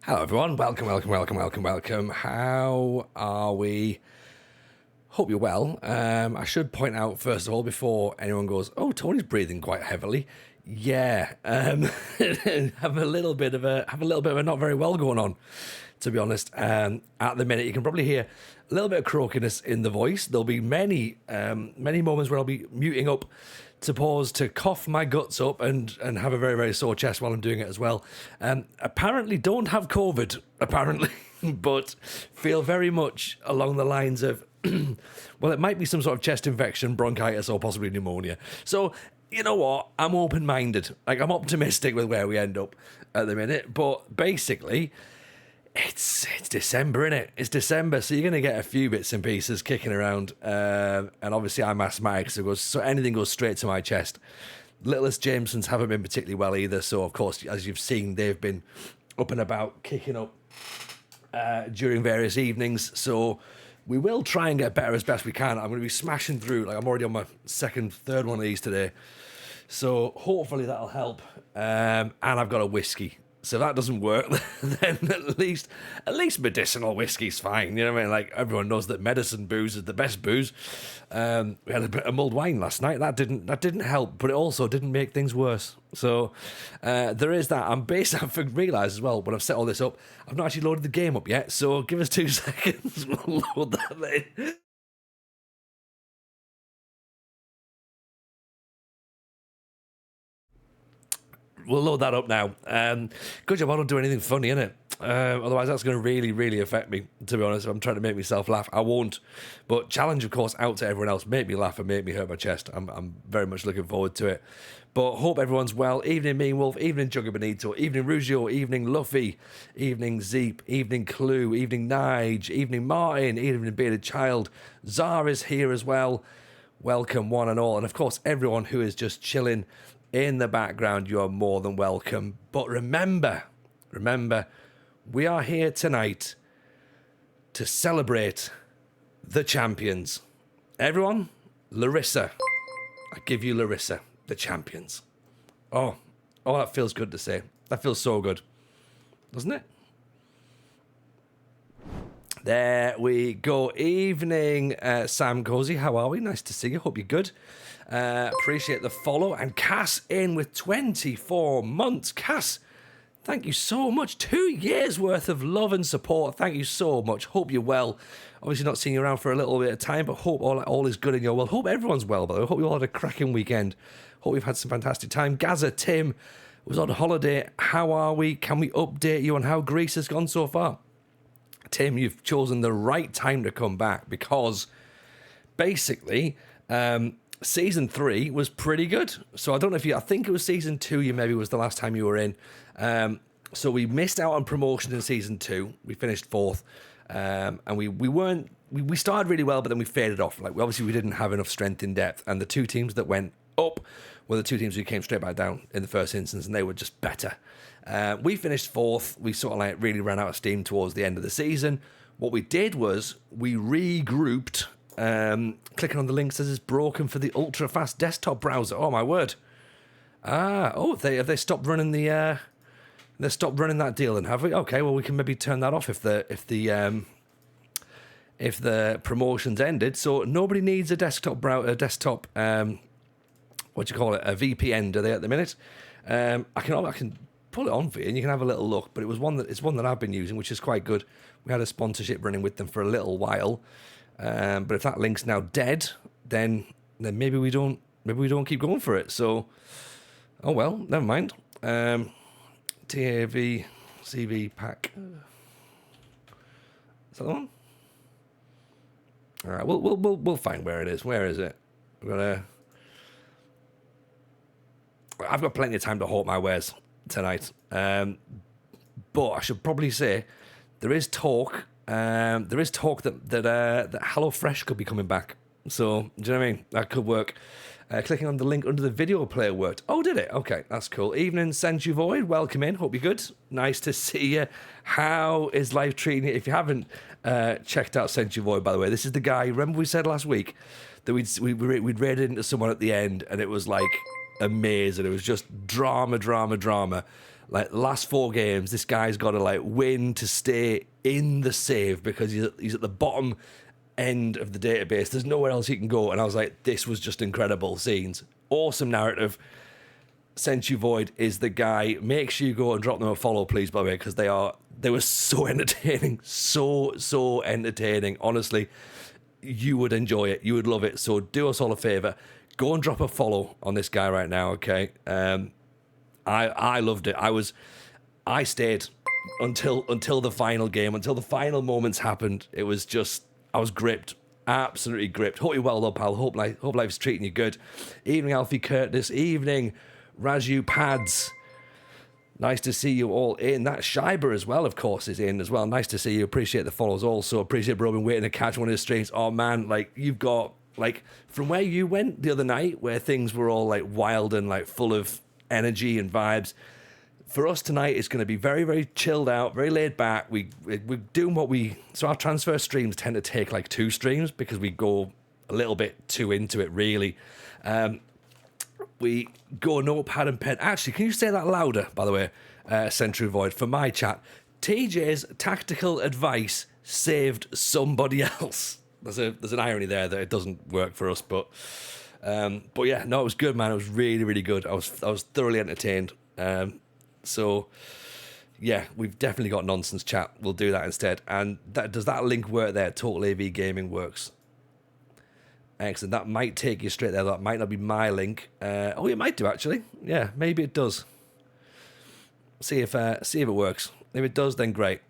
Hello everyone, welcome. How are we? Hope you're well. I should point out first of all, before anyone goes, oh, Tony's breathing quite heavily. Yeah, have a little bit of a not very well going on, to be honest. At the minute, you can probably hear a little bit of croakiness in the voice. There'll be many moments where I'll be muting up to pause to cough my guts up and have a very, very sore chest while I'm doing it as well. Apparently don't have COVID, but feel very much along the lines of, well, it might be some sort of chest infection, bronchitis, or possibly pneumonia. So, you know what? I'm open-minded. Like, I'm optimistic with where we end up at the minute. But basically, it's December, innit? It's December, so you're going to get a few bits and pieces kicking around. And obviously, I'm asthmatic, so anything goes straight to my chest. Littlest Jamesons haven't been particularly well either. So, of course, as you've seen, they've been up and about, kicking up during various evenings. So we will try and get better as best we can. I'm going to be smashing through. Like, I'm already on my third one of these today. So hopefully that'll help. And I've got a whiskey. So if that doesn't work, then at least medicinal whiskey's fine. You know what I mean? Like, everyone knows that medicine booze is the best booze. We had a bit of mulled wine last night. That didn't help, but it also didn't make things worse. So there is that. I've realised as well, when I've set all this up, I've not actually loaded the game up yet. So give us 2 seconds. We'll load that in. We'll load that up now. Good job I don't do anything funny, innit? Otherwise, that's going to really, really affect me, to be honest. If I'm trying to make myself laugh, I won't. But challenge, of course, out to everyone else. Make me laugh and make me hurt my chest. I'm very much looking forward to it. But hope everyone's well. Evening, Mean Wolf. Evening, Jugger Benito. Evening, Rugio. Evening, Luffy. Evening, Zeep. Evening, Clue. Evening, Nige. Evening, Martin. Evening, Bearded Child. Zara is here as well. Welcome, one and all. And, of course, everyone who is just chilling in the background, you are more than welcome. But remember, we are here tonight to celebrate the champions. Everyone, Larisa. I give you Larisa, the champions. Oh, that feels good to say. That feels so good, doesn't it? There we go. Evening, Sam Cozy. How are we? Nice to see you. Hope you're good. Appreciate the follow. And Cass in with 24 months. Cass, thank you so much. 2 years worth of love and support. Thank you so much. Hope you're well. Obviously not seeing you around for a little bit of time, but hope all is good in your world. Hope everyone's well, by the way. Hope you all had a cracking weekend. Hope you've had some fantastic time. Gaza Tim was on holiday. How are we? Can we update you on how Greece has gone so far? Tim, you've chosen the right time to come back, because basically season 3 was pretty good. So I don't know if I think it was season 2 maybe was the last time you were in. So we missed out on promotion in season 2. We finished 4th. And we started really well, but then we faded off. Like, we didn't have enough strength in depth. And the 2 teams that went up were the 2 teams who came straight back down in the first instance, and they were just better. We finished 4th. We sort of like really ran out of steam towards the end of the season. What we did was we regrouped. Clicking on the link says it's broken for the ultra fast desktop browser. Oh my word! Have they stopped running they stopped running that deal then, have we? Okay, well we can maybe turn that off if the promotion's ended. So nobody needs a desktop a VPN, do they at the minute? I can pull it on for you and you can have a little look. But it's one that I've been using, which is quite good. We had a sponsorship running with them for a little while. But if that link's now dead, then maybe we don't keep going for it. So, oh well, never mind. TAV CV pack. Is that the one? All right, we'll find where it is. Where is it? I've got plenty of time to hoard my wares tonight. But I should probably say there is talk. There is talk that HelloFresh could be coming back. So, do you know what I mean? That could work. Clicking on the link under the video player worked. Oh, did it? Okay, that's cool. Evening, Senju Void. Welcome in. Hope you're good. Nice to see you. How is life treating you? If you haven't checked out Senju Void, by the way, this is the guy. Remember we said last week that we'd raided into someone at the end, and it was like amazing. It was just drama. Like, last 4 games, this guy's got to, like, win to stay in the save because he's at the bottom end of the database. There's nowhere else he can go. And I was like, this was just incredible scenes. Awesome narrative. Sent You Void is the guy. Make sure you go and drop them a follow, please, by the way, because they were so entertaining. So entertaining. Honestly, you would enjoy it. You would love it. So do us all a favor. Go and drop a follow on this guy right now, okay? I loved it. I stayed until the final game, until the final moments happened. It was just, I was gripped, absolutely gripped. Hope you're well though, pal. Hope life's treating you good. Evening, Alfie Curtis. Evening, Raju Pads. Nice to see you all in. That Schreiber as well, of course, is in as well. Nice to see you. Appreciate the follows also. Appreciate bro been waiting to catch one of his streams. Oh man, like you've got, like, from where you went the other night, where things were all like wild and like full of energy and vibes. For us tonight, it's going to be very, very chilled out, very laid back. We're doing so our transfer streams tend to take like 2 streams because we go a little bit too into it, really. We go notepad and pen. Actually, can you say that louder, by the way, Century Void, for my chat? TJ's tactical advice saved somebody else. There's an irony there that it doesn't work for us, but yeah, no, it was good, man. It was really, really good. I was thoroughly entertained. So yeah, we've definitely got nonsense chat. We'll do that instead. And does that link work there? Total AV Gaming works. Excellent. That might take you straight there. That might not be my link. Oh, it might do actually. Yeah, maybe it does. See if it works. If it does, then great.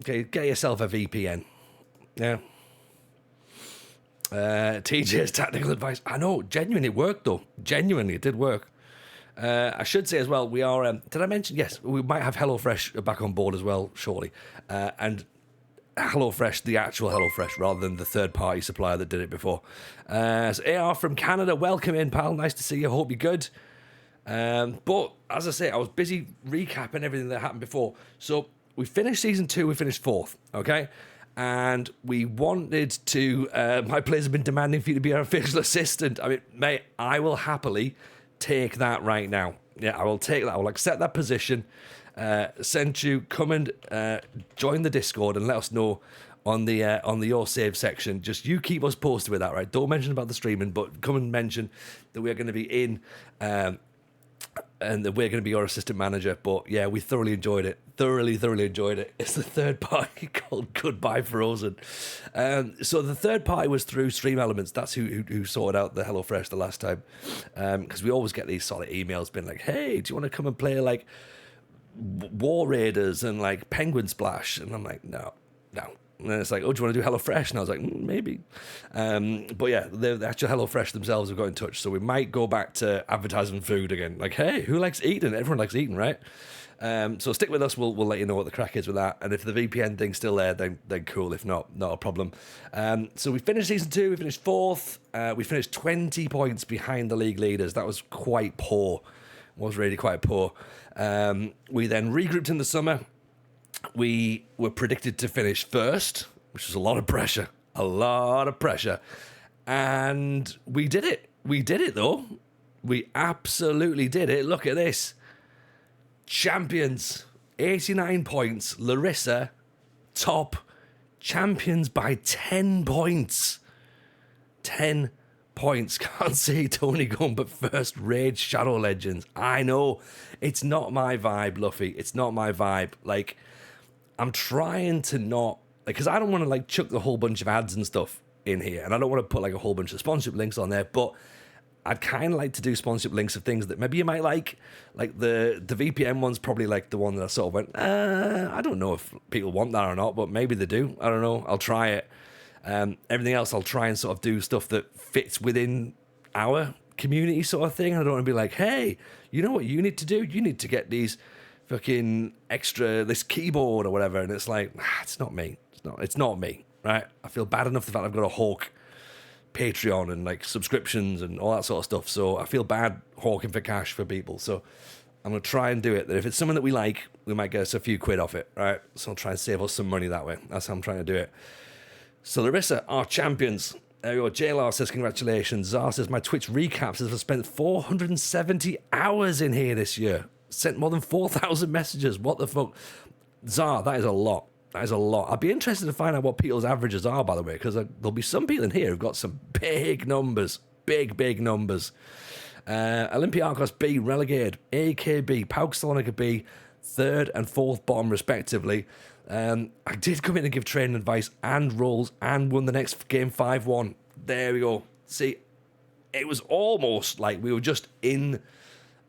Okay, get yourself a VPN. Yeah. TJ's tactical advice. I know, genuinely it worked though. Genuinely, it did work. I should say as well, we are. Did I mention? Yes, we might have HelloFresh back on board as well shortly. And HelloFresh, the actual HelloFresh, rather than the third-party supplier that did it before. So AR from Canada, welcome in, pal. Nice to see you. Hope you're good. But as I say, I was busy recapping everything that happened before. So we finished season 2. We finished 4th. Okay. And we wanted to, my players have been demanding for you to be our official assistant. I mean, mate, I will happily take that right now. Yeah, I will take that. I will accept that position. Send you, come and join the Discord and let us know on the Your Save section. Just you keep us posted with that, right? Don't mention about the streaming, but come and mention that we're going to be in and that we're going to be your assistant manager. But yeah, we thoroughly enjoyed it. Thoroughly enjoyed it. It's the third party called Goodbye Frozen. So the third party was through Stream Elements. That's who sorted out the HelloFresh the last time. Because we always get these sort of emails being like, hey, do you want to come and play like War Raiders and like Penguin Splash? And I'm like, no. And then it's like, oh, do you want to do HelloFresh? And I was like, maybe. But yeah, the actual HelloFresh themselves have got in touch. So we might go back to advertising food again. Like, hey, who likes eating? Everyone likes eating, right? So stick with us. We'll let you know what the crack is with that. And if the VPN thing's still there, then cool. If not a problem. So we finished season 2. We finished 4th. We finished 20 points behind the league leaders. That was quite poor. Was really quite poor. We then regrouped in the summer. We were predicted to finish first, which was a lot of pressure. And we did it. We did it, though. We absolutely did it. Look at this. Champions, 89 points. Larisa, top. Champions by 10 points. 10 points. Can't see Tony going, but first Rage Shadow Legends. I know. It's not my vibe, Luffy. It's not my vibe. Like, I'm trying to not, like, because I don't want to like chuck a whole bunch of ads and stuff in here, and I don't want to put like a whole bunch of sponsorship links on there, but I'd kind of like to do sponsorship links of things that maybe you might like the VPN one's probably like the one that I sort of went, I don't know if people want that or not, but maybe they do. I don't know. I'll try it. Everything else, I'll try and sort of do stuff that fits within our community sort of thing. I don't want to be like, hey, you know what you need to do? You need to get these fucking extra, this keyboard or whatever. And it's like, it's not me. It's not me, right? I feel bad enough the fact I've got a hawk Patreon and like subscriptions and all that sort of stuff. So I feel bad hawking for cash for people. So I'm going to try and do it. That if it's something that we like, we might get us a few quid off it, right? So I'll try and save us some money that way. That's how I'm trying to do it. So Larisa, our champions. There we go. JLR says, congratulations. Zar says, my Twitch recaps has spent 470 hours in here this year. Sent more than 4,000 messages. What the fuck? Zar, that is a lot. That is a lot. I'd be interested to find out what people's averages are, by the way, because there'll be some people in here who've got some big numbers. Big numbers. Olympiacos B relegated. AKB, PAOK Salonika B, third and fourth bottom respectively. I did come in and give training advice and roles and won the next game 5-1. There we go. See, it was almost like we were just in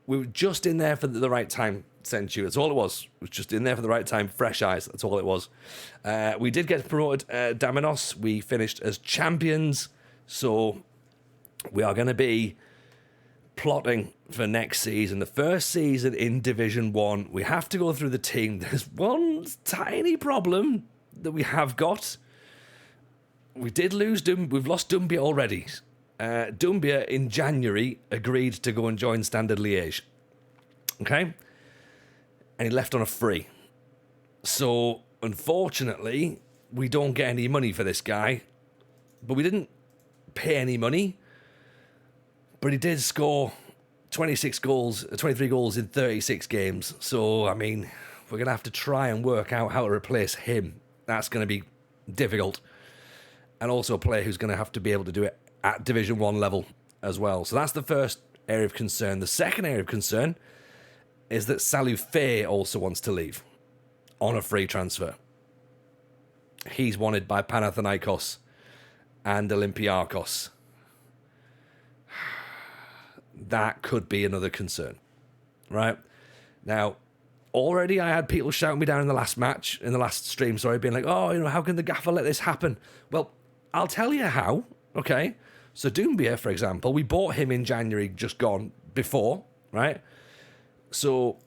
there for the right time, Senchu. That's all it was. It was just in there for the right time, fresh eyes. That's all it was. We did get promoted, Daminos. We finished as champions. So we are going to be plotting for next season. The first season in Division 1. We have to go through the team. There's one tiny problem that we have got. We did lose We've lost Dumbia already. Dumbia in January agreed to go and join Standard Liège. Okay? And he left on a free. So, unfortunately, we don't get any money for this guy. But we didn't pay any money. But he did score 23 goals in 36 games. So, I mean, we're going to have to try and work out how to replace him. That's going to be difficult. And also a player who's going to have to be able to do it at Division 1 level as well. So that's the first area of concern. The second area of concern is that Salou Faye also wants to leave on a free transfer. He's wanted by Panathinaikos and Olympiacos. That could be another concern, right? Now, already I had people shouting me down in the last stream, being like, oh, how can the gaffer let this happen? Well, I'll tell you how, okay? So Doumbia, for example, we bought him in January, just gone before, right? So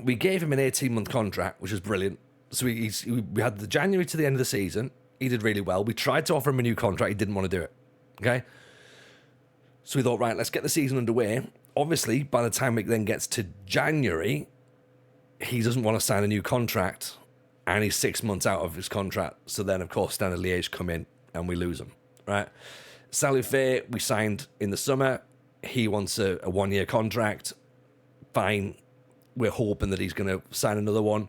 we gave him an 18-month contract, which was brilliant. So we had the January to the end of the season. He did really well. We tried to offer him a new contract. He didn't want to do it, okay? So we thought, right, let's get the season underway. Obviously, by the time it then gets to January, he doesn't want to sign a new contract, and he's 6 months out of his contract. So then, of course, Standard Liège come in, and we lose him, right? Salou Faye, we signed in the summer. He wants a 1-year contract. Fine. We're hoping that he's going to sign another one.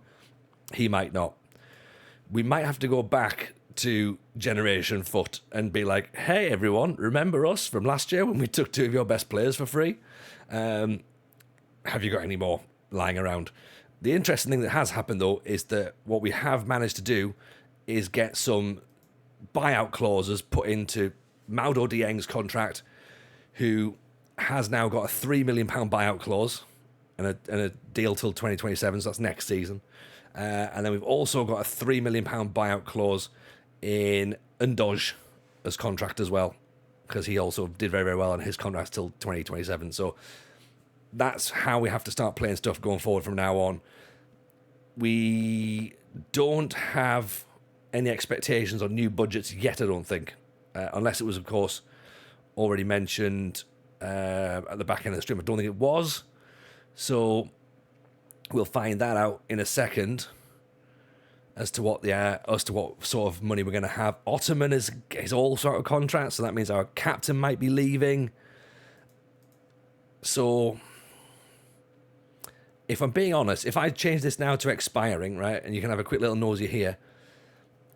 He might not. We might have to go back to Generation Foot and be like, hey, everyone, remember us from last year when we took 2 of your best players for free? Have you got any more lying around? The interesting thing that has happened, though, is that what we have managed to do is get some buyout clauses put into Maudo Dieng's contract, who has now got a £3 million buyout clause and a deal till 2027, so that's next season. And then we've also got a £3 million buyout clause in Ndoj as contract as well, because he also did very, very well on his contract till 2027. So that's how we have to start playing stuff going forward from now on. We don't have any expectations on new budgets yet, I don't think, unless it was, of course, already mentioned at the back end of the stream. I don't think it was. So we'll find that out in a second as to what sort of money we're going to have. Ottoman is all sort of contract, so that means our captain might be leaving. So if I'm being honest, if I change this now to expiring, right, and you can have a quick little nosy here,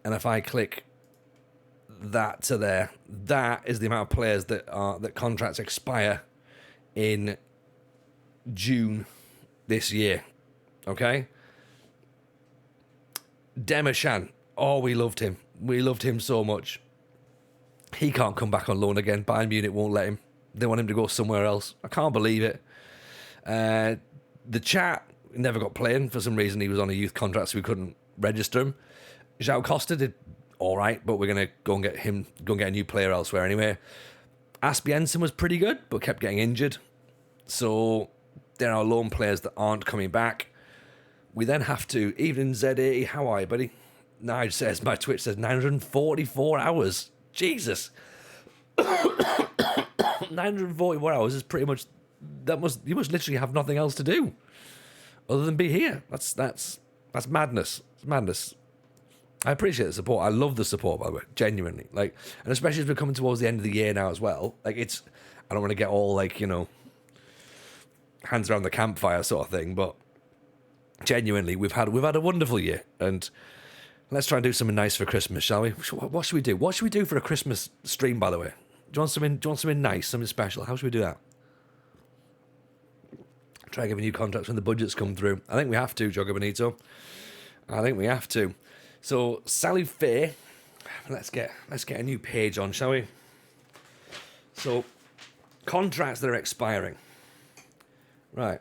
and if I click that to there, that is the amount of players that contracts expire in June this year. Okay? Demishan. Oh, we loved him. We loved him so much. He can't come back on loan again. Bayern Munich won't let him. They want him to go somewhere else. I can't believe it. The chat never got playing. For some reason, he was on a youth contract, so we couldn't register him. João Costa did all right, but we're going to go and get a new player elsewhere anyway. Aspiensen was pretty good, but kept getting injured. So there are loan players that aren't coming back. We then have to, even Z80, how are you, buddy? Nige says, my Twitch says 944 hours. Jesus. 944 hours is pretty much, you must literally have nothing else to do other than be here. That's madness. It's madness. I appreciate the support. I love the support, by the way, genuinely. Like, and especially as we're coming towards the end of the year now as well. Like, it's, I don't want to get all like, you know, hands around the campfire sort of thing, but genuinely, we've had a wonderful year, and let's try and do something nice for Christmas, shall we? What should we do? What should we do for a Christmas stream, by the way? Do you want something nice, something special? How should we do that? Try giving you contracts when the budgets come through. I think we have to, Jogger Benito. I think we have to. So, Sally Faye, let's get a new page on, shall we? So, contracts that are expiring. Right.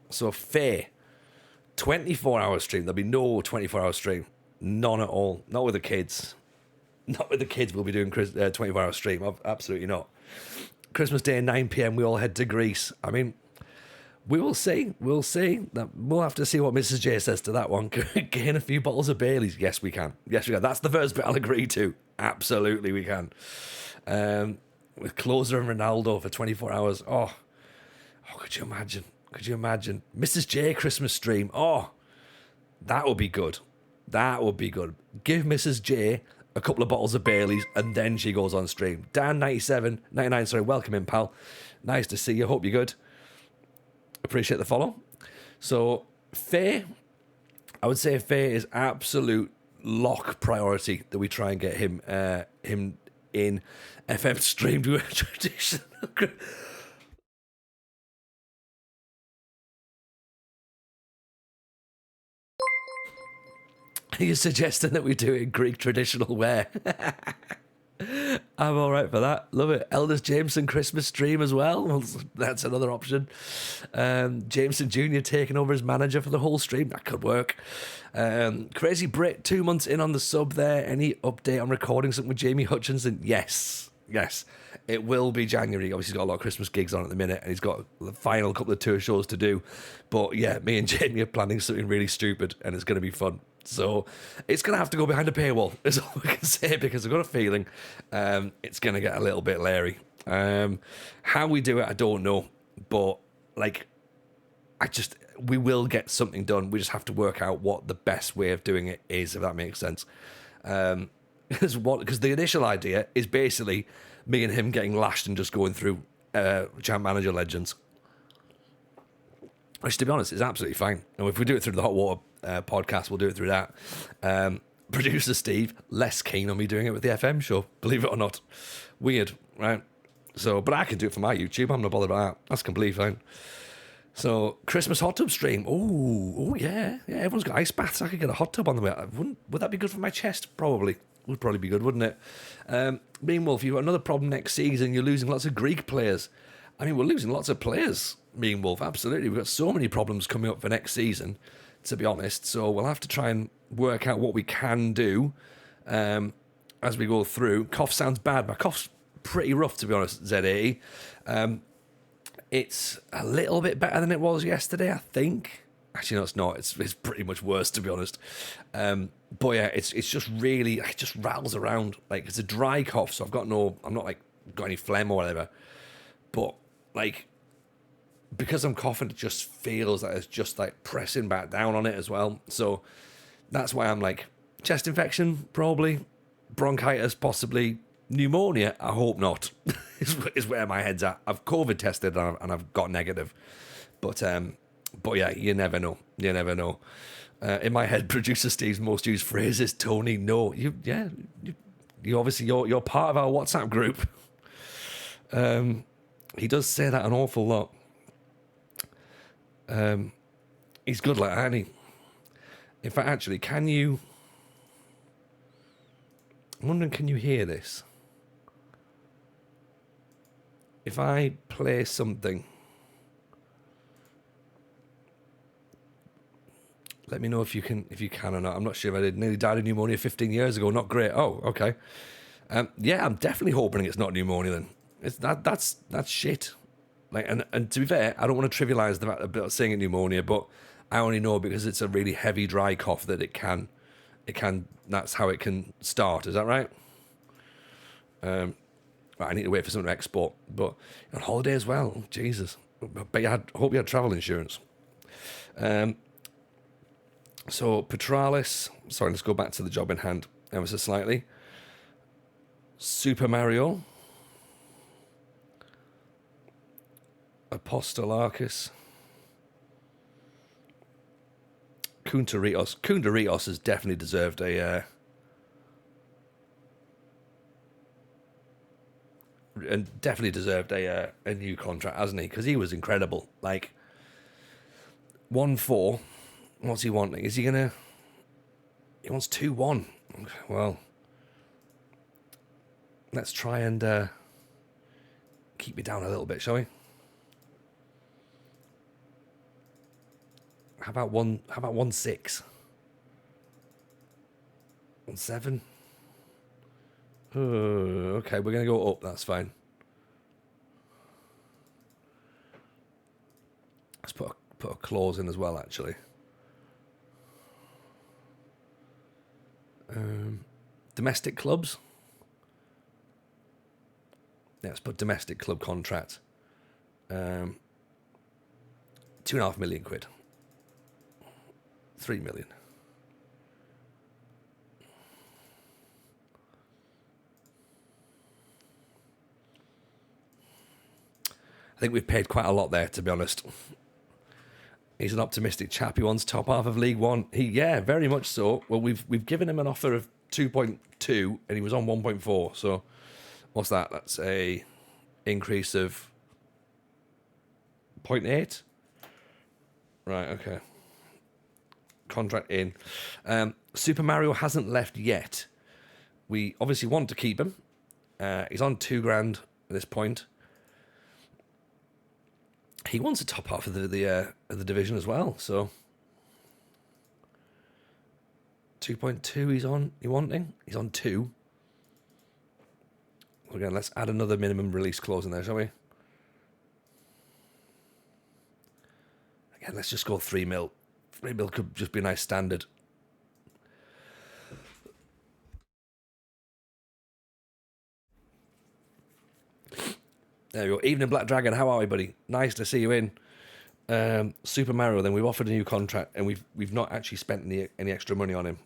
So, Faye, 24-hour stream. There'll be no 24-hour stream. None at all. Not with the kids. Not with the kids. We'll be doing 24-hour stream. Absolutely not. Christmas Day, 9 p.m. We all head to Greece. I mean, we will see. We'll see. We'll have to see what Mrs. J says to that one. Gain a few bottles of Baileys. Yes, we can. Yes, we can. That's the first bit I'll agree to. Absolutely, we can. With Closer and Ronaldo for 24 hours. Oh, could you imagine? Could you imagine? Mrs. J Christmas stream. Oh, that would be good. That would be good. Give Mrs. J a couple of bottles of Baileys and then she goes on stream. Dan 99, sorry, welcome in, pal. Nice to see you. Hope you're good. Appreciate the follow. So, Faye, I would say Faye is absolute lock priority that we try and get him in FM stream to a traditional. You're suggesting that we do it in Greek traditional wear. I'm all right for that. Love it. Elders Jameson Christmas stream as well. That's another option. Jameson Jr. taking over as manager for the whole stream. That could work. Crazy Brit, 2 months in on the sub there. Any update on recording something with Jamie Hutchinson? Yes. It will be January. Obviously, he's got a lot of Christmas gigs on at the minute, and he's got the final couple of tour shows to do. But yeah, me and Jamie are planning something really stupid, and it's going to be fun. So it's going to have to go behind a paywall, is all we can say, because I've got a feeling it's going to get a little bit leery. How we do it, I don't know. But, like, we will get something done. We just have to work out what the best way of doing it is, if that makes sense. Because the initial idea is basically me and him getting lashed and just going through Champ Manager Legends. Which, to be honest, is absolutely fine. And if we do it through the Hot Water podcast, we'll do it through that. Producer Steve, less keen on me doing it with the FM show, believe it or not. Weird, right? So, but I can do it for my YouTube. I'm not bothered about that. That's completely fine. So, Christmas hot tub stream. Oh, yeah. Yeah, everyone's got ice baths. I could get a hot tub on the way. Would that be good for my chest? Probably. Would probably be good, wouldn't it? Meanwhile, if you've got another problem next season, you're losing lots of Greek players. I mean, we're losing lots of players, Mean Wolf, absolutely. We've got so many problems coming up for next season, to be honest. So we'll have to try and work out what we can do as we go through. Cough sounds bad. My cough's pretty rough, to be honest, Z80. It's a little bit better than it was yesterday, I think. Actually, no, it's not. It's pretty much worse, to be honest. But yeah, it's just really, it just rattles around. Like, it's a dry cough, so I'm not like got any phlegm or whatever. But like, because I'm coughing, it just feels like it's just like pressing back down on it as well. So that's why I'm like, chest infection, probably. Bronchitis, possibly. Pneumonia, I hope not, is where my head's at. I've COVID tested and I've got negative. But yeah, you never know. You never know. In my head, producer Steve's most used phrase is Tony, no. You obviously, you're part of our WhatsApp group. He does say that an awful lot. He's good like that, isn't he? In fact, actually, I'm wondering, can you hear this? If I play something, let me know if you can or not. I'm not sure if I did. Nearly died of pneumonia 15 years ago. Not great. Oh, okay. Yeah, I'm definitely hoping it's not pneumonia then. That's shit. Like, and to be fair, I don't want to trivialize the fact about saying it pneumonia, but I only know because it's a really heavy, dry cough that it can. That's how it can start. Is that right? Right, I need to wait for someone to export. But on holiday as well. Oh, Jesus. But I hope you had travel insurance. So Petralis, sorry, let's go back to the job in hand ever so slightly. Super Mario, Apostolarchus, Kundaritos. Kundaritos has definitely deserved a new contract, hasn't he? Because he was incredible. Like 1-4. What's he wanting? Is he gonna? He wants 2-1. Well, let's try and keep me down a little bit, shall we? How about 1-6? 1-7? Okay, we're gonna go up. That's fine. Let's put a clause in as well, actually. Domestic clubs. Yeah, let's put domestic club contract. 2.5 million quid. 3 million. I think we've paid quite a lot there, to be honest. He's an optimistic chap. He wants top half of League One. Yeah, very much so. Well, we've given him an offer of 2.2, and he was on 1.4. So, what's that? That's a increase of 0.8. Right. Okay. Contract in. Super Mario hasn't left yet. We obviously want to keep him. He's on $2,000 at this point. He wants a top half of the division as well. So 2.2 he's on. He's on 2. Again, let's add another minimum release clause in there, shall we? Again, let's just go 3 mil. 3 mil could just be a nice standard. There we go. Evening, Black Dragon. How are we, buddy? Nice to see you in. Super Mario, then we've offered a new contract, and we've not actually spent any extra money on him,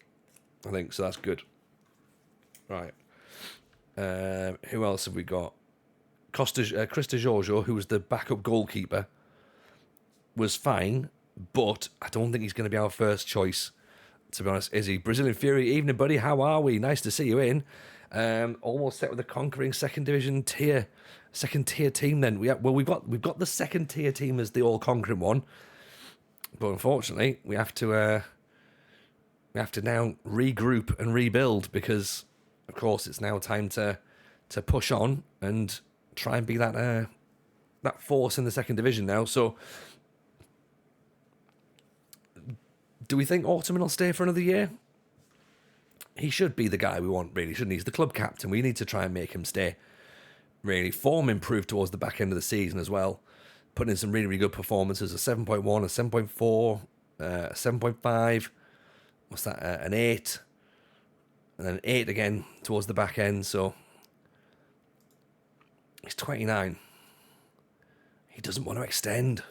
I think, so that's good. Right. Who else have we got? Chris Giorgio, who was the backup goalkeeper, was fine, but I don't think he's going to be our first choice, to be honest, is he? Brazilian Fury, evening, buddy. How are we? Nice to see you in. Almost set with a conquering second tier team. Then we've got the second tier team as the all conquering one, but unfortunately we have to now regroup and rebuild, because of course it's now time to push on and try and be that force in the second division now. So do we think Ottoman will stay for another year? He should be the guy we want, really, shouldn't he? He's the club captain. We need to try and make him stay. Really, form improved towards the back end of the season as well. Putting in some really, really good performances. A 7.1, a 7.4, a 7.5. What's that? An 8. And then an 8 again towards the back end. So he's 29. He doesn't want to extend.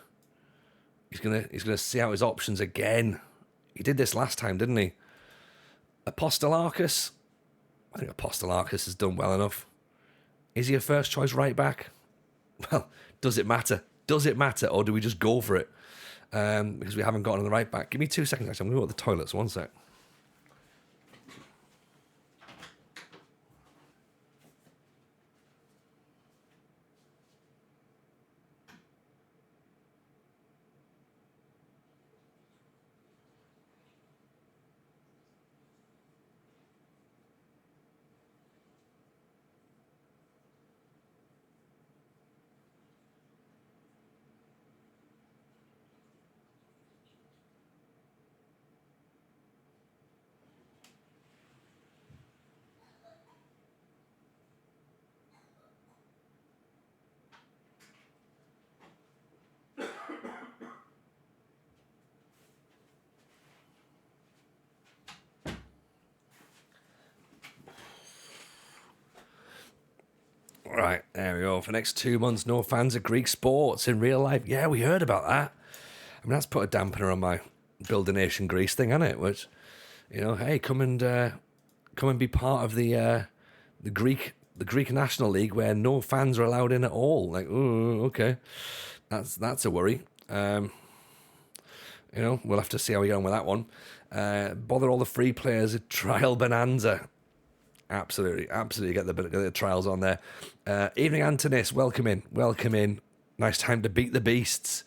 He's gonna see out his options again. He did this last time, didn't he? Apostolarchus. I think Apostolarchus has done well enough. Is he a first choice right back? Well, does it matter? Does it matter, or do we just go for it? Because we haven't gotten on the right back. Give me 2 seconds, actually. I'm going to go to the toilets. 1 sec. Right, there we go. For the next 2 months, no fans of Greek sports in real life. Yeah, we heard about that. I mean, that's put a dampener on my Build a Nation Greece thing, hasn't it? Which, hey, come and be part of the Greek National League where no fans are allowed in at all. Like, oh, okay, that's a worry. We'll have to see how we go on with that one. Bother all the free players at Trial Bonanza. Absolutely get the trials on there. Evening Antonis, welcome in. Nice time to beat the beasts.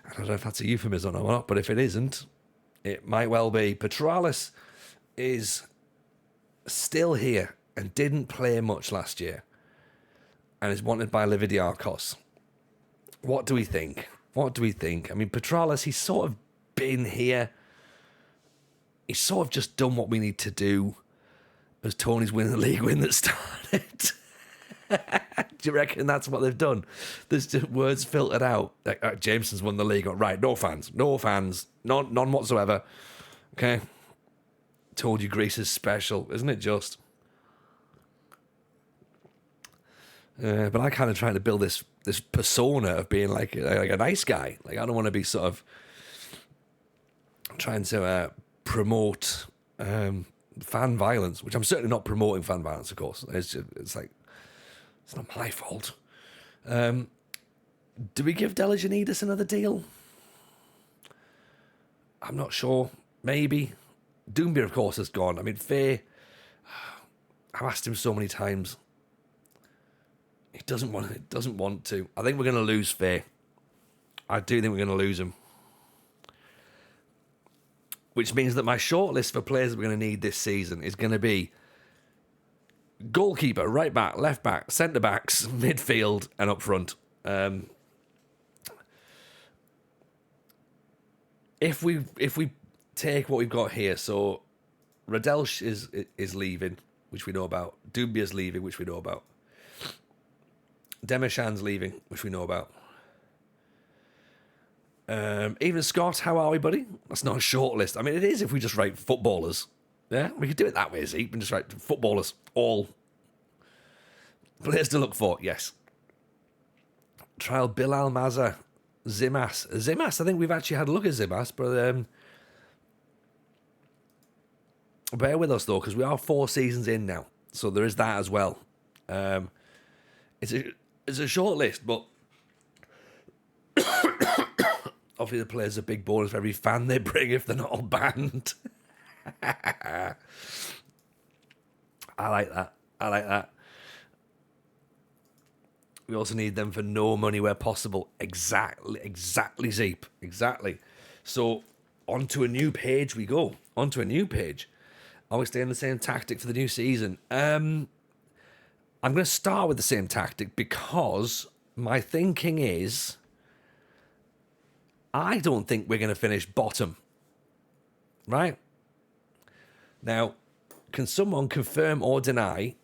I don't know if that's a euphemism or not, but if it isn't, it might well be. Petralis is still here and didn't play much last year and is wanted by Lividiakos. What do we think? I mean, Petralis, he's sort of been here. He's sort of just done what we need to do as Tony's winning the league win that started. Do you reckon that's what they've done? There's just words filtered out. Like, Jameson's won the league. Right, no fans. None whatsoever. Okay. Told you Greece is special, isn't it just? But I kind of try to build this persona of being like a nice guy. Like, I don't want to be sort of trying to promote fan violence, which I'm certainly not promoting fan violence, of course. It's not my fault. Do we give Delijanidis another deal? I'm not sure. Maybe. Doumbia, of course, has gone. I mean, Faye, I've asked him so many times. He doesn't want to. I think we're going to lose Faye. I do think we're going to lose him. Which means that my shortlist for players we're going to need this season is going to be goalkeeper, right back, left back, centre backs, midfield, and up front. If we take what we've got here, so Radelj is leaving, which we know about. Dumbia's leaving, which we know about. Demishan's leaving, which we know about. Even Scott, how are we, buddy? That's not a short list. I mean, it is if we just write footballers. Yeah, we could do it that way, Zeke, and just write footballers, all. Players to look for, yes. Trial Bilal Maza, Zimas, I think we've actually had a look at Zimas, but bear with us, though, because we are 4 seasons in now, so there is that as well. It's a short list, but obviously the players a big bonus for every fan they bring if they're not all banned. I like that. We also need them for no money where possible. Exactly, Zeep. Exactly. So, onto a new page we go. Are we staying the same tactic for the new season? I'm going to start with the same tactic because my thinking is I don't think we're going to finish bottom. Right? Now, can someone confirm or deny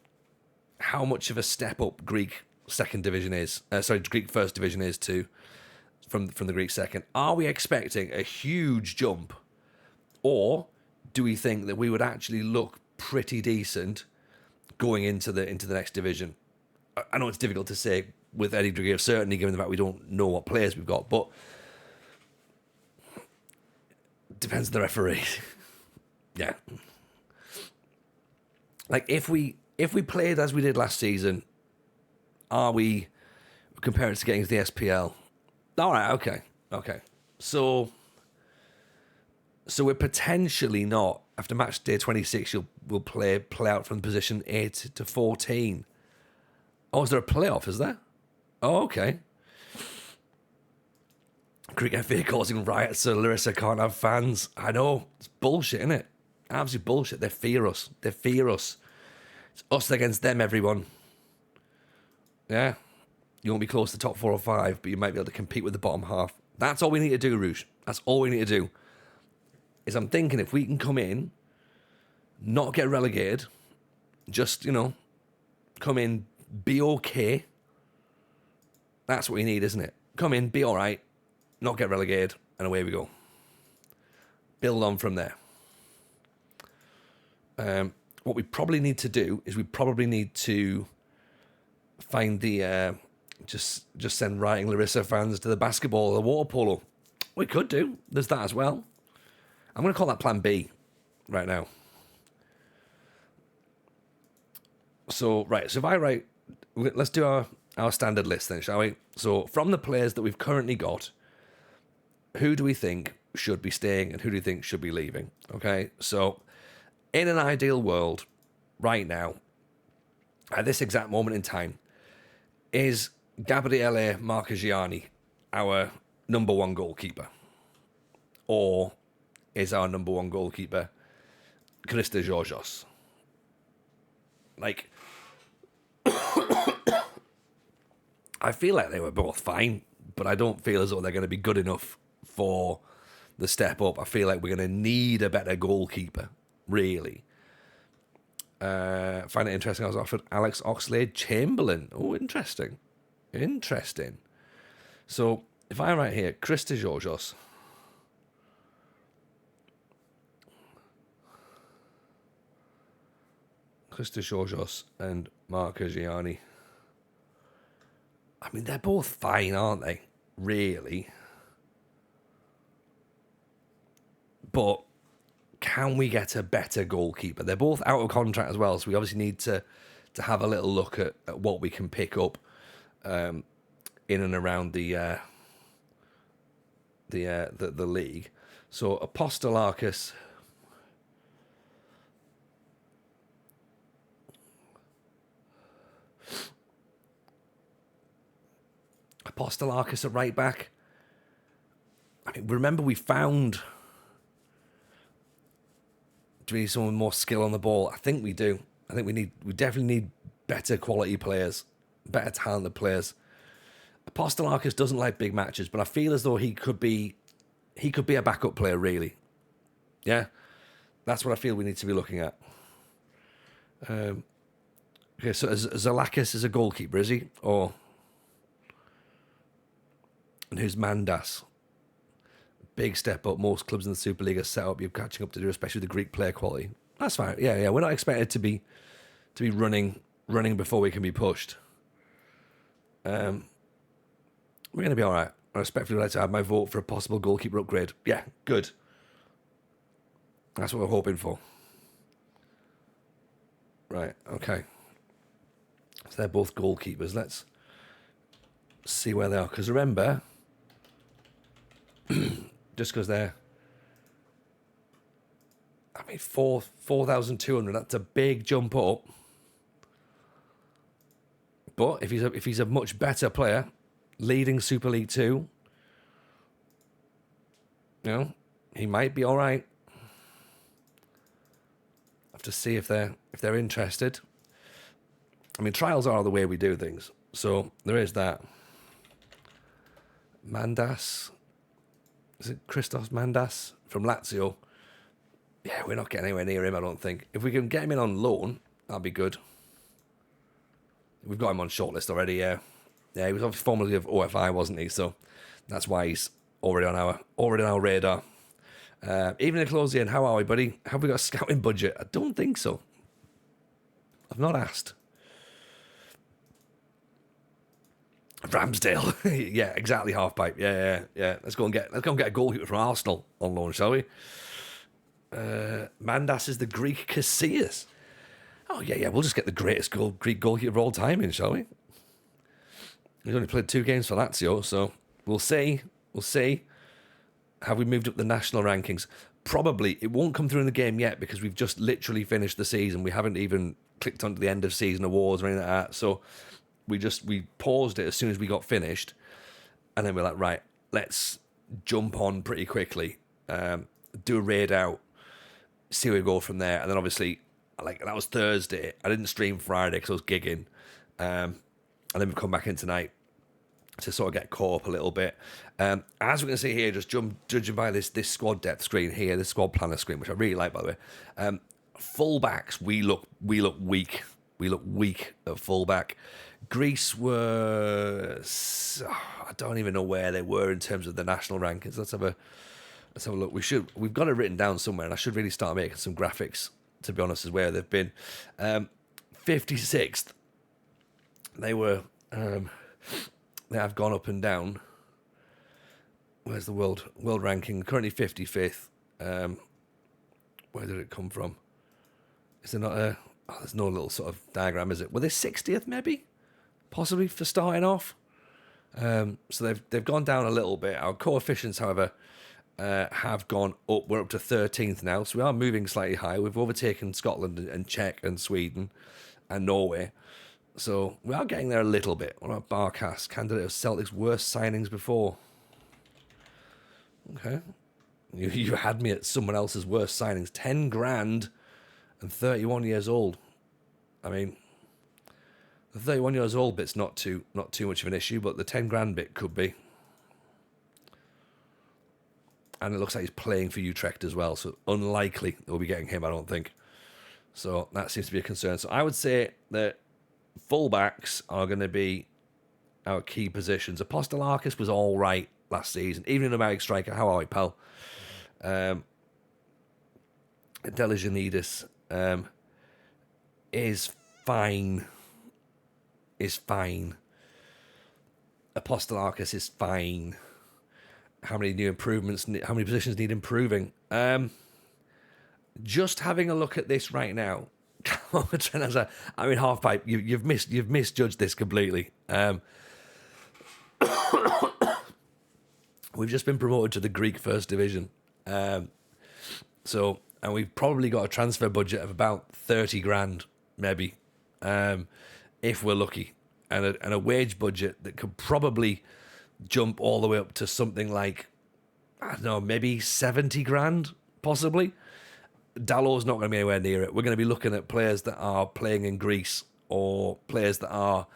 how much of a step up Greek second division is? Greek first division is from the Greek second. Are we expecting a huge jump, or do we think that we would actually look pretty decent going into the next division? I know it's difficult to say with any degree of certainty, given the fact we don't know what players we've got, but depends on the referee. Yeah. Like, if we played as we did last season, are we comparing it to getting to the SPL? All right, okay. So we're potentially not, after match day 26, we'll play out from position 8 to 14. Oh, is there a playoff, is there? Oh, okay. Greek FA causing riots so Larisa can't have fans. I know. It's bullshit, isn't it? Absolute bullshit. They fear us. It's us against them, everyone. Yeah. You won't be close to top 4 or 5, but you might be able to compete with the bottom half. That's all we need to do, Rouge. That's all we need to do. Is I'm thinking if we can come in, not get relegated, just, come in, be okay. That's what we need, isn't it? Come in, be all right, not get relegated, and away we go. Build on from there. What we probably need to do is we probably need to find the just send Rioting Larisa fans to the basketball or the water polo. We could do. There's that as well. I'm going to call that Plan B right now. So, right. So if I write, let's do our standard list then, shall we? So from the players that we've currently got, who do we think should be staying and who do you think should be leaving? Okay. So in an ideal world, right now, at this exact moment in time, is Gabriele Marchigiani our number one goalkeeper? Or is our number one goalkeeper Christos Georgios? Like, I feel like they were both fine, but I don't feel as though they're going to be good enough for the step up. I feel like we're going to need a better goalkeeper, really. Find it interesting. I was offered Alex Oxlade-Chamberlain. Oh, interesting. Interesting. So, if I write here, Christos Georgios. Christos Georgios and Marchigiani. I mean, they're both fine, aren't they? Really. But can we get a better goalkeeper? They're both out of contract as well, so we obviously need to have a little look at what we can pick up in and around the league. So Apostolarkis. Apostolarkis at right back. I mean, remember we found. Do we need someone with more skill on the ball? I think we do. I think we definitely need better quality players, better talented players. Apostolarkis doesn't like big matches, but I feel as though he could be a backup player, really. Yeah, that's what I feel we need to be looking at. Okay, so Zalakis is a goalkeeper, is he? Or and who's Mandas? Big step up. Most clubs in the Super League are set up. You're catching up to do, especially with the Greek player quality. That's fine. Yeah. We're not expected to be running before we can be pushed. We're going to be all right. I respectfully would like to add my vote for a possible goalkeeper upgrade. Yeah, good. That's what we're hoping for. Right, okay. So they're both goalkeepers. Let's see where they are. Because remember, just because they're, I mean, 4,200, that's a big jump up. But if he's a much better player, leading Super League 2, he might be all right. Have to see if they're interested. I mean, trials are the way we do things, so there is that. Mandas, is it Christos Mandas from Lazio? Yeah, we're not getting anywhere near him, I don't think. If we can get him in on loan, that'd be good. We've got him on shortlist already, yeah. Yeah, he was obviously formerly of OFI, wasn't he? So that's why he's already on our radar. Even in closing, how are we, buddy? Have we got a scouting budget? I don't think so. I've not asked. Ramsdale, yeah, exactly. Half pipe, yeah. Let's go and get a goalkeeper from Arsenal on loan, shall we? Mandas is the Greek Casillas. Oh yeah. We'll just get the greatest Greek goalkeeper of all time in, shall we? He's only played 2 games for Lazio, so we'll see. Have we moved up the national rankings? Probably. It won't come through in the game yet because we've just literally finished the season. We haven't even clicked onto the end of season awards or anything like that. So we paused it as soon as we got finished, and then we're like, right, let's jump on pretty quickly, do a raid out, see where we go from there. And then obviously, like, that was Thursday. I didn't stream Friday because I was gigging. And then we've come back in tonight to sort of get caught up a little bit. As we're going to see here, just judging by this squad depth screen here, this squad planner screen, which I really like, by the way. Fullbacks, we look weak. We look weak at fullback. Greece were, I don't even know where they were in terms of the national rankings. Let's have a look. We've got it written down somewhere, and I should really start making some graphics, to be honest, as where they've been. 56th. They were, they have gone up and down. Where's the world ranking? Currently 55th. Where did it come from? Is there not a... Oh, there's no little sort of diagram, is it? Were they 60th, maybe? Possibly, for starting off? So they've gone down a little bit. Our coefficients, however, have gone up. We're up to 13th now, so we are moving slightly higher. We've overtaken Scotland and Czech and Sweden and Norway. So we are getting there a little bit. What about Barcast? Candidate of Celtic's worst signings before. Okay. You had me at someone else's worst signings. 10 grand and 31 years old. I mean, the 31 years old bit's not too much of an issue, but the 10 grand bit could be. And it looks like he's playing for Utrecht as well, so unlikely they'll be getting him, I don't think. So that seems to be a concern. So I would say that fullbacks are going to be our key positions. Apostolarkis was all right last season, even in a American striker. How are we, pal? Delijanidis is fine. Apostolarkis is fine. How many new improvements? How many positions need improving? Just having a look at this right now. I mean, half pipe. You've misjudged this completely. We've just been promoted to the Greek First Division. And we've probably got a transfer budget of about 30 grand, maybe, if we're lucky, and a wage budget that could probably jump all the way up to something like, I don't know, maybe 70 grand, possibly. Dallow's not going to be anywhere near it. We're going to be looking at players that are playing in Greece, or players that are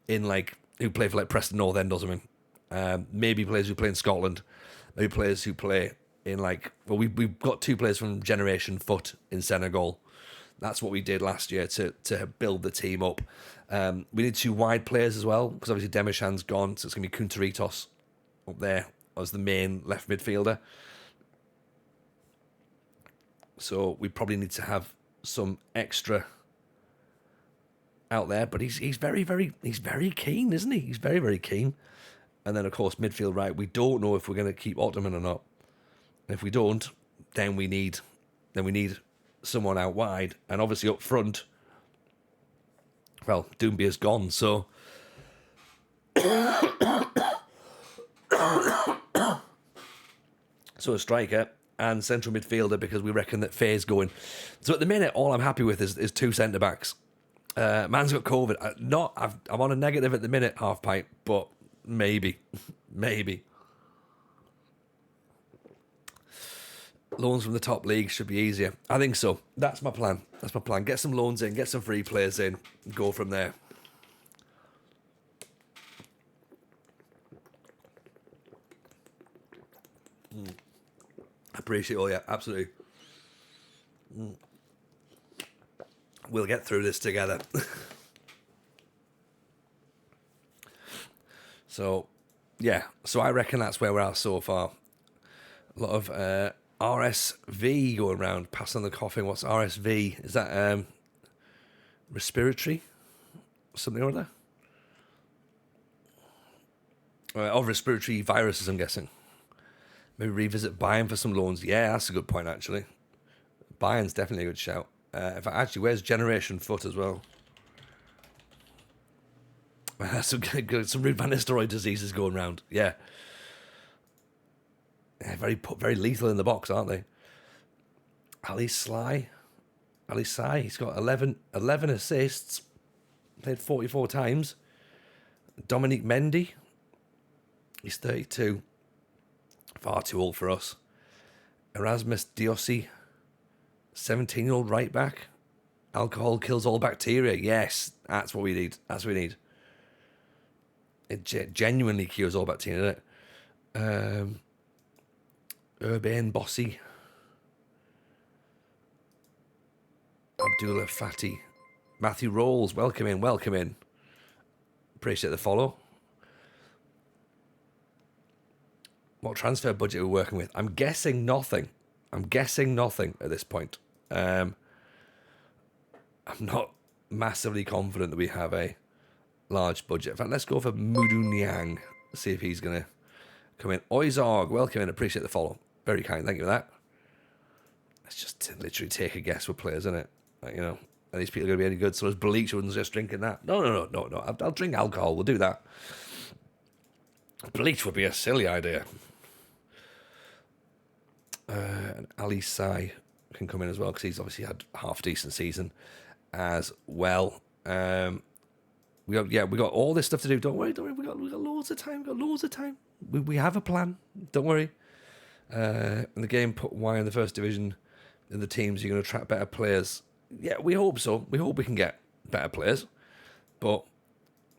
who play for Preston North End or something. Maybe players who play in Scotland. Maybe players who play in we've got 2 players from Generation Foot in Senegal. That's what we did last year to build the team up. We need 2 wide players as well, because obviously Demishan's gone, so it's going to be Kuntaritos up there as the main left midfielder. So we probably need to have some extra out there, but he's very, very keen, isn't he? He's very, very keen. And then of course midfield right, we don't know if we're going to keep Ottoman or not. And if we don't, then we need someone out wide, and obviously up front. Well, Doumbia is gone, so so a striker and central midfielder, because we reckon that Faye's going. So at the minute, all I'm happy with is 2 centre backs. Man's got COVID. I'm on a negative at the minute, half pint, but maybe. Loans from the top league should be easier. I think so. That's my plan. Get some loans in, get some free players in, go from there. Appreciate all, yeah, absolutely. We'll get through this together. So I reckon that's where we're at so far. A lot of RSV going around, pass on the coughing. What's RSV? Is that respiratory? Something or other? Of respiratory viruses, I'm guessing. Maybe revisit Bayern for some loans. Yeah, that's a good point, actually. Bayern's definitely a good shout. In fact, actually, where's Generation Foot as well? Some Ruud van Nistelrooy diseases going around. Yeah. Very lethal in the box, aren't they? Ali Sai, he's got 11 assists. Played 44 times. Dominique Mendy, he's 32. Far too old for us. Erasmus Diossi, 17-year-old right back. Alcohol kills all bacteria. Yes, that's what we need. It genuinely cures all bacteria, doesn't it? Urbain Bossy. Abdullah Fati. Matthew Rolls, welcome in. Appreciate the follow. What transfer budget are we working with? I'm guessing nothing at this point. I'm not massively confident that we have a large budget. In fact, let's go for Mudu Niang. See if he's going to come in. Oizorg, welcome in. Appreciate the follow. Very kind. Thank you for that. Let's just literally take a guess with players, isn't it? Like, you know, are these people going to be any good? So as Bleach wouldn't just drinking that. No. I'll drink alcohol. We'll do that. Bleach would be a silly idea. And Ali Sai can come in as well because he's obviously had half decent season as well. We got all this stuff to do. Don't worry. We got loads of time. We have a plan. Don't worry. And the game put Y in the first division in the teams. You're going to attract better players. Yeah, we hope so. We hope we can get better players. But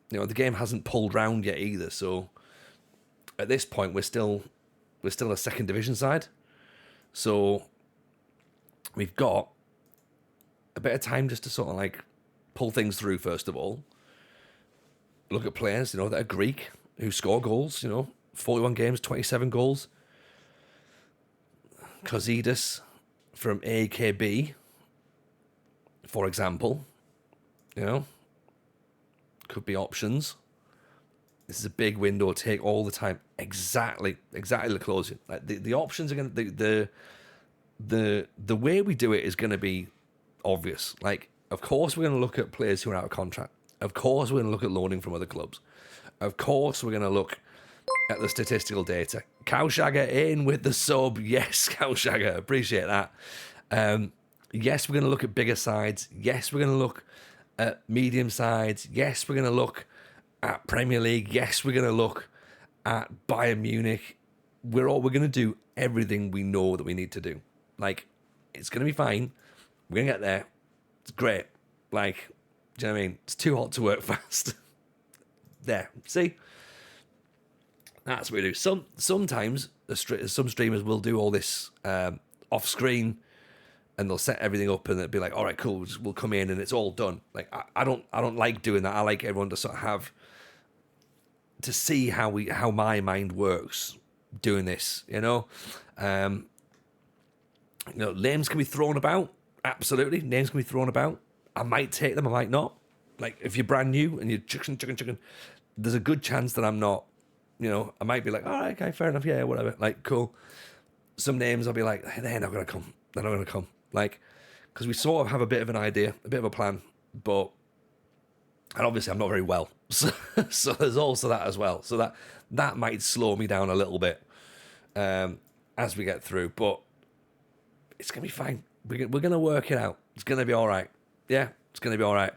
you know, the game hasn't pulled round yet either. So at this point, we're still a second division side. So we've got a bit of time just to sort of like pull things through. First of all, look at players, you know, that are Greek who score goals. You know, 41 games, 27 goals. Kozidis from AKB, for example, you know, could be options. This is a big window. Take all the time. Exactly the closing. Like the options are going to the way we do it is going to be obvious. Like, of course, we're going to look at players who are out of contract. Of course, we're going to look at loaning from other clubs. Of course, we're going to look at the statistical data. Cowshagger in with the sub. Yes, Cowshagger. Appreciate that. Yes, we're going to look at bigger sides. Yes, we're going to look at medium sides. Yes, we're going to look at Premier League. Yes, we're going to look at Bayern Munich. We're going to do everything we know that we need to do. Like, it's going to be fine. We're going to get there. It's great. Like, do you know what I mean? It's too hot to work fast. There. See? That's what we do. Sometimes some streamers will do all this off screen, and they'll set everything up, and they'll be like, "All right, cool, we'll come in, and it's all done." Like I don't like doing that. I like everyone to sort of have to see how my mind works doing this. You know, names can be thrown about. Absolutely, names can be thrown about. I might take them, I might not. Like if you're brand new and you're chicken, there's a good chance that I'm not. You know, I might be like, all right, okay, fair enough, yeah, whatever. Like, cool. Some names I'll be like, they're not going to come. They're not going to come. Like, because we sort of have a bit of an idea, a bit of a plan, and obviously I'm not very well. So there's also that as well. So that might slow me down a little bit as we get through. But it's going to be fine. We're going to work it out. It's going to be all right. Yeah, it's going to be all right.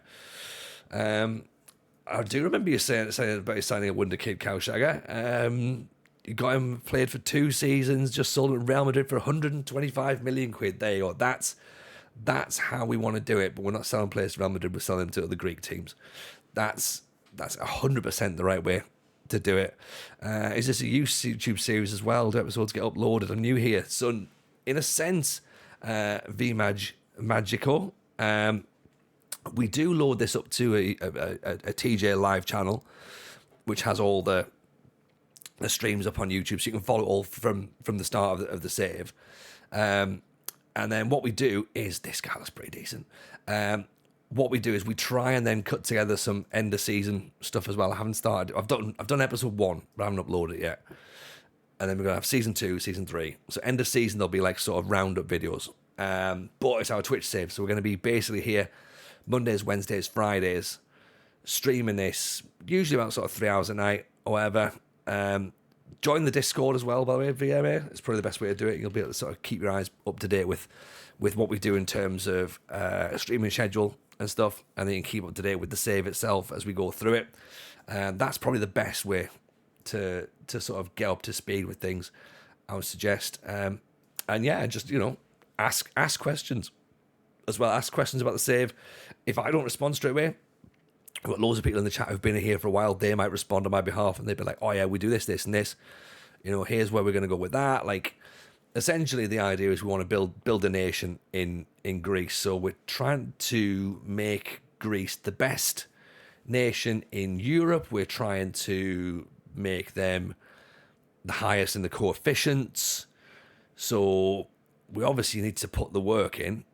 I do remember you saying about you signing a wonder kid, Cowshagger. You got him, played for 2 seasons, just sold him at Real Madrid for 125 million quid. There you go. That's how we want to do it. But we're not selling players to Real Madrid. We're selling them to other Greek teams. That's 100% the right way to do it. Is this a YouTube series as well? Do episodes get uploaded? I'm new here, so in a sense, Magico. We do load this up to a TJ live channel, which has all the streams up on YouTube, so you can follow it all from the start of the save. And then what we do is, this guy looks pretty decent. What we do is we try and then cut together some end of season stuff as well. I haven't started. I've done episode 1, but I haven't uploaded it yet. And then we're gonna have season 2, season 3. So end of season there'll be like sort of roundup videos. But it's our Twitch save, so we're gonna be basically here Mondays, Wednesdays, Fridays, streaming this, usually about sort of 3 hours a night or whatever. Join the Discord as well, by the way, VMA. It's probably the best way to do it. You'll be able to sort of keep your eyes up to date with what we do in terms of streaming schedule and stuff, and then you can keep up to date with the save itself as we go through it. That's probably the best way to sort of get up to speed with things, I would suggest. And yeah, just, you know, ask questions as well. Ask questions about the save. If I don't respond straight away, I've got loads of people in the chat who've been here for a while. They might respond on my behalf, and they'd be like, oh yeah, we do this, this, and this. You know, here's where we're going to go with that. Like, essentially the idea is we want to build a nation in Greece. So we're trying to make Greece the best nation in Europe. We're trying to make them the highest in the coefficients. So we obviously need to put the work in.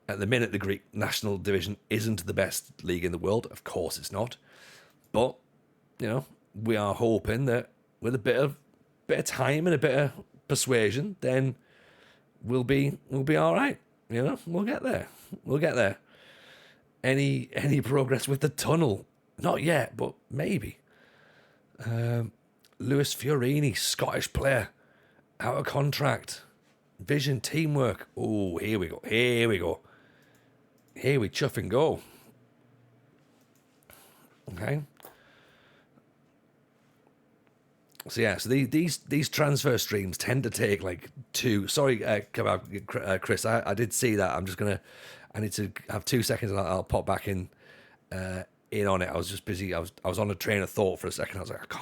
At the minute, the Greek national division isn't the best league in the world. Of course it's not. But, you know, we are hoping that with a bit of bit of time and a bit of persuasion, then we'll be all right. You know, we'll get there. We'll get there. Any progress with the tunnel? Not yet, but maybe. Lewis Fiorini, Scottish player, out of contract. Vision, teamwork. Oh, here we go. Here we go. Here we chuff and go. Okay. So yeah, so these transfer streams tend to take like two. Sorry, Chris, I did see that. I need to have 2 seconds and I'll pop back in on it. I was just busy. I was on a train of thought for a second. I was like,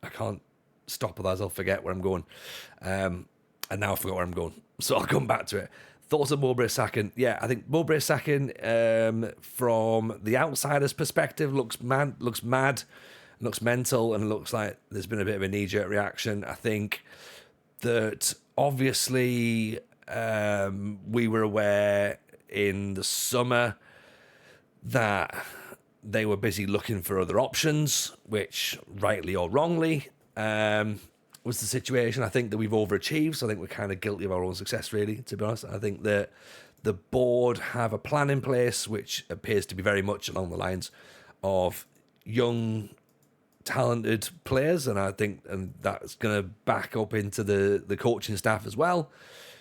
I can't stop, otherwise I'll forget where I'm going. And now I forgot where I'm going. So I'll come back to it. Thoughts on Mowbray Sacking? Yeah, I think Mowbray Sacking, from the outsider's perspective, looks mad, looks mental, and looks like there's been a bit of a knee-jerk reaction. I think that obviously we were aware in the summer that they were busy looking for other options, which, rightly or wrongly, was the situation. I think that we've overachieved, so I think we're kind of guilty of our own success, really, to be honest. I think that the board have a plan in place which appears to be very much along the lines of young, talented players, and I think that's going to back up into the coaching staff as well.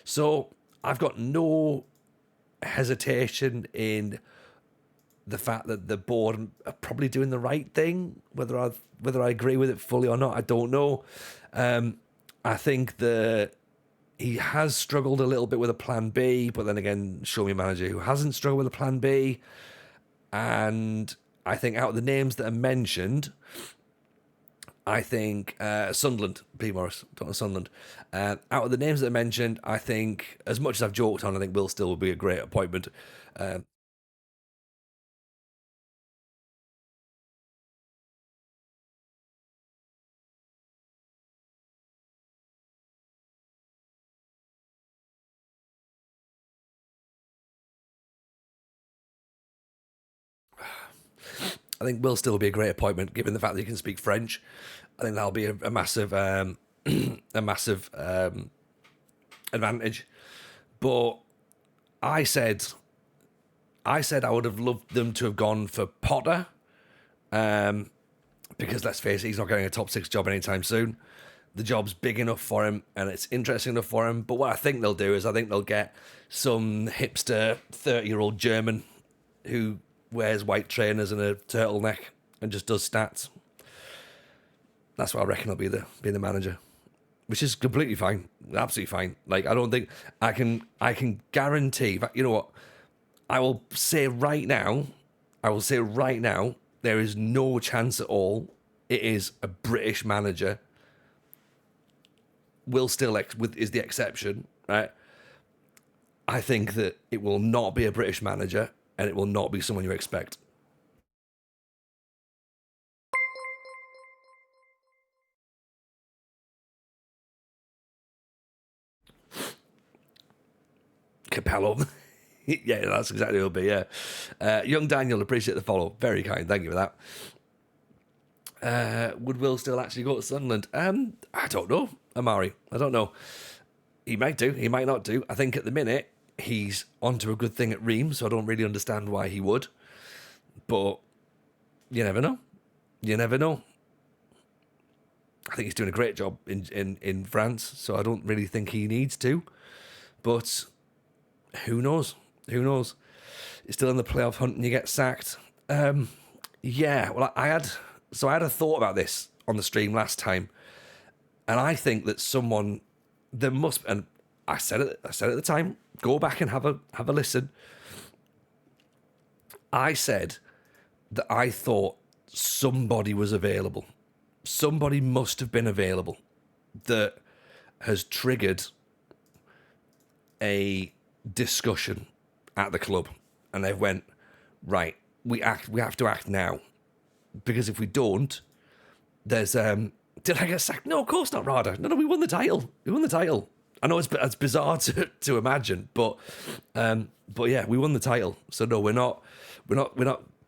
So I've got no hesitation in the fact that the board are probably doing the right thing. Whether I agree with it fully or not, I don't know. I think that he has struggled a little bit with a plan B, but then again, show me a manager who hasn't struggled with a plan B. And I think out of the names that are mentioned, I think Sunderland, P. Morris, don't know Sunderland. Out of the names that are mentioned, I think, as much as I've joked on, I think Will Still will be a great appointment. I think Will Still be a great appointment, given the fact that he can speak French. I think that'll be a massive, advantage. But I said I would have loved them to have gone for Potter, because let's face it, he's not getting a top 6 job anytime soon. The job's big enough for him and it's interesting enough for him. But what I think they'll do is I think they'll get some hipster 30-year-old German who wears white trainers and a turtleneck and just does stats. That's what I reckon will be the manager, which is completely fine, absolutely fine. Like, I don't think I can guarantee. You know what? I will say right now, there is no chance at all it is a British manager. Will Still is the exception, right? I think that it will not be a British manager, and it will not be someone you expect. Capello. Yeah, that's exactly what it'll be, yeah. Young Daniel, appreciate the follow. Very kind, thank you for that. Would Will Still actually go to Sunderland? I don't know, Amari. I don't know. He might do, he might not do. I think at the minute, he's onto a good thing at Reims, so I don't really understand why he would. But you never know. You never know. I think he's doing a great job in France, so I don't really think he needs to. But who knows? Who knows? You're still in the playoff hunt and you get sacked. Yeah, well, I had a thought about this on the stream last time, and I think that there must, and I said it at the time, go back and have a listen. I said that I thought somebody was available. Somebody must have been available that has triggered a discussion at the club, and they've went, right, we have to act now, because if we don't, there's did I get sacked? No, of course not, Rada. No, we won the title. I know it's bizarre to imagine, but yeah, we won the title. So no, we're not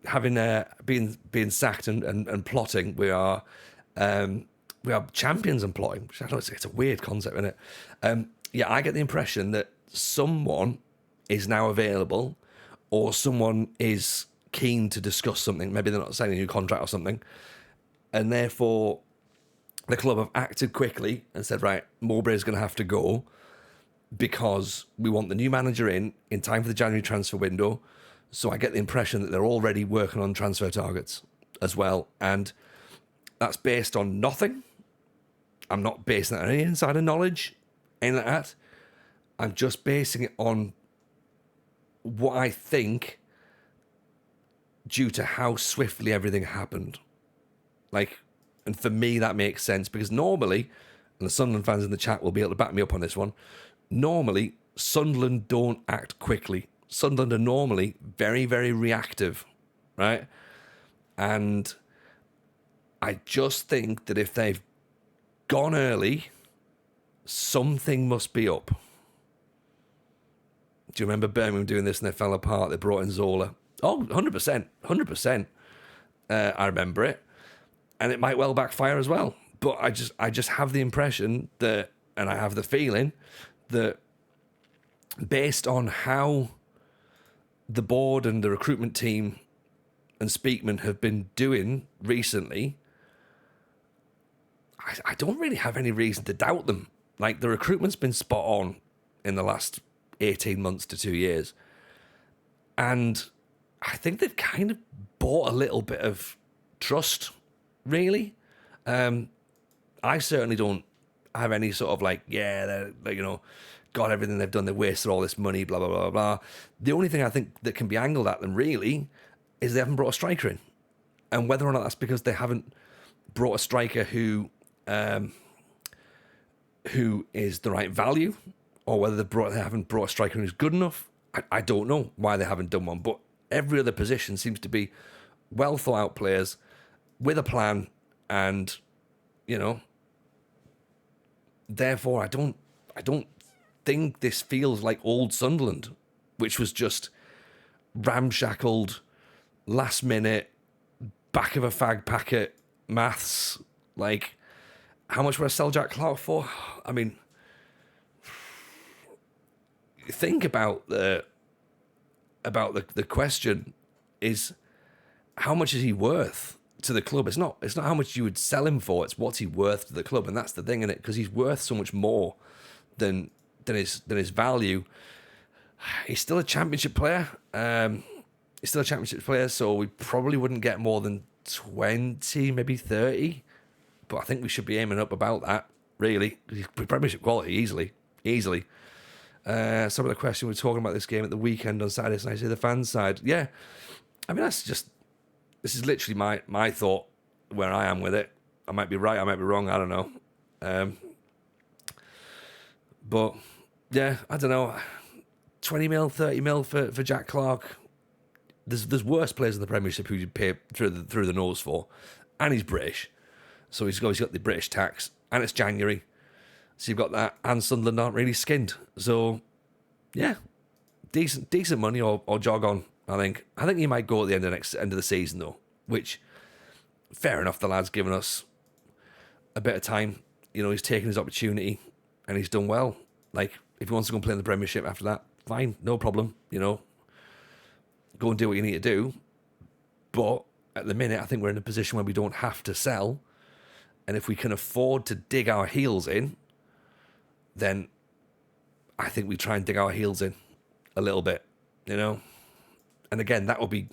having being sacked and plotting. We're we have champions employed, which I know it's a weird concept, isn't it? Yeah, I get the impression that someone is now available, or someone is keen to discuss something. Maybe they're not signing a new contract or something, and therefore the club have acted quickly and said, right, Mowbray's going to have to go because we want the new manager in time for the January transfer window. So I get the impression that they're already working on transfer targets as well. And that's based on nothing. I'm not basing it on any insider knowledge, anything like that. I'm just basing it on what I think due to how swiftly everything happened. Like, and for me, that makes sense because normally, and the Sunderland fans in the chat will be able to back me up on this one, normally, Sunderland don't act quickly. Sunderland are normally very, very reactive, right? And I just think that if they've gone early, something must be up. Do you remember Birmingham doing this and they fell apart? They brought in Zola. Oh, 100%. 100%. I remember it. And it might well backfire as well. But I just have the impression that, and I have the feeling that based on how the board and the recruitment team and Speakman have been doing recently, I don't really have any reason to doubt them. Like, the recruitment's been spot on in the last 18 months to 2 years. And I think they've kind of bought a little bit of trust, really. I certainly don't have any sort of like, yeah, they're, you know, got everything they've done, they've wasted all this money, blah, blah, blah, blah. The only thing I think that can be angled at them, really, is they haven't brought a striker in. And whether or not that's because they haven't brought a striker who is the right value, or whether they haven't brought a striker who's good enough, I don't know why they haven't done one. But every other position seems to be well thought out players with a plan, and, you know, therefore I don't think this feels like old Sunderland, which was just ramshackled, last minute, back of a fag packet maths. Like, how much would I sell Jack Clark for? I mean, think about the question is, how much is he worth to the club? It's not how much you would sell him for, it's what's he worth to the club. And that's the thing, in it, because he's worth so much more than his value. He's still a championship player. So we probably wouldn't get more than 20, maybe 30. But I think we should be aiming up about that, really. Premiership quality, easily. Some of the question we were talking about this game at the weekend on Saturday, and I say the fans side. Yeah, I mean, this is literally my thought where I am with it. I might be right, I might be wrong, I don't know. But yeah, I don't know. 20 mil, 30 mil for Jack Clark. There's worse players in the Premiership who you pay through the nose for, and he's British, so he's got the British tax, and it's January, so you've got that, and Sunderland aren't really skinned. So yeah, decent money or jog on. I think he might go at the end of the season though, which fair enough. The lad's given us a bit of time. You know, he's taken his opportunity and he's done well. Like, if he wants to go and play in the Premiership after that, fine, no problem. You know, go and do what you need to do. But at the minute, I think we're in a position where we don't have to sell. And if we can afford to dig our heels in, then I think we try and dig our heels in a little bit, you know. And again, that would be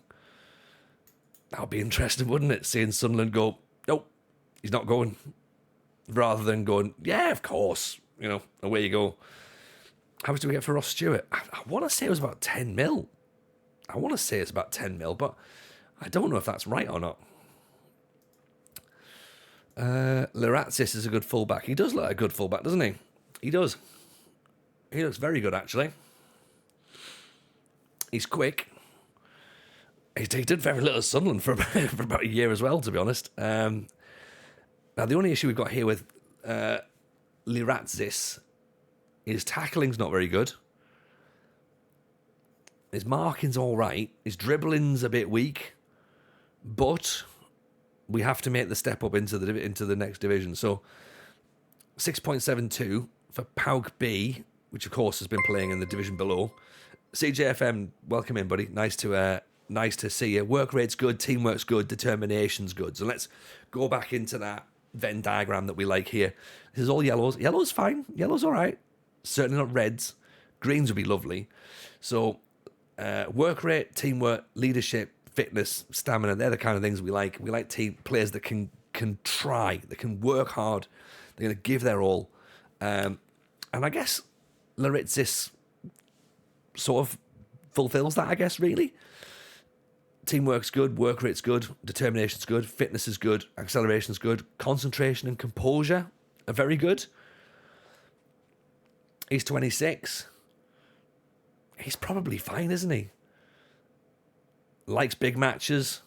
interesting, wouldn't it? Seeing Sunderland go, nope, he's not going, rather than going, yeah, of course, you know, away you go. How much do we get for Ross Stewart? I want to say it was about 10 mil. But I don't know if that's right or not. Larisa is a good fullback. He does look like a good fullback, doesn't he? He does. He looks very good, actually. He's quick. He did very little at Sunderland for about a year as well, to be honest. Now, the only issue we've got here with Larisa is tackling's not very good. His marking's all right. His dribbling's a bit weak. But we have to make the step up into the next division. So 6.72 for Pauk B, which of course has been playing in the division below. CJFM, welcome in, buddy. Nice to see you. Work rate's good, teamwork's good, determination's good. So let's go back into that Venn diagram that we like here. This is all yellows. Yellow's fine. Yellow's all right. Certainly not reds. Greens would be lovely. So work rate, teamwork, leadership, fitness, stamina, they're the kind of things we like. We like team players that can try, that can work hard, they're going to give their all. And I guess Laritsis sort of fulfills that, I guess, really. Teamwork's good, work rate's good, determination's good, fitness is good, acceleration's good, concentration and composure are very good. He's 26. He's probably fine, isn't he? Likes big matches,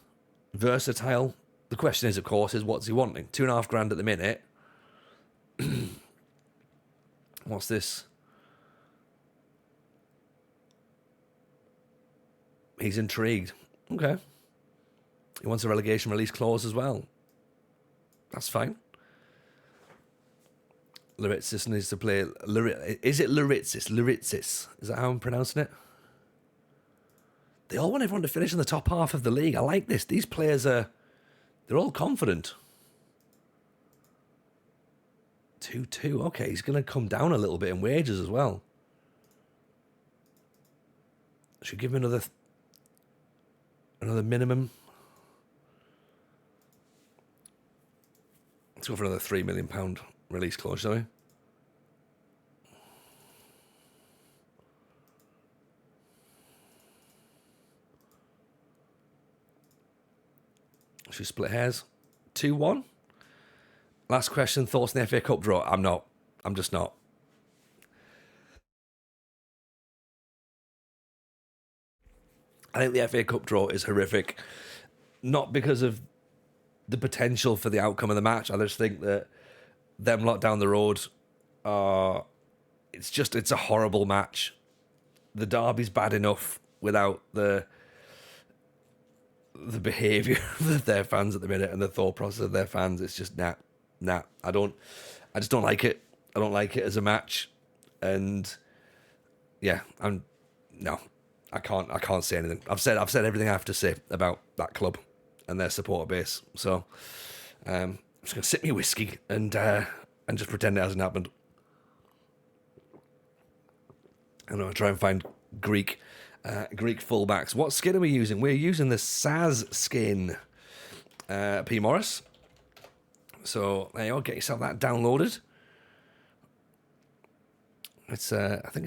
versatile. The question is, of course, what's he wanting? $2,500 at the minute. What's this? He's intrigued. Okay. He wants a relegation release clause as well. That's fine. Laritsis needs to play. Is it Laritsis? Laritsis. Is that how I'm pronouncing it? They all want everyone to finish in the top half of the league. I like this. These players they're all confident. 2-2. Okay, he's going to come down a little bit in wages as well. Should give him another minimum. Let's go for another £3 million release clause, shall we? Should we split hairs? 2-1. Last question, thoughts on the FA Cup draw? I'm just not. I think the FA Cup draw is horrific. Not because of the potential for the outcome of the match. I just think that them lot down the road it's a horrible match. The derby's bad enough without the behaviour of their fans at the minute and the thought process of their fans. It's just nah. I just don't like it. I don't like it as a match. And yeah, I can't say anything. I've said everything I have to say about that club and their supporter base. So I'm just gonna sip my whiskey and just pretend it hasn't happened. And I'll try and find Greek fullbacks. What skin are we using? We're using the Saz skin, P. Morris. So there you go. Get yourself that downloaded. It's I think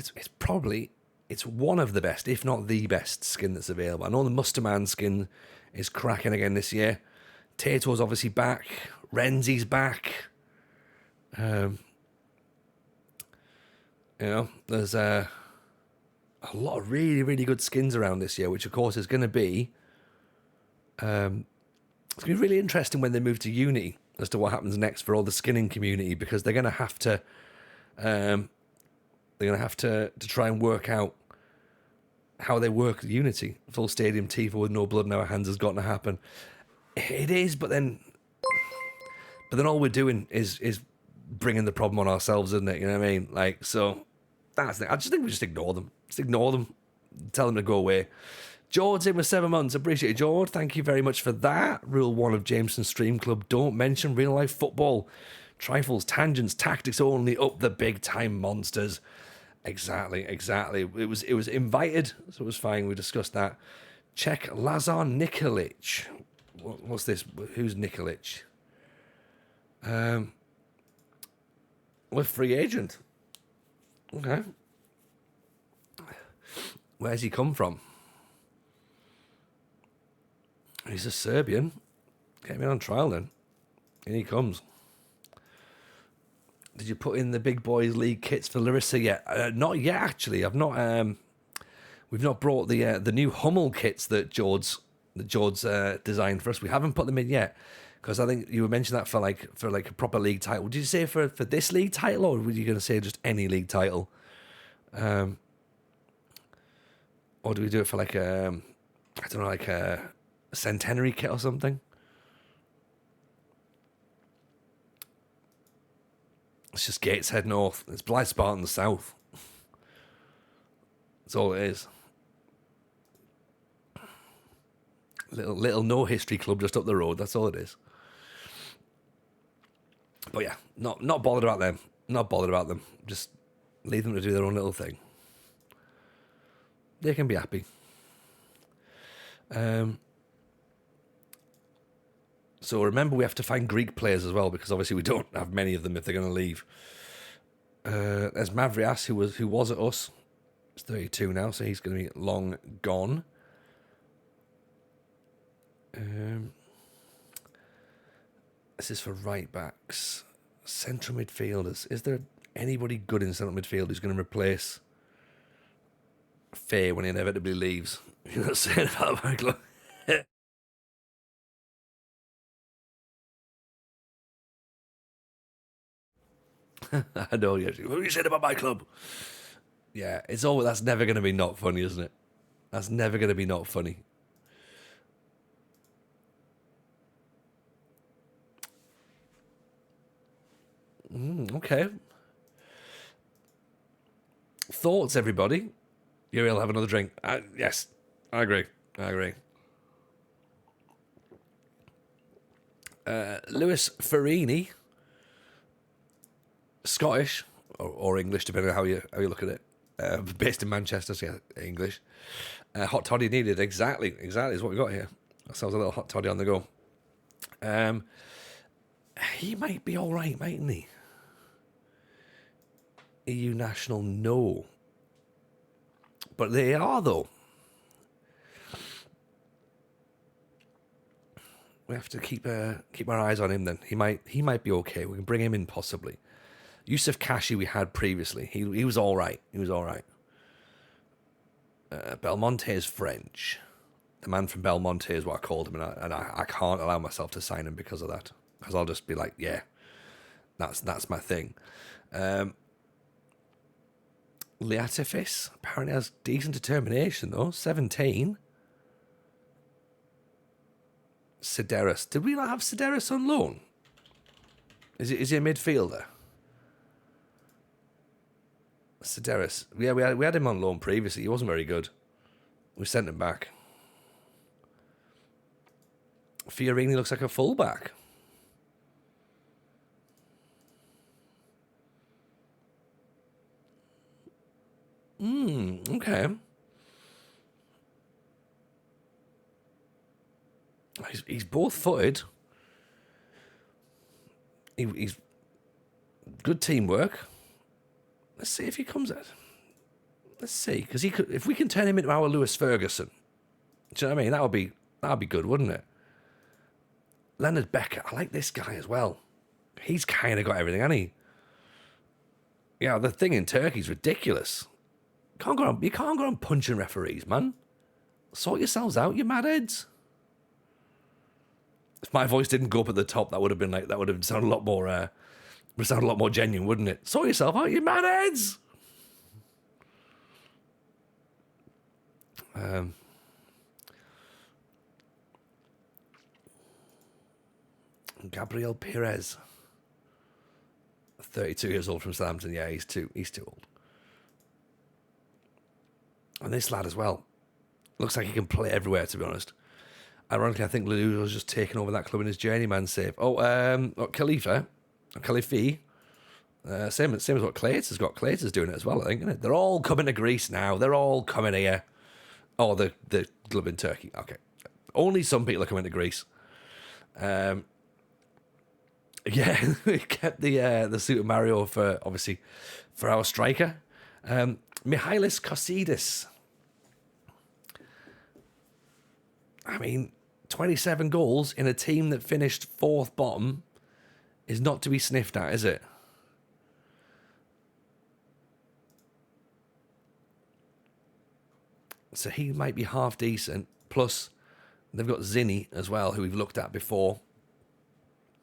it's one of the best, if not the best skin that's available. I know the Musterman skin is cracking again this year. Tato's obviously back. Renzi's back. There's a lot of really, really good skins around this year, which of course is going to be it's going to be really interesting when they move to Unity as to what happens next for all the skinning community, because they're going to have to try and work out how they work Unity. Full stadium Tifa with no blood in our hands has got to happen. It is, but then all we're doing is bringing the problem on ourselves, isn't it? You know what I mean? Like, so that's the thing. I just think we just ignore them. Just ignore them. Tell them to go away. George's in with 7 months. Appreciate it, George. Thank you very much for that. Rule 1 of Jameson Stream Club: don't mention real life football. Trifles, tangents, tactics only. Up the big time monsters. Exactly. It was invited, so it was fine. We discussed that. Check Lazar Nikolic. What's this? Who's Nikolic? We're free agent. Okay. Where's he come from? He's a Serbian. Get him in on trial then. In he comes. Did you put in the Big Boys League kits for Larisa yet? Not yet, actually. I've not. We've not brought the new Hummel kits that George's designed for us. We haven't put them in yet, because I think you were mentioning that for like a proper league title. Did you say for this league title, or were you going to say just any league title? Or do we do it for like a centenary kit or something? It's just Gateshead North. It's Blythe Spartans South. That's all it is. Little no history club just up the road. That's all it is. But yeah, not bothered about them. Not bothered about them. Just leave them to do their own little thing. They can be happy. So remember, we have to find Greek players as well, because obviously we don't have many of them if they're going to leave. There's Mavrias, who was at us. He's 32 now, so he's going to be long gone. This is for right backs. Central midfielders. Is there anybody good in central midfield who's going to replace Faye when he inevitably leaves? You're not saying about my club. I know, yeah. What are you saying about my club? Yeah, that's never going to be not funny, isn't it? That's never going to be not funny. Okay. Thoughts, everybody? You'll have another drink. Yes, I agree. Lewis Farini, Scottish or English, depending on how you look at it. Based in Manchester, so yeah, English. Hot toddy needed. Exactly is what we got here. That sounds a little hot toddy on the go. He might be all right, mightn't he? EU national, no. But they are, though. We have to keep our eyes on him then. He might be okay. We can bring him in possibly. Yusuf Kashi we had previously. He was all right. Belmonte is French. The man from Belmonte is what I called him, and I can't allow myself to sign him because of that. Because I'll just be like, yeah, that's my thing. Leatifis apparently has decent determination though. 17. Sideris. Did we not have Sideris on loan? Is he a midfielder? Sideris. Yeah, we had him on loan previously. He wasn't very good. We sent him back. Fiorini looks like a fullback. Okay. He's both footed. He's good teamwork. Let's see if he comes at. Let's see, because if we can turn him into our Lewis Ferguson, do you know what I mean? That'd be good, wouldn't it? Leonard Becker, I like this guy as well. He's kind of got everything, hasn't he? Yeah, the thing in Turkey's ridiculous. You can't go on punching referees, man. Sort yourselves out, you mad heads. If my voice didn't go up at the top, that would have sounded a lot more genuine, wouldn't it? Sort yourself out, you mad heads. Gabriel Perez, 32 years old from Southampton. Yeah, he's too old. And this lad as well. Looks like he can play everywhere, to be honest. Ironically, I think Lulu was just taking over that club in his journeyman save. Khalifi. Same as what Clates has got. Clates is doing it as well, I think, isn't it? They're all coming to Greece now. They're all coming here. Oh, the club in Turkey. Okay. Only some people are coming to Greece. Yeah, we kept the Super Mario for our striker. Mihalis Kosidis. I mean, 27 goals in a team that finished fourth bottom is not to be sniffed at, is it? So he might be half decent. Plus, they've got Zinni as well, who we've looked at before.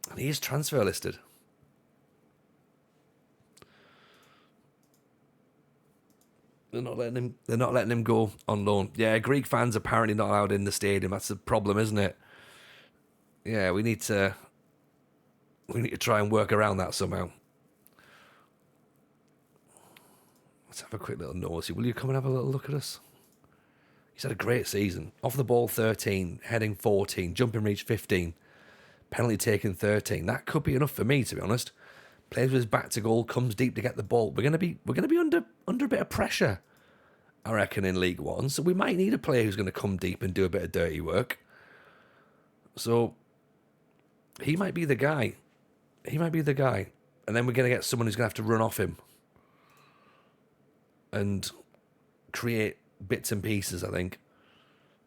And he is transfer listed. They're not letting him go on loan. Yeah, Greek fans apparently not allowed in the stadium. That's the problem, isn't it? Yeah, we need to try and work around that somehow. Let's have a quick little nosy. Will you come and have a little look at us? He's had a great season. Off the ball 13, heading 14, jumping reach 15, penalty taken 13. That could be enough for me, to be honest. Plays with his back to goal, comes deep to get the ball. We're gonna be under a bit of pressure, I reckon, in League One. So we might need a player who's gonna come deep and do a bit of dirty work. So he might be the guy. And then we're gonna get someone who's gonna have to run off him and create bits and pieces, I think.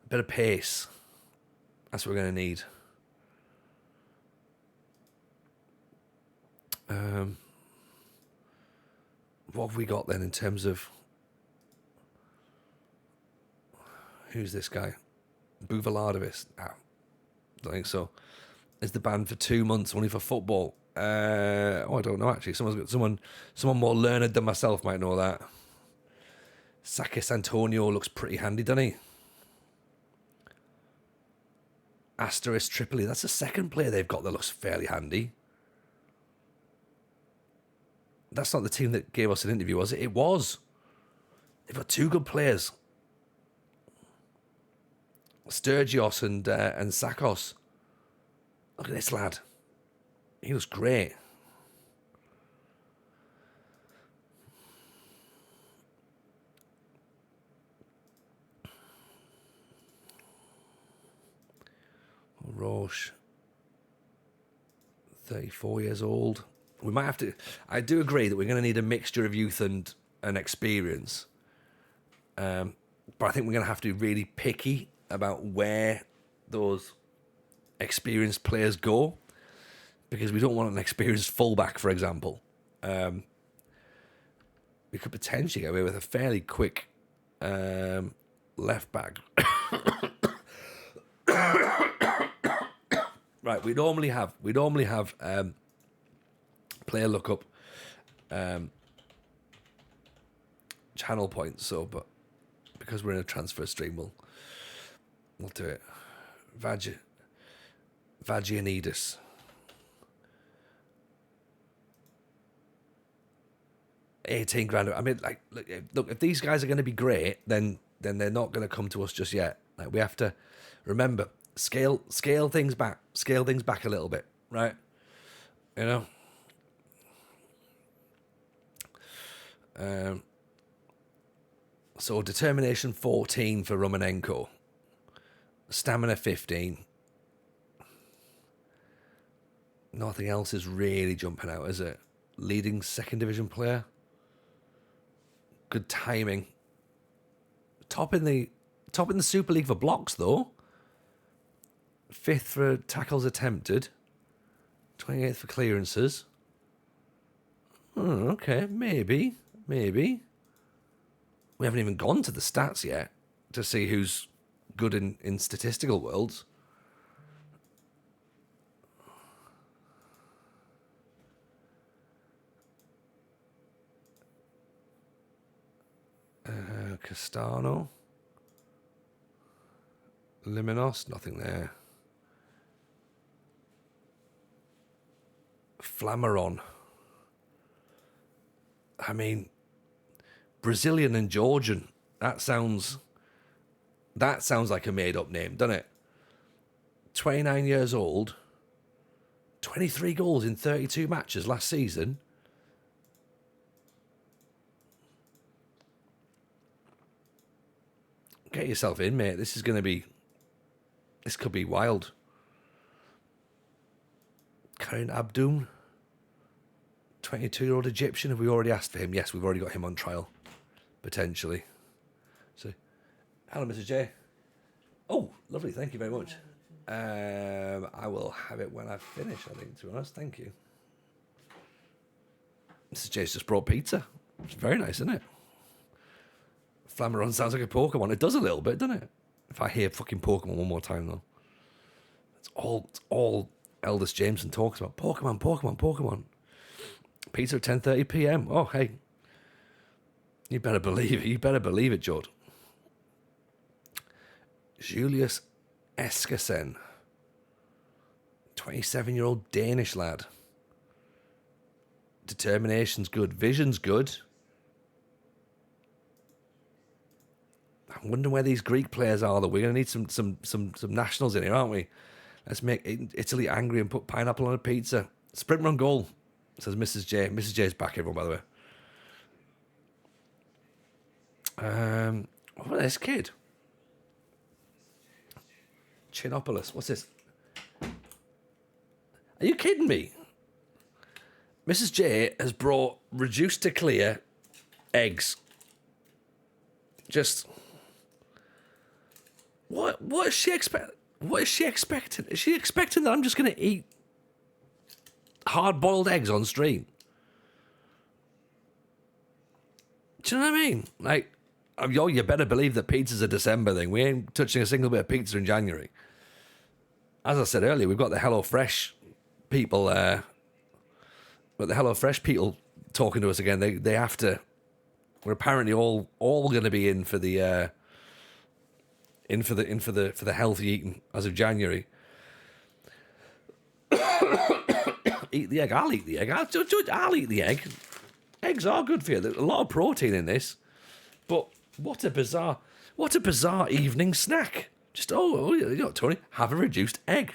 A bit of pace. That's what we're going to need. What have we got then in terms of... Who's this guy? Buvalardovis? I don't think so. Is the banned for 2 months only for football? I don't know, actually. Someone more learned than myself might know that. Sakis Antonio looks pretty handy, doesn't he? Asteris Tripoli. That's the second player they've got that looks fairly handy. That's not the team that gave us an interview, was it? It was. They've got 2 good players. Sturgios and Sakos. Look at this lad. He looks great. Roche, 34 years old. We might have to... I do agree that we're going to need a mixture of youth and experience. But I think we're going to have to be really picky about where those experienced players go, because we don't want an experienced fullback, for example. We could potentially get away with a fairly quick left back. Right, we normally have player lookup channel points. So, but because we're in a transfer stream, we'll do it. Vagianidis. $18,000. I mean, like, look, if these guys are going to be great, then they're not going to come to us just yet. Like, we have to remember, scale things back a little bit, right? You know. So determination 14 for Romanenko, stamina 15. Nothing else is really jumping out, is it? Leading second division player. Good timing. Top in the Super League for blocks, though. 5th for tackles attempted. 28th for clearances. Oh, okay, maybe. We haven't even gone to the stats yet to see who's good in statistical worlds. Castano. Liminos, nothing there. Flamaron. I mean, Brazilian and Georgian. That sounds like a made-up name, doesn't it? 29 years old. 23 goals in 32 matches last season. Get yourself in, mate. This could be wild. Karim Abdoum. 22-year-old Egyptian. Have we already asked for him? Yes, we've already got him on trial. Potentially. So, hello, Mr. J. Oh, lovely. Thank you very much. I will have it when I finish, I think, to be honest. Thank you. Mr. J's just brought pizza. It's very nice, isn't it? Flamaron sounds like a Pokemon. It does a little bit, doesn't it? If I hear fucking Pokemon one more time, though. It's all Eldest Jameson talks about. Pokemon. Pizza at 10:30 p.m. Oh, hey. You better believe it, Judd. Julius Eskesen. 27-year-old Danish lad. Determination's good. Vision's good. I'm wondering where these Greek players are, though. We're going to need some nationals in here, aren't we? Let's make Italy angry and put pineapple on a pizza. Sprint run goal, says Mrs. J. Mrs. J's back, everyone, by the way. What is this kid? Chinopolis. What's this? Are you kidding me? Mrs. J has brought reduced to clear eggs. Just what is she expect? What is she expecting? Is she expecting that I'm just going to eat hard-boiled eggs on stream? Do you know what I mean? Like, you better believe that pizza's a December thing. We ain't touching a single bit of pizza in January. As I said earlier, we've got the HelloFresh people. But the HelloFresh people talking to us again. They have to. We're apparently all going to be in for the healthy eating as of January. Eat the egg. I'll eat the egg. I'll eat the egg. Eggs are good for you. There's a lot of protein in this. But what a bizarre evening snack. Just you know, Tony, have a reduced egg.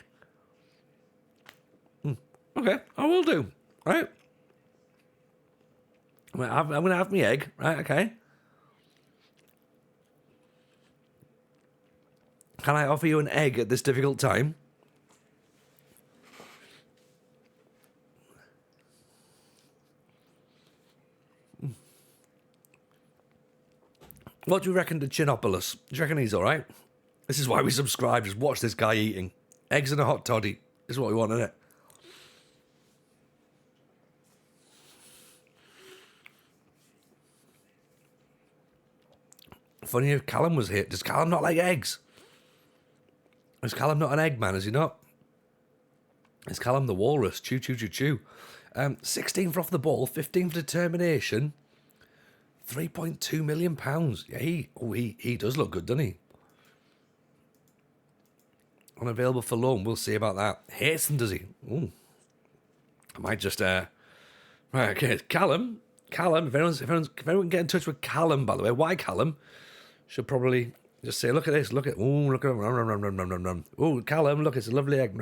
Okay, I will do. Right. I'm going to have my egg. Right, okay. Can I offer you an egg at this difficult time? What do you reckon to Chinopolis? Do you reckon he's all right? This is why we subscribe. Just watch this guy eating. Eggs and a hot toddy. This is what we want, isn't it? Funny if Callum was here. Does Callum not like eggs? Is Callum not an egg man? Is he not? Is Callum the walrus? Chew, chew, chew, chew. 16th off the ball, 15th for determination. £3.2 million. Yeah, he does look good, doesn't he? Unavailable for loan. We'll see about that. Hates them, does he? Ooh. I might just right, okay. Callum. If anyone can get in touch with Callum, by the way, why Callum? Should probably just say, look at this, look at look at him. Oh, Callum, look, it's a lovely egg.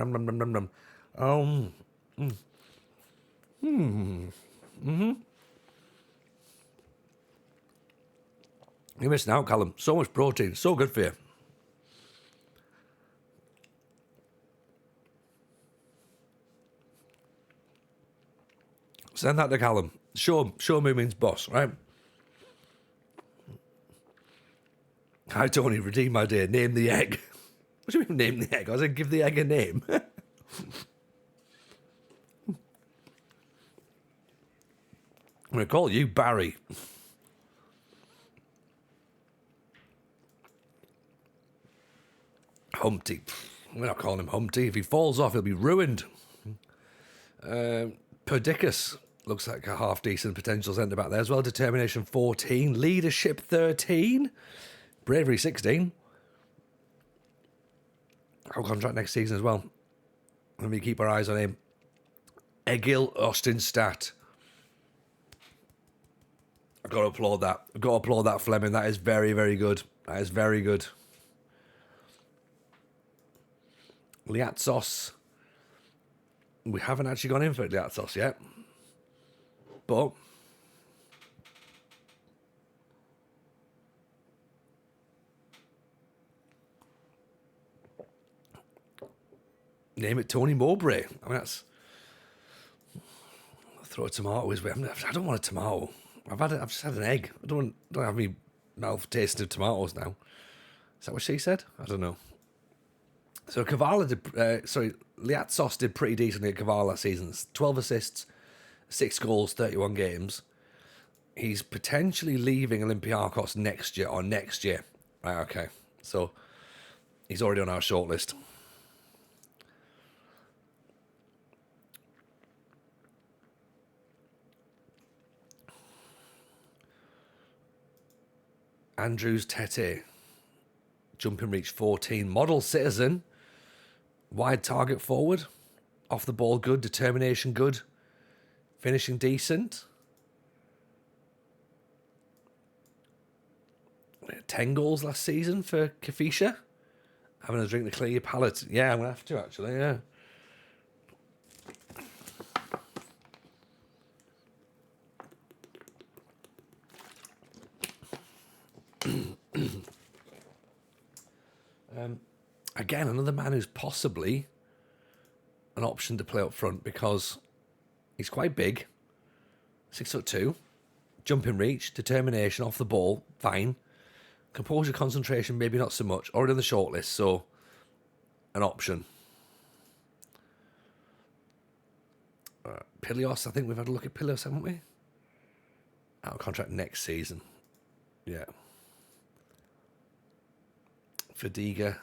You're missing out, Callum. So much protein, so good for you. Send that to Callum. Show him who means boss, right? Hi, Tony. Redeem my day. Name the egg. What do you mean, name the egg? I said, give the egg a name. I'm going to call you Barry. Humpty. We're not calling him Humpty. If he falls off, he'll be ruined. Perdicus. Looks like a half-decent potential centre back there as well. Determination 14. Leadership 13. Bravery 16. Our contract next season as well. Let me keep our eyes on him. Egil Ostenstadt. I've got to applaud that. Fleming. That is very, very good. That is very good. Liatzos. We haven't actually gone in for Liatzos yet. But name it Tony Mowbray. I mean, that's... I'll throw a tomato his way. I don't want a tomato. I've just had an egg. I don't have me mouth tasting of tomatoes now. Is that what she said? I don't know. So Liatzos did pretty decently at Kavala last season. 12 assists, 6 goals, 31 games. He's potentially leaving Olympiacos next year. Right, okay. So he's already on our shortlist. Andrews Tete. Jumping reach 14. Model citizen. Wide target forward. Off the ball good. Determination good. Finishing decent. 10 goals last season for Kafisha. Having a drink to clear your palate. Yeah, I'm going to have to, actually, yeah. Again, another man who's possibly an option to play up front because he's quite big, 6'2", jumping reach, determination off the ball, fine. Composure, concentration, maybe not so much. Already on the shortlist, so an option. Pilios, I think we've had a look at Pilios, haven't we? Out of contract next season. Yeah. Fadiga.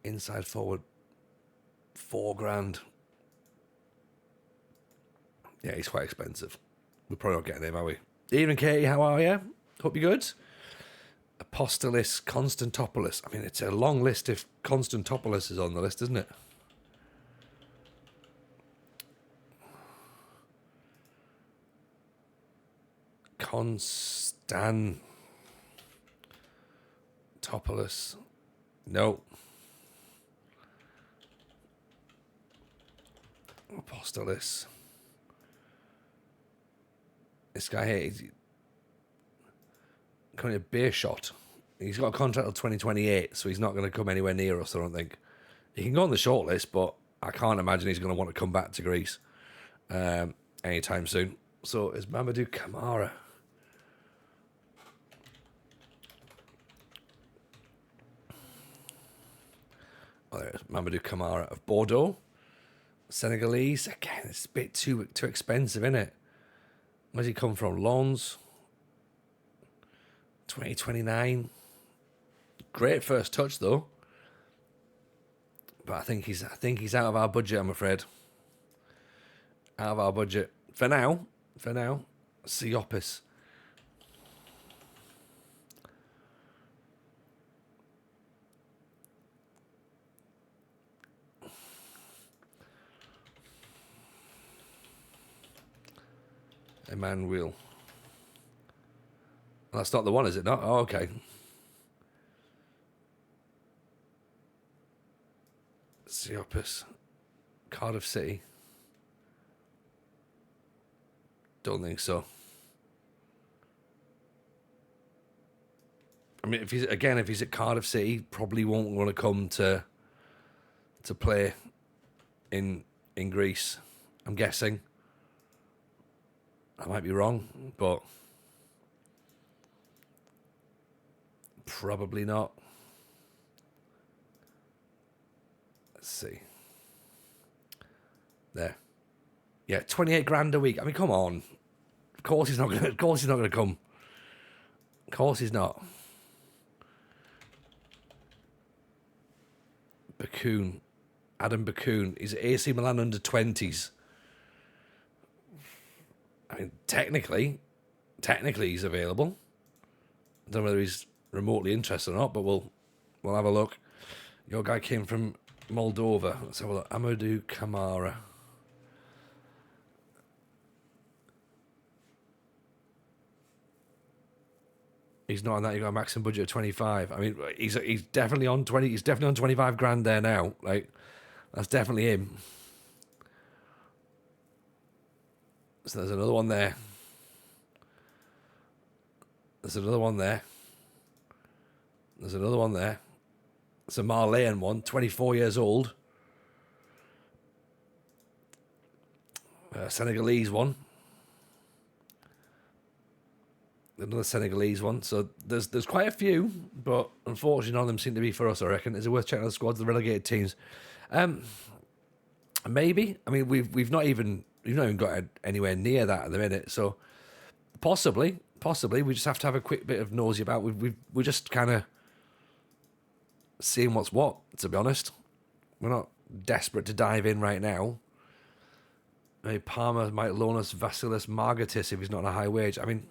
Inside forward, $4,000. Yeah, he's quite expensive. We're probably not getting him, are we? Ian and Katie, how are you? Hope you're good. Apostolis Constantopoulos. I mean, it's a long list if Constantopoulos is on the list, isn't it? Constantopoulos. No. Apostolis. This guy here, he's kind of beer shot. He's got a contract till 2028, so he's not going to come anywhere near us, I don't think. He can go on the shortlist, but I can't imagine he's going to want to come back to Greece anytime soon. So is Mamadou Kamara. Oh, there's Mamadou Kamara of Bordeaux. Senegalese. Again, it's a bit too expensive, isn't it? Where's he come from? Lons. 2029. Great first touch though. But I think he's out of our budget, I'm afraid. Out of our budget. For now. Siopis. Emmanuel. That's not the one, is it not? Oh, okay. Siopis. Cardiff City. Don't think so. I mean, if he's at Cardiff City, probably won't want to come to play in Greece. I'm guessing. I might be wrong, but probably not. Let's see. There. Yeah, 28 grand a week. I mean, come on. Of course he's not gonna come. Of course he's not. Bakun. Adam Bakun. He's at AC Milan under 20s. I mean, technically he's available. I don't know whether he's remotely interested or not, but we'll have a look. Your guy came from Moldova. Let's have a look. Amadou Kamara. He's not on that. You got a maximum budget of 25. I mean, he's definitely on 20. He's definitely on 25 grand there now. Like, that's definitely him. So there's another one there. There's another one there. There's another one there. It's a Marleyan one, 24 years old. Senegalese one. Another Senegalese one. So there's quite a few, but unfortunately none of them seem to be for us, I reckon. Is it worth checking out the squads of the relegated teams? Maybe. I mean, we've not even got anywhere near that at the minute. So possibly we just have to have a quick bit of nosy about. We're just kind of seeing what's what. To be honest, we're not desperate to dive in right now. Maybe Parma might loan us Vasilis Margatis if he's not on a high wage. I mean,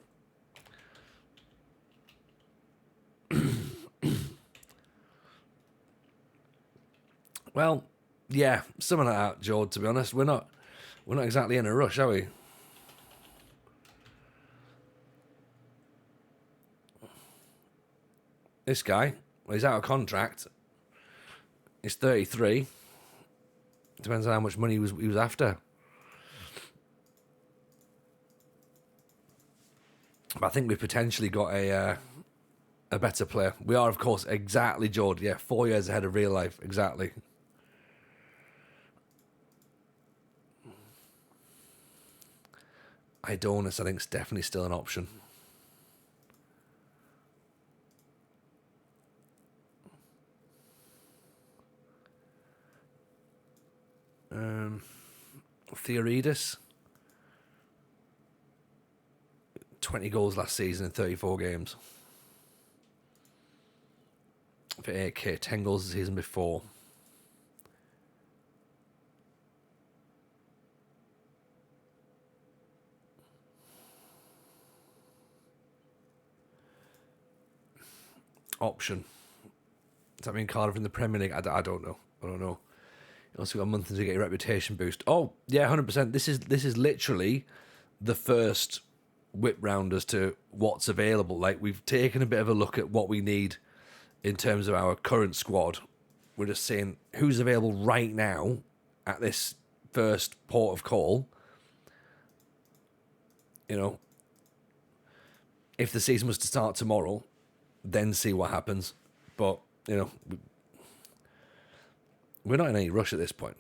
well, yeah, something like that, George. To be honest, we're not exactly in a rush, are we? This guy, well, he's out of contract. He's 33. Depends on how much money he was after. But I think we've potentially got a better player. We are, of course, exactly, George. Yeah, 4 years ahead of real life. Exactly. Idonis, I think, is definitely still an option. Theoridis. 20 goals last season in 34 games. For 8k, 10 goals the season before. Option. Does that mean Cardiff in the Premier League? I don't know. I don't know. You also got a month to get your reputation boost. Oh, yeah, 100%. This is literally the first whip round as to what's available. Like, we've taken a bit of a look at what we need in terms of our current squad. We're just saying who's available right now at this first port of call. You know, if the season was to start tomorrow, then see what happens. But, you know, we're not in any rush at this point.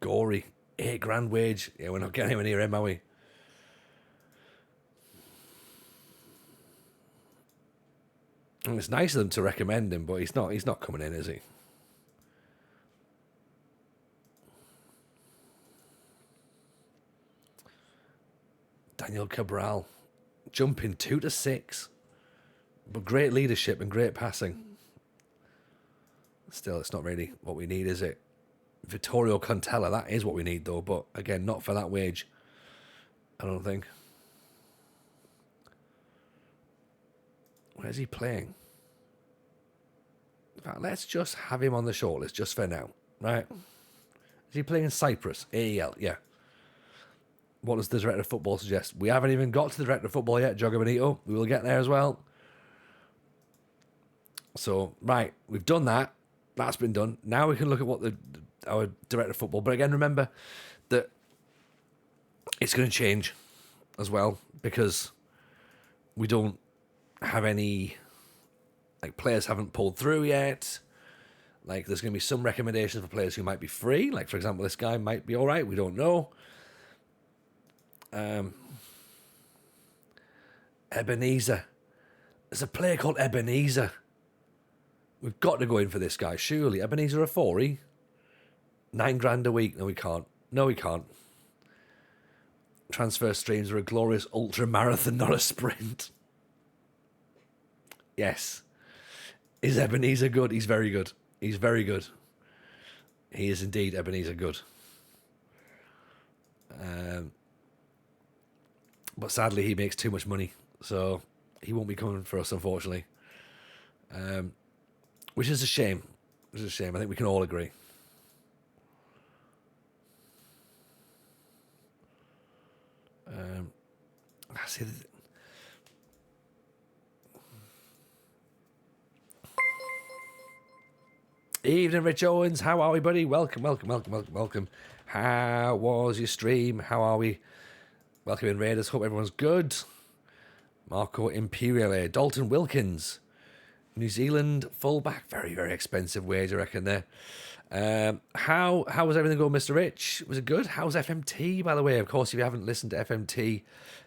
Gory, $8,000 wage. Yeah, we're not getting anywhere near him, are we? And it's nice of them to recommend him, but he's not coming in, is he? Daniel Cabral, jumping 2 to 6, but great leadership and great passing. Still, it's not really what we need, is it? Vittorio Contella, that is what we need, though. But again, not for that wage, I don't think. Where's he playing? In fact, let's just have him on the shortlist just for now, right? Is he playing in Cyprus? AEL, yeah. What does the director of football suggest? We haven't even got to the director of football yet, Joga Benito. We will get there as well. So, right, we've done that. That's been done. Now we can look at what our director of football. But again, remember that it's going to change as well because we don't have any, like, players haven't pulled through yet. Like, there's going to be some recommendations for players who might be free. Like, for example, this guy might be all right. We don't know. Ebenezer. There's a player called Ebenezer. We've got to go in for this guy, surely. Ebenezer a 4-y? $9,000 a week. No, we can't. No, we can't. Transfer streams are a glorious ultra marathon, not a sprint. Yes. Is Ebenezer good? He's very good. He's very good. He is indeed Ebenezer good. But sadly, he makes too much money, so he won't be coming for us, unfortunately. Which is a shame. Which is a shame. I think we can all agree. I see. Evening, Rich Owens. How are we, buddy? Welcome. How was your stream? How are we? Welcome in, Raiders. Hope everyone's good. Marco Imperiale. Dalton Wilkins. New Zealand fullback. Very, very expensive wage, I reckon, there. How was everything going, Mr. Rich? Was it good? How's FMT, by the way? Of course, if you haven't listened to FMT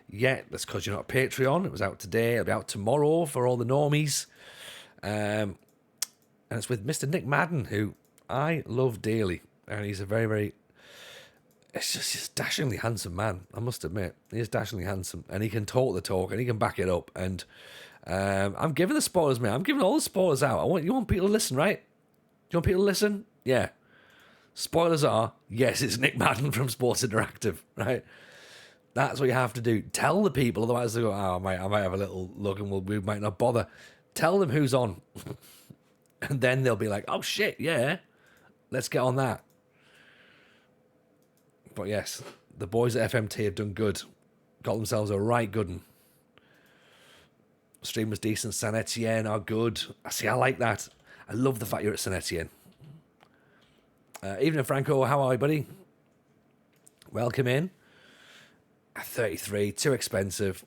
yet, that's because you're not a Patreon. It was out today. It'll be out tomorrow for all the normies. And it's with Mr. Nick Madden, who I love dearly. And he's a very, very... It's just dashingly handsome man, I must admit. He is dashingly handsome. And he can talk the talk, and he can back it up. And I'm giving the spoilers, man. I'm giving all the spoilers out. You want people to listen, right? Do you want people to listen? Yeah. Spoilers are, yes, it's Nick Madden from Sports Interactive, right? That's what you have to do. Tell the people, otherwise they go, oh, I might have a little look and we might not bother. Tell them who's on. And then they'll be like, oh, shit, yeah, let's get on that. But yes, The boys at FMT have done good. Got themselves a right good one. Stream was decent. Saint Etienne are good. I like that. I love the fact you're at Saint Etienne. Evening, Franco. How are you, buddy? Welcome in. 33, too expensive.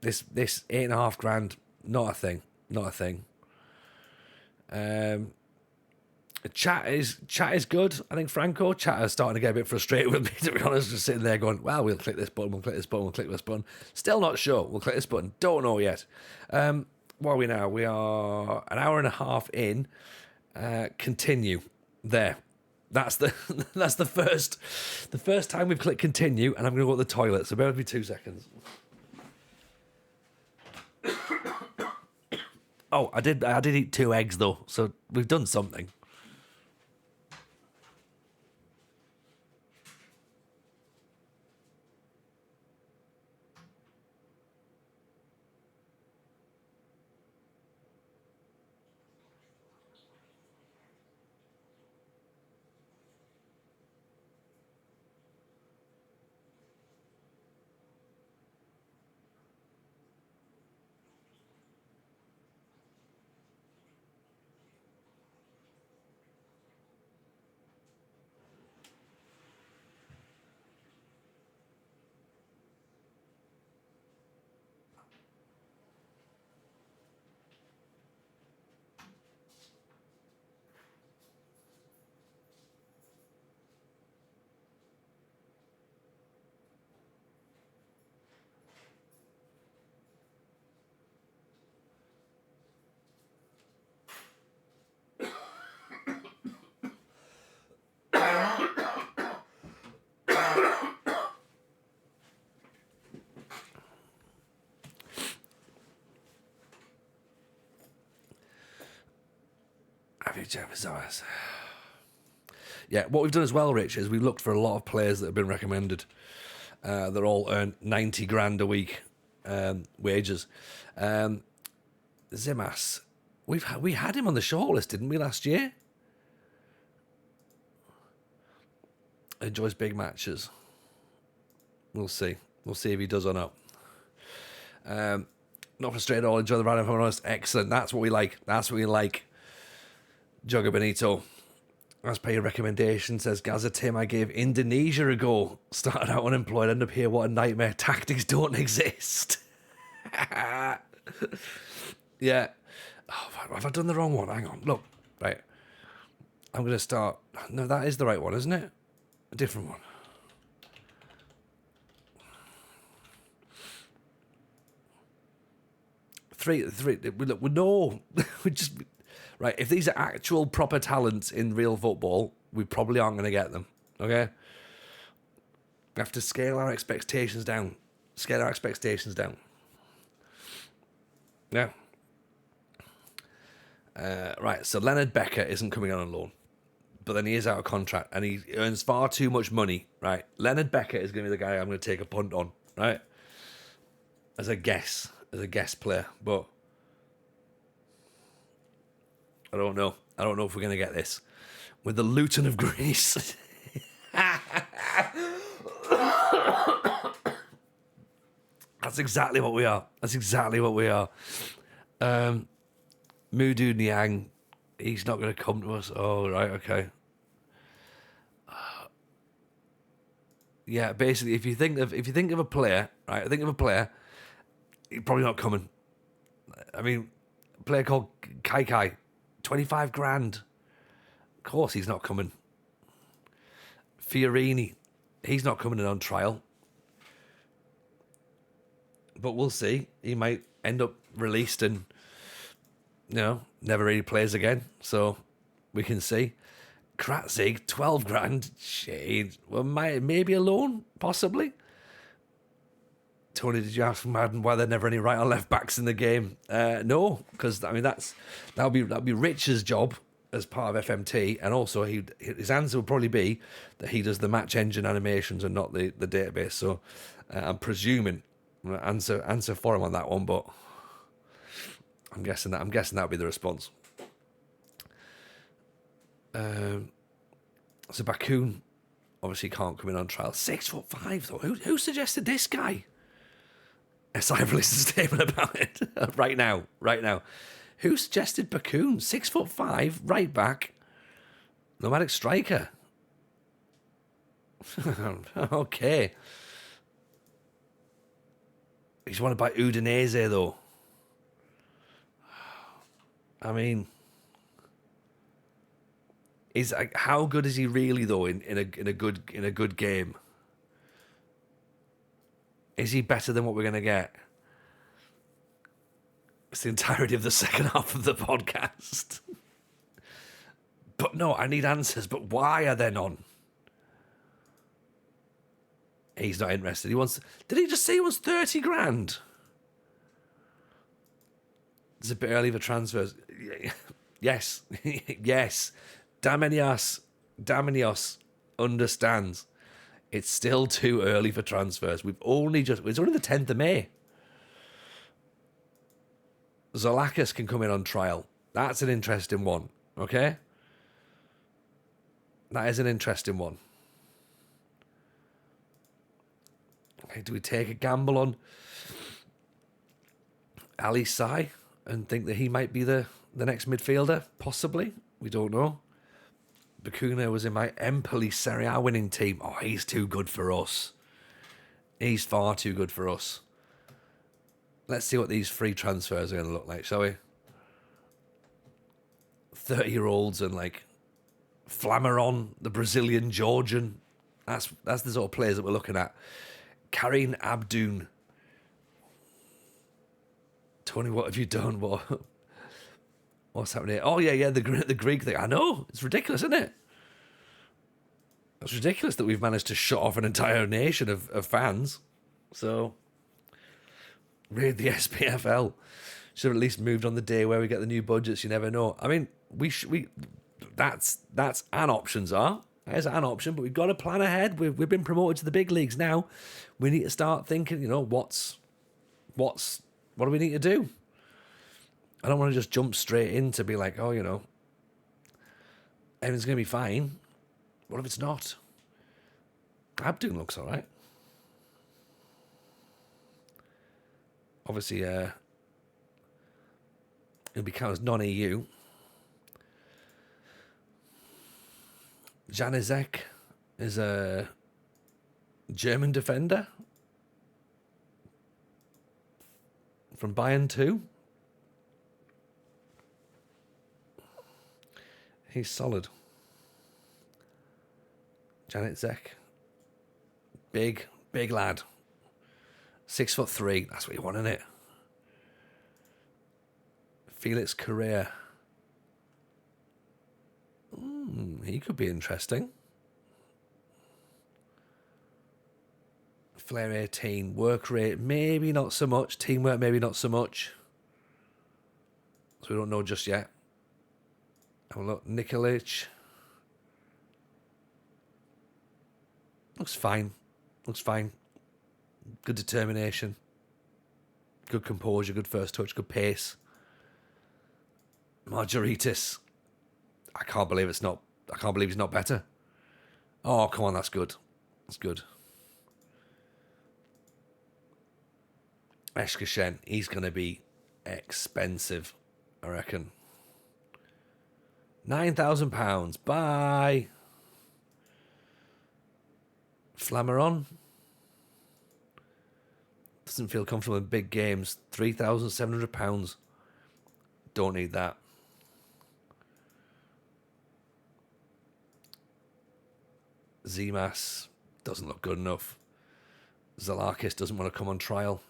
This $8.5 grand, not a thing. Not a thing. Chat is good. I think Franco, chat is starting to get a bit frustrated with me, to be honest, just sitting there going, well, we'll click this button, we'll click this button, we'll click this button. Still not sure. We'll click this button. Don't know yet. What are we now? We are an hour and a half in. Continue. There. That's the first time we've clicked continue, and I'm going to go to the toilet, so bear with me 2 seconds. Oh, I did eat 2 eggs, though, so we've done something. Yeah, what we've done as well, Rich, is we've looked for a lot of players that have been recommended. That all earn 90 grand a week wages. Zimas, we had him on the shortlist, didn't we, last year? Enjoys big matches. We'll see. We'll see if he does or not. Not frustrated at all. Enjoy the ride, if I'm honest. Excellent. That's what we like. That's what we like. Jogger Benito. As per your recommendation, says Gaza Tim, I gave Indonesia a go. Started out unemployed, end up here. What a nightmare. Tactics don't exist. Yeah. Oh, have I done the wrong one? Hang on. Look. Right. I'm going to start. No, that is the right one, isn't it? A different one. Three. Look, we know. We just. Right, if these are actual proper talents in real football, we probably aren't going to get them, okay? We have to scale our expectations down. Scale our expectations down. Yeah. Right, so Leonard Becker isn't coming on loan, but then he is out of contract, and he earns far too much money, right? Leonard Becker is going to be the guy I'm going to take a punt on, right? As a guest player, but I don't know. I don't know if we're going to get this. With the Luton of Greece. That's exactly what we are. That's exactly what we are. Mudu Niang, he's not going to come to us. Oh, right, okay. Yeah, basically, if you think of a player, right? Think of a player, he's probably not coming. I mean, a player called Kai, 25 grand. Of course, he's not coming. Fiorini, he's not coming in on trial. But we'll see. He might end up released and, never really plays again. So we can see. Kratzig, 12 grand. Shade. Well, maybe a loan, possibly. Tony, did you ask Madden why there are never any right or left backs in the game? No, because that'll be Rich's job as part of FMT, and also his answer would probably be that he does the match engine animations and not the database. So I'm presuming answer for him on that one, but I'm guessing that'll be the response. So Bakun, Obviously can't come in on trial. 6'5" though. Who suggested this guy? SI released a statement about it right now. Who suggested Bakun? 6'5", right back, nomadic striker. Okay. He's wanted by Udinese though. I mean, how good is he really though in a good game? Is he better than what we're going to get? It's the entirety of the second half of the podcast. But no, I need answers. But why are there none? He's not interested. Did he just say he wants 30 grand? It's a bit early for transfers. Yes. Yes. Damenios understands. It's still too early for transfers. It's only the 10th of May. Zolakis can come in on trial. That's an interesting one. Okay? That is an interesting one. Okay, do we take a gamble on Ali Sai and think that he might be the next midfielder? Possibly. We don't know. Bakuna was in my Empoli Serie A winning team. Oh, he's too good for us. He's far too good for us. Let's see what these free transfers are going to look like, shall we? 30-year-olds and like Flammarion, the Brazilian Georgian. That's the sort of players that we're looking at. Karim Abdoun. Tony, what have you done? What's happening here? Oh, yeah, the Greek thing. I know. It's ridiculous, isn't it? It's ridiculous that we've managed to shut off an entire nation of fans. So, raid the SPFL. Should have at least moved on the day where we get the new budgets. You never know. I mean, that's an options are. There's an option, but we've got to plan ahead. We've been promoted to the big leagues now. We need to start thinking, what do we need to do? I don't want to just jump straight in to be like, everything's going to be fine. What if it's not? Abdoun looks all right. Obviously, he'll be counted as non-EU. Janizek is a German defender from Bayern 2. He's solid. Janet Zek. Big lad. 6'3". That's what you want, isn't it? Felix Correa. He could be interesting. Flair 18. Work rate, maybe not so much. Teamwork, maybe not so much. So we don't know just yet. Have a look. Nikolic. Looks fine. Good determination. Good composure, good first touch, good pace. Margaritis. I can't believe he's not better. Oh, come on, that's good. That's good. Eskishen, he's going to be expensive, I reckon. £9,000. Bye. Flammarion. Doesn't feel comfortable in big games. £3,700. Don't need that. Zimas doesn't look good enough. Zalakis doesn't want to come on trial.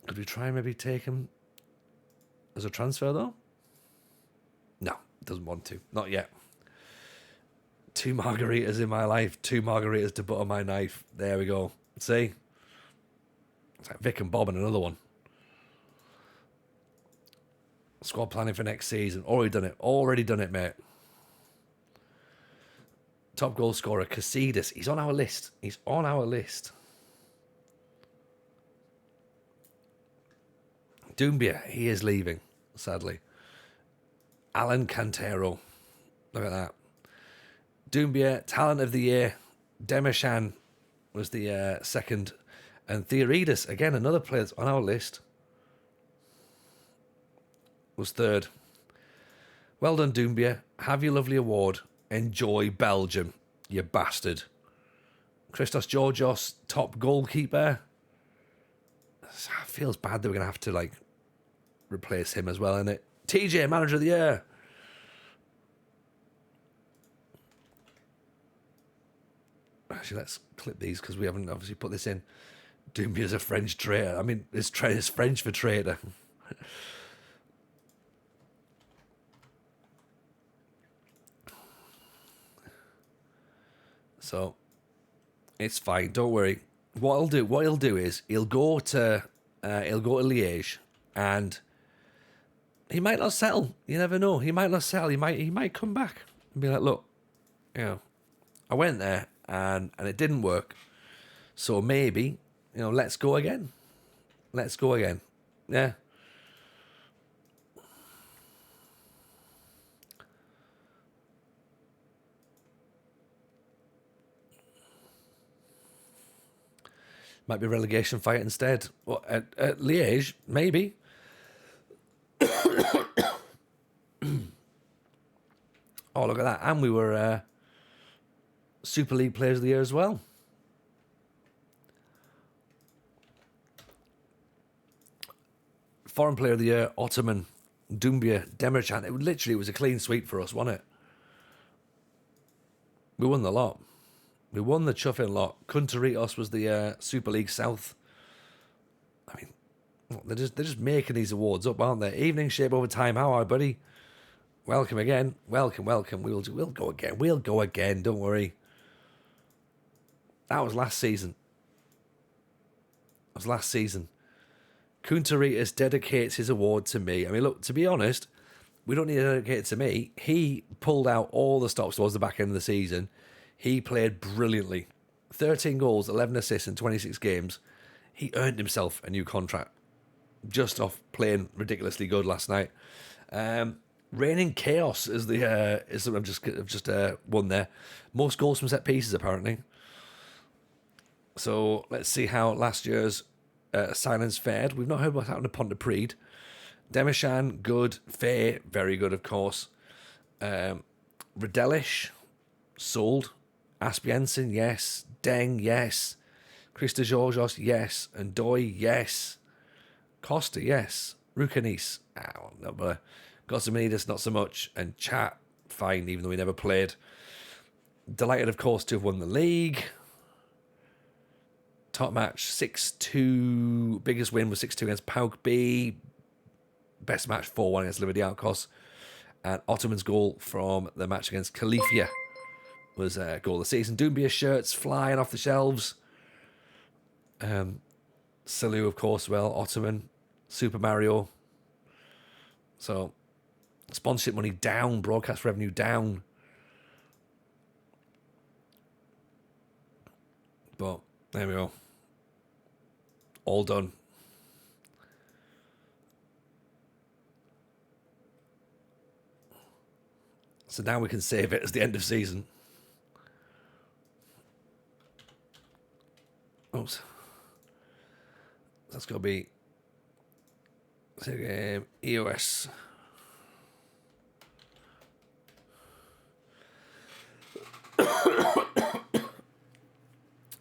Could we try and maybe take him as a transfer, though? No, doesn't want to. Not yet. 2 margaritas in my life. 2 margaritas to butter my knife. There we go. See? It's like Vic and Bob and another one. Squad planning for next season. Already done it, mate. Top goal scorer, Casidas. He's on our list. Doumbia, he is leaving, sadly. Alan Cantero. Look at that. Doumbia, Talent of the Year. Demishan was the second. And Theoridis, again, another player that's on our list, was third. Well done, Doumbia. Have your lovely award. Enjoy Belgium, you bastard. Christos Georgios, top goalkeeper. It feels bad that we're going to have to, like, replace him as well, isn't it? TJ, Manager of the Year. Actually, let's clip these because we haven't obviously put this in. Doombia's a French traitor. I mean, it's French for traitor. So, it's fine. Don't worry. What he'll do is he'll go to Liège, and he might not settle. You never know. He might not settle. He might come back and be like, look, I went there and it didn't work. So maybe, let's go again. Let's go again. Yeah. Might be a relegation fight instead. Well, at Liège, maybe. Oh, look at that. And we were Super League Players of the Year as well. Foreign Player of the Year, Ottoman, Doumbia, Demircan. It was a clean sweep for us, wasn't it? We won the lot. We won the chuffing lot. Kunteritos was the Super League South. I mean, they're just making these awards up, aren't they? Evening shape over time. How are you, buddy? Welcome again. Welcome. We'll go again. We'll go again. Don't worry. That was last season. Kunteritos dedicates his award to me. I mean, look, to be honest, we don't need to dedicate it to me. He pulled out all the stops towards the back end of the season. He played brilliantly. 13 goals, 11 assists in 26 games. He earned himself a new contract just off playing ridiculously good last night. Reigning Chaos is I've just won there. Most goals from set pieces, apparently. So let's see how last year's signings fared. We've not heard what happened to Pontypridd. Demishan, good. Faye, very good, of course. Redelish, sold. Aspiensen, yes. Deng, yes. Christa Georgios, yes. And Doi, yes. Costa, yes. Rukanis, no, but Gossamidis, not so much. And Chat, fine, even though we never played. Delighted, of course, to have won the league. Top match, 6-2. Biggest win was 6-2 against Pauk B. Best match, 4-1 against Liberty Outcos. And Ottoman's goal from the match against Califia was goal of the season. Doumbia shirts flying off the shelves. Salu, of course, well. Ottoman, Super Mario. So, sponsorship money down, broadcast revenue down. But, there we go. All done. So now we can save it as the end of season. Oops. That's got to be EOS.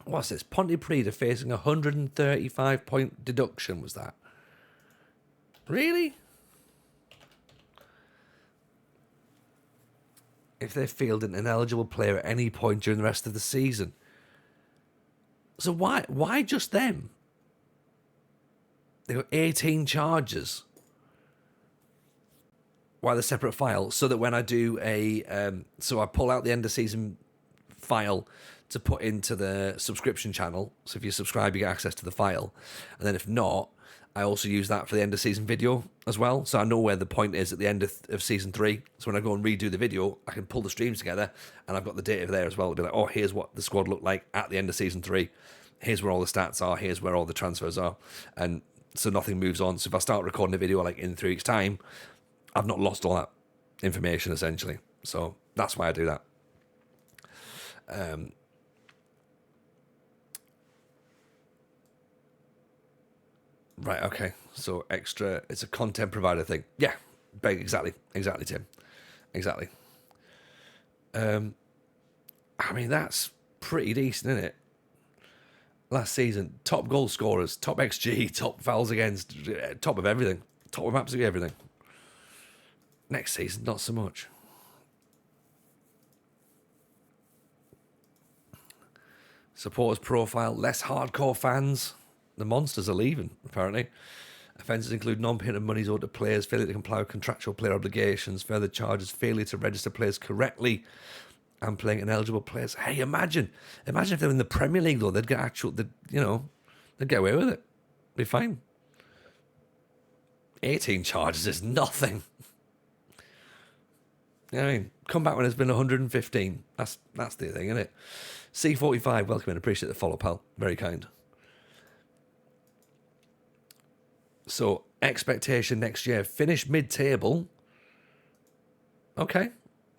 What's this? Pontypridd are facing a 135-point deduction, was that? Really? If they fielded an ineligible player at any point during the rest of the season. So why just them? They got 18 charges. Why the separate file? So that when I do so I pull out the end of season file to put into the subscription channel. So if you subscribe, you get access to the file. And then if not, I also use that for the end of season video as well. So I know where the point is at the end of season 3. So when I go and redo the video, I can pull the streams together and I've got the data there as well. It'll be like, oh, here's what the squad looked like at the end of season 3. Here's where all the stats are. Here's where all the transfers are. And so nothing moves on. So if I start recording a video like in 3 weeks' time, I've not lost all that information essentially. So that's why I do that. Right, okay. So extra, it's a content provider thing. Yeah, exactly, Tim. Exactly. I mean, that's pretty decent, isn't it? Last season, top goal scorers, top XG, top fouls against, top of everything. Top of absolutely everything. Next season, not so much. Supporters profile, less hardcore fans. The monsters are leaving, apparently. Offences include non-payment of monies owed to players, failure to comply with contractual player obligations, further charges, failure to register players correctly, and playing ineligible players. Hey, imagine if they were in the Premier League, though, they'd get away with it. Be fine. 18 charges is nothing. You know what I mean? Come back when it's been 115. That's the thing, isn't it? C45, welcome in. Appreciate the follow, pal. Very kind. So, expectation next year. Finish mid-table. Okay.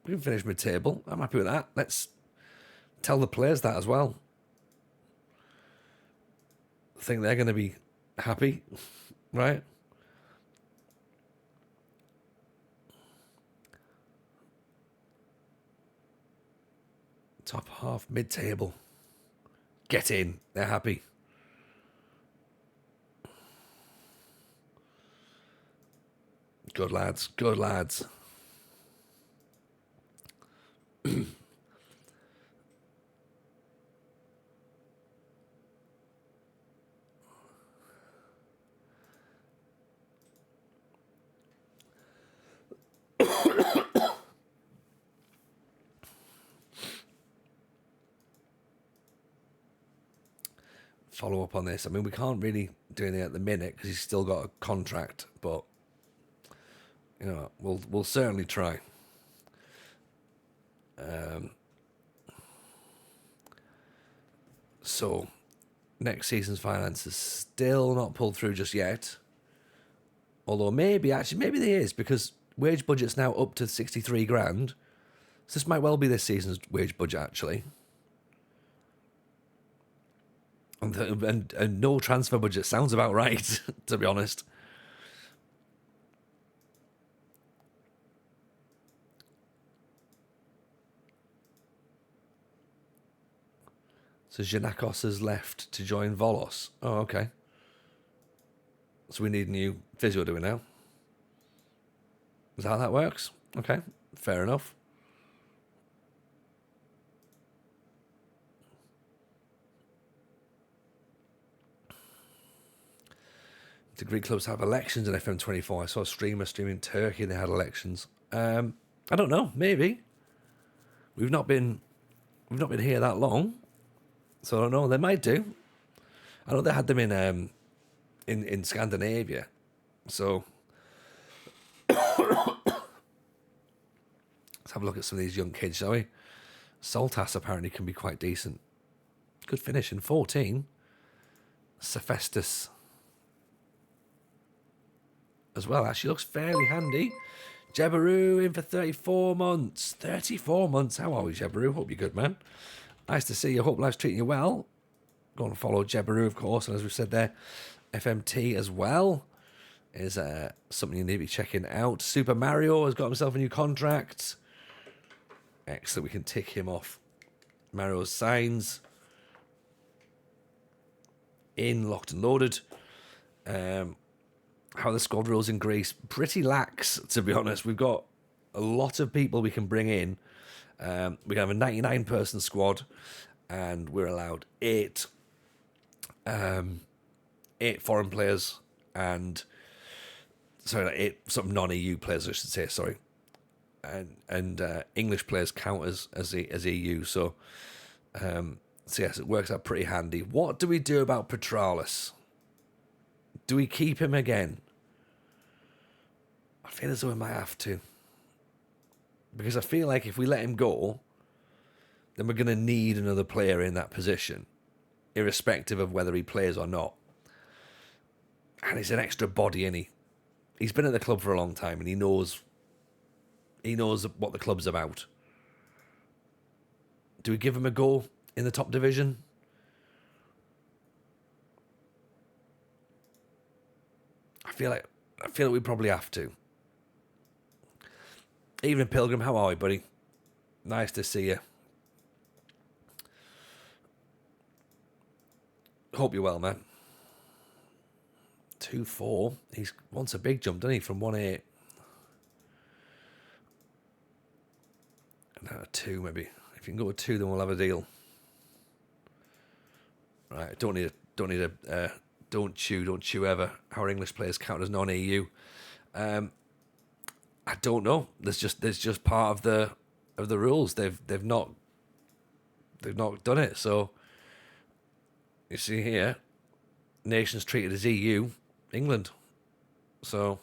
We can finish mid-table. I'm happy with that. Let's tell the players that as well. I think they're going to be happy, right? Top half, mid-table. Get in. They're happy. Good lads. Good lads. Follow up on this. I mean, we can't really do anything at the minute because he's still got a contract, but you know, we'll certainly try. So, next season's finances still not pulled through just yet. Although maybe there is, because wage budget's now up to 63 grand. So this might well be this season's wage budget, actually. And no transfer budget sounds about right, to be honest. So Giannakos has left to join Volos. Oh, okay. So we need a new physio, do we now? Is that how that works? Okay, fair enough. Do Greek clubs have elections in FM24? I saw a streamer streaming Turkey and they had elections. I don't know. Maybe. We've not been here that long, so I don't know. They might do. I know they had them in Scandinavia. So let's have a look at some of these young kids, shall we? Saltas apparently can be quite decent. Good finish in 14. Cephestus as well. Actually looks fairly handy. Jebaru in for 34 months. 34 months. How are we, Jebaru? Hope you're good, man. Nice to see you. Hope life's treating you well. Go and follow Jebaru, of course. And as we've said there, FMT as well is something you need to be checking out. Super Mario has got himself a new contract. Excellent. We can tick him off. Mario's signs in, locked and loaded. How the squad rules in Greece, pretty lax, to be honest. We've got a lot of people we can bring in. We can have a 99-person squad, and we're allowed eight foreign players and eight sort of non-EU players, I should say. Sorry, and English players count as EU. So yes, it works out pretty handy. What do we do about Petralis? Do we keep him again? I feel as though we might have to. Because I feel like if we let him go, then we're going to need another player in that position, irrespective of whether he plays or not. And he's an extra body, isn't he? He's been at the club for a long time and he knows what the club's about. Do we give them a go in the top division? I feel like we probably have to. Evening Pilgrim, how are you, buddy? Nice to see you. Hope you're well, man. 2-4. He wants a big jump, doesn't he? From 1-8. Now 2, maybe. If you can go with 2, then we'll have a deal. Right. Don't chew ever. Our English players count as non-EU. I don't know. There's just part of the rules. They've not done it. So you see here, nations treated as EU, England. So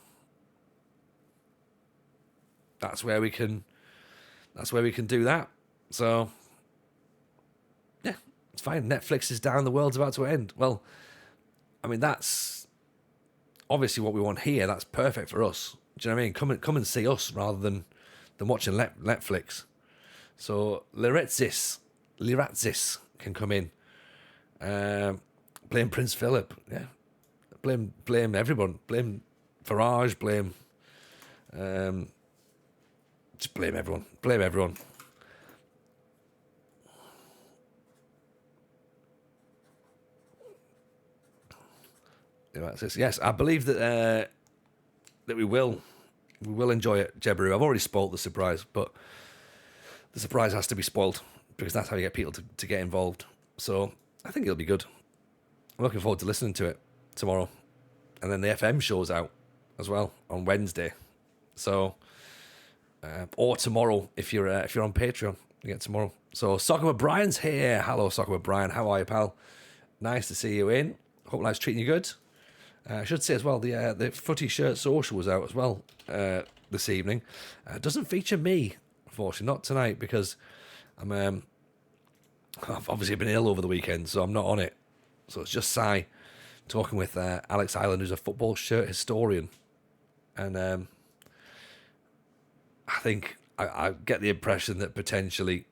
that's where we can do that. So yeah, it's fine. Netflix is down. The world's about to end. Well, I mean, that's obviously what we want here. That's perfect for us. Do you know what I mean? Come and see us rather than watching Netflix. So Larisa can come in. Blame Prince Philip. Yeah. Blame everyone. Blame Farage. Blame. Just blame everyone. Blame everyone. Yes, I believe that we will enjoy it, Jebaru. I've already spoiled the surprise, but the surprise has to be spoiled because that's how you get people to get involved. So I think it'll be good. I'm looking forward to listening to it tomorrow, and then the FM show's out as well on Wednesday. So or tomorrow if you're on Patreon, you get tomorrow. So Soccer with Brian's here. Hello, Soccer with Brian. How are you, pal? Nice to see you in. Hope life's treating you good. I should say as well, the Footy Shirt Social was out as well this evening. It doesn't feature me, unfortunately, not tonight, because I've obviously been ill over the weekend, so I'm not on it. So it's just Si talking with Alex Island, who's a football shirt historian. And I think I get the impression that potentially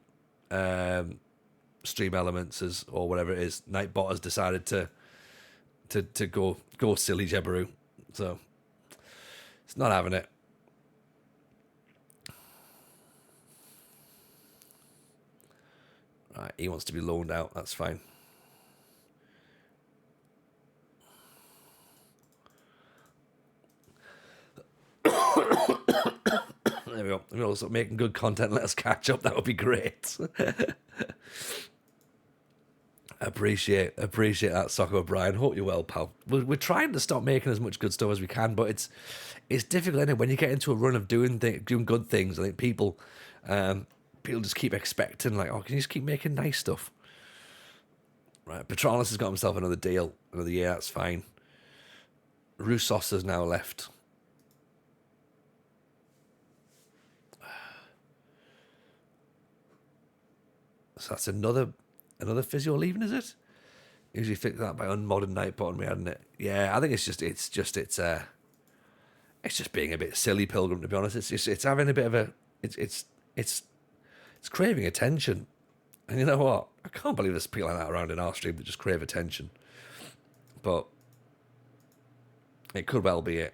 Stream Elements or whatever it is, Nightbot has decided to go silly Jebaru. So it's not having it. Right, he wants to be loaned out. That's fine. There we go. We're also making good content. Let us catch up. That would be great. Appreciate that, Soccer Brian. Hope you're well, pal. We're trying to stop making as much good stuff as we can, but it's difficult, isn't it? When you get into a run of doing good things, I think people just keep expecting, like, oh, can you just keep making nice stuff? Right, Petronas has got himself another deal, another year. That's fine. Roussos has now left. So that's another physio leaving, is it? Usually fix that by unmodded Nightbot and we hadn't it. Yeah, I think it's just being a bit silly, Pilgrim, to be honest. It's having a bit of a it's craving attention. And you know what? I can't believe there's people like that around in our stream that just crave attention. But it could well be it.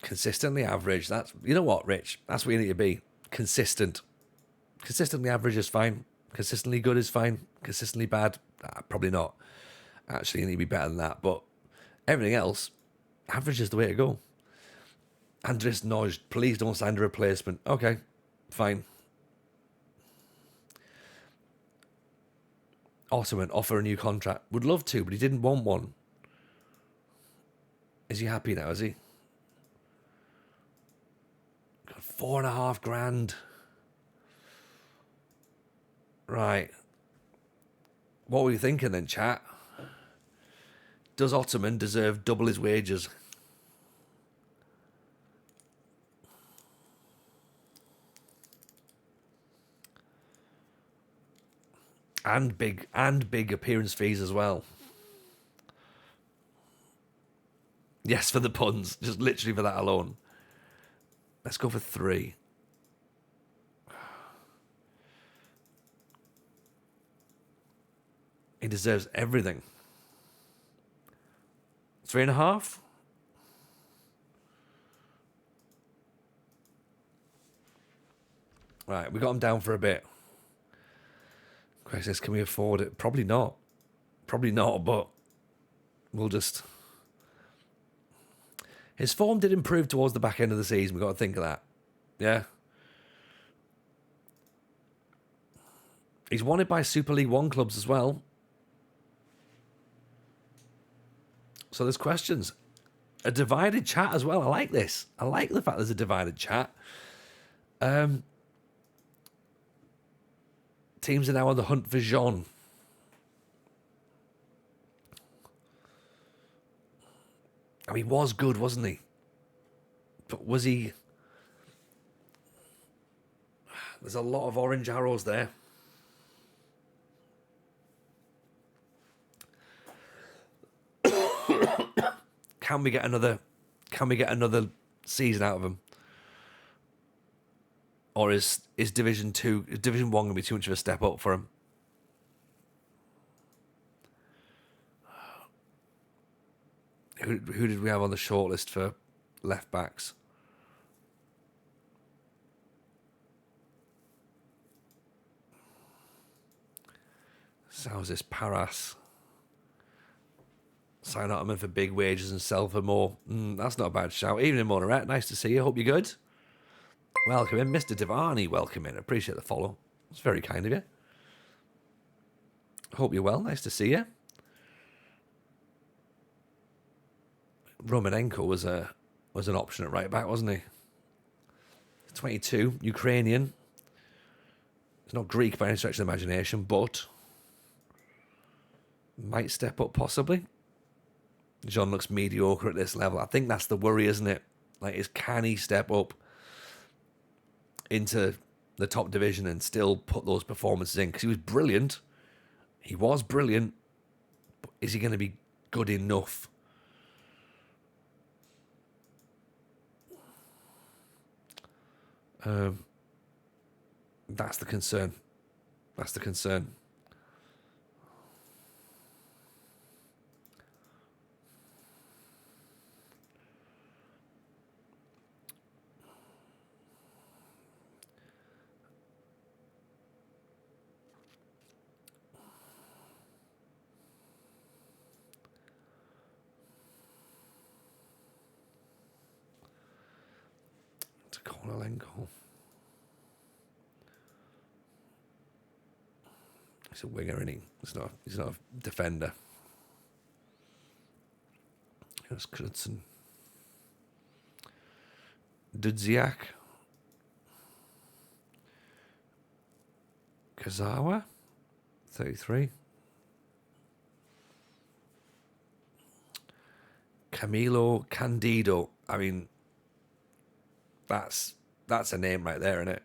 Consistently average. That's, you know what, Rich? That's what you need to be. Consistent. Consistently average is fine. Consistently good is fine. Consistently bad, probably not. Actually, you need to be better than that. But everything else, average is the way to go. Andres Noj, please don't sign a replacement. Okay, fine. Ottoman, offer a new contract. Would love to, but he didn't want one. Is he happy now, is he? Got $4,500. Right. What were you thinking then, chat? Does Ottoman deserve double his wages? And big appearance fees as well. Yes, for the puns. Just literally for that alone. Let's go for 3. He deserves everything. 3.5? Right, we got him down for a bit. Question is, can we afford it? Probably not. Probably not, but we'll just... His form did improve towards the back end of the season. We've got to think of that. Yeah. He's wanted by Super League 1 clubs as well. So there's questions. A divided chat as well. I like this. I like the fact there's a divided chat. Teams are now on the hunt for Jean. I mean, he was good, wasn't he? But was he... There's a lot of orange arrows there. Can we get another season out of him? Or is Division 1 going to be too much of a step up for him? Who did we have on the shortlist for left backs? So how's this Paras? Sign out him for big wages and sell for more. That's not a bad shout. Evening, Monoret. Nice to see you. Hope you're good. Welcome in. Mr. Devani, welcome in. Appreciate the follow. It's very kind of you. Hope you're well. Nice to see you. Romanenko was an option at right back, wasn't he? 22, Ukrainian. He's not Greek by any stretch of the imagination, but might step up possibly. John looks mediocre at this level. I think that's the worry, isn't it? Like, can he step up into the top division and still put those performances in? Because he was brilliant. He was brilliant. But is he going to be good enough? That's the concern. That's the concern. To Konolenko. He's a winger, isn't he? He's not a defender. Here's Knudsen. Dudziak. Kazawa. 33. Camilo Candido. I mean, that's a name right there, isn't it?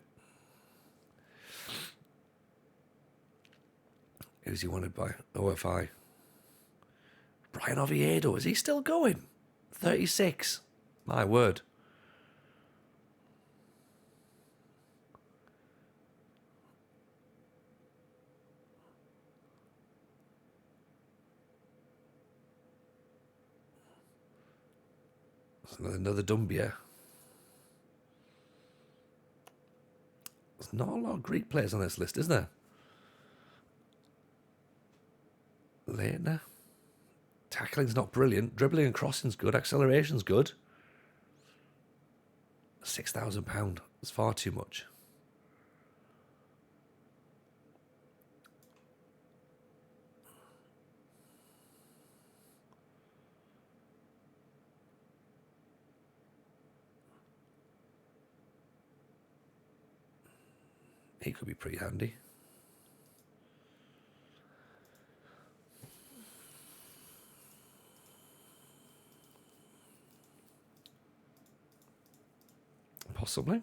Who's he wanted by OFI? Brian Oviedo, is he still going? 36. My word. That's another Dumbia. There's not a lot of Greek players on this list, is there? Leitner. Tackling's not brilliant. Dribbling and crossing's good. Acceleration's good. £6,000. It's far too much. He could be pretty handy. Possibly.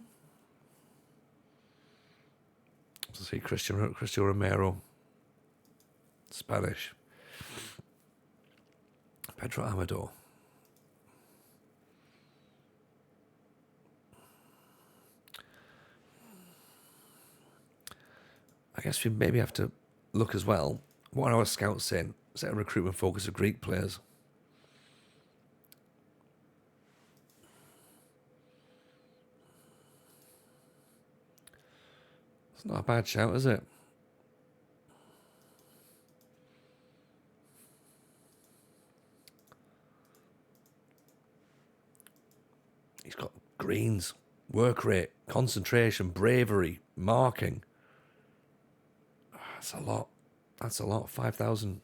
To see Cristian Romero. Spanish. Pedro Amador. I guess we maybe have to look as well. What are our scouts saying? Is that a recruitment focus of Greek players? It's not a bad shout, is it? He's got greens, work rate, concentration, bravery, marking. That's a lot. That's a lot. 5,000.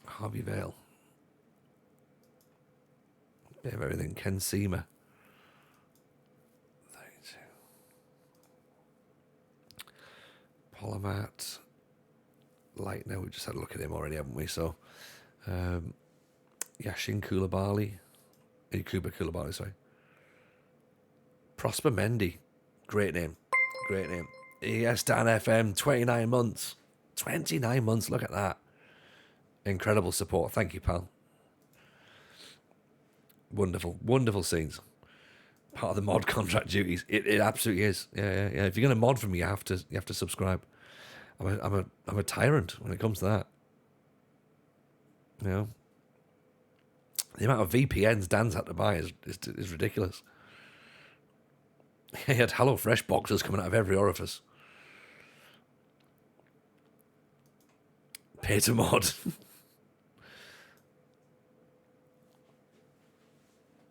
Harvey Vale. Bit of everything. Ken Seamer. 32. Polymat. Light now. We just had a look at him already, haven't we? So, Yashin Koulibaly. Kuba Koulibaly, sorry. Prosper Mendy. Great name. Great name. Yes, Dan FM. 29 months. 29 months. Look at that. Incredible support. Thank you, pal. Wonderful. Wonderful scenes. Part of the mod contract duties. It absolutely is. Yeah. If you're going to mod for me, you have to subscribe. I'm a tyrant when it comes to that. You know, the amount of VPNs Dan's had to buy is ridiculous. He had HelloFresh boxes coming out of every orifice. Pay to mod.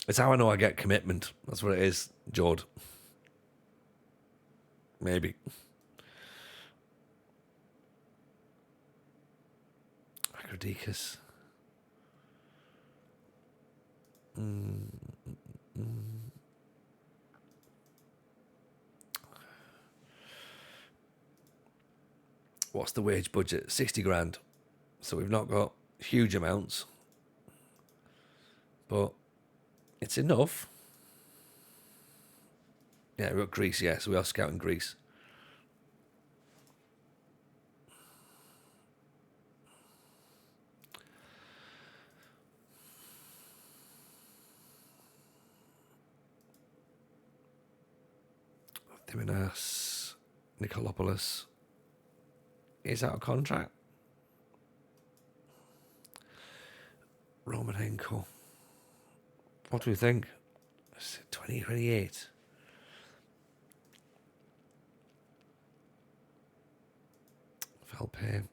It's how I know I get commitment. That's what it is, Jord. Maybe. Acrodicus. What's the wage budget? 60 grand. So we've not got huge amounts. But it's enough. Yeah, we've got Greece, yeah. So we are scouting Greece. Diminas, Nikolopoulos is out of contract. Romanenko. What do we think? 2028. Valpe,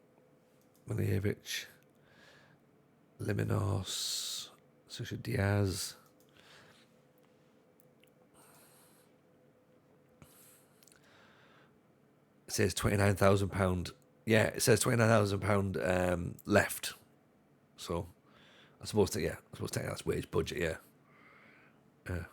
Miljevic, Liminos, Susha Diaz. It says £29,000. Yeah, it says £29,000 left. So I suppose that's wage budget, yeah. Yeah.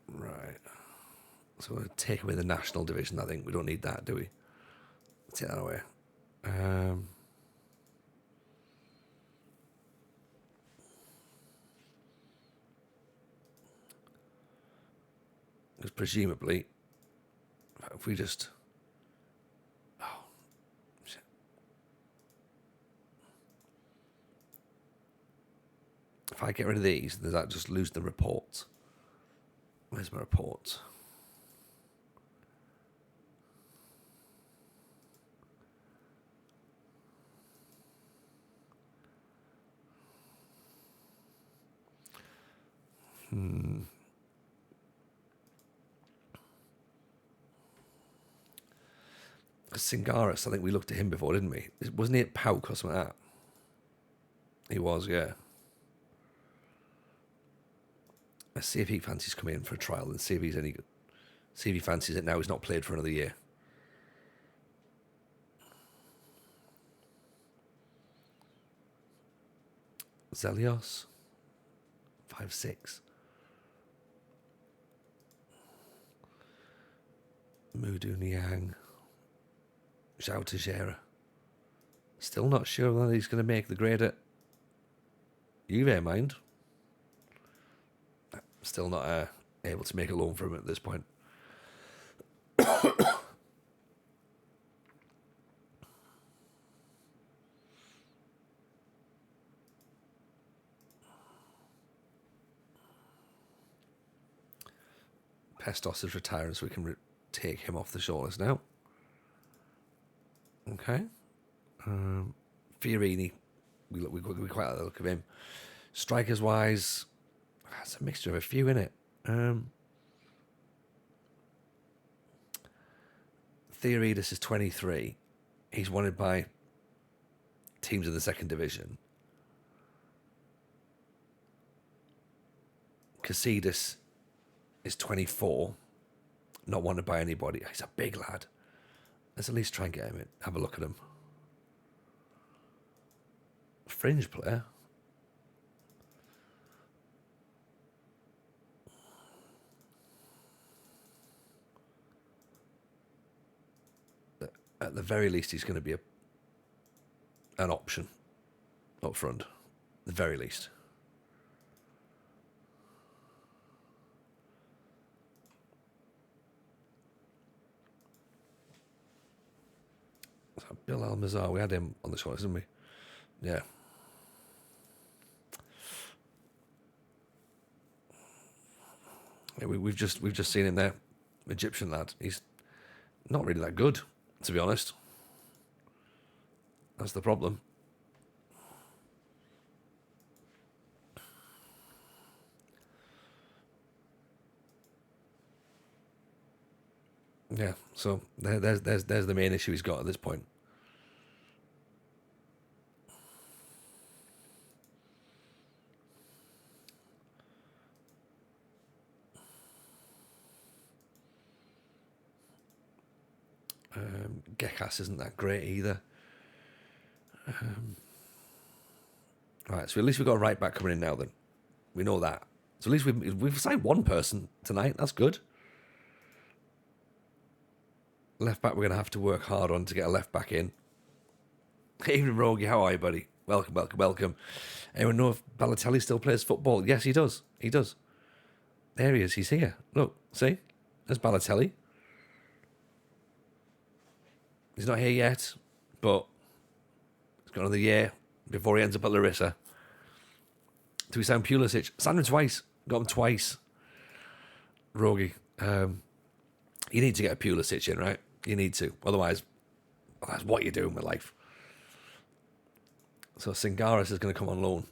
Right. So we're going to take away the national division. I think we don't need that, do we? Take that away. Because presumably, if we just... Oh, shit. If I get rid of these, does that just lose the reports? Where's my reports? Singaris, I think we looked at him before, didn't we? Wasn't he at PAOK or something like that? He was, yeah. Let's see if he fancies coming in for a trial and see if he's any good. See if he fancies it now. He's not played for another year. Zelios, 5'6". Mudu Niang, Zhao Teixeira. Still not sure whether he's going to make the grade at Juve, mind. Still not able to make a loan for him at this point. Pestos is retiring, so we can take him off the shortlist now. Okay. Fiorini, we quite like the look of him. Strikers wise, it's a mixture of a few, innit? Theoridis is 23. He's wanted by teams in the second division. Casillas is 24. Not wanted by anybody. He's a big lad. Let's at least try and get him in. Have a look at him. Fringe player. At the very least, he's going to be an option up front. At the very least. So Bill Almazar, we had him on the show, didn't we? Yeah. Yeah, we've just seen him there. Egyptian lad. He's not really that good, to be honest. That's the problem. Yeah, so there's the main issue he's got at this point. Gekas isn't that great either. Right, so at least we've got a right back coming in now then. We know that. So at least we've signed one person tonight. That's good. Left back we're going to have to work hard on to get a left back in. Evening, Rogie. How are you, buddy? Welcome, welcome, welcome. Anyone know if Balotelli still plays football? Yes, he does. He does. There he is. He's here. Look, see? There's Balotelli. He's not here yet, but he's got another year before he ends up at Larisa. Do we sign Pulisic? Signed him twice. Got him twice. Rogie. You need to get a Pulisic in, right? You need to. Otherwise, that's what you're doing with life. So Singaris is going to come on loan.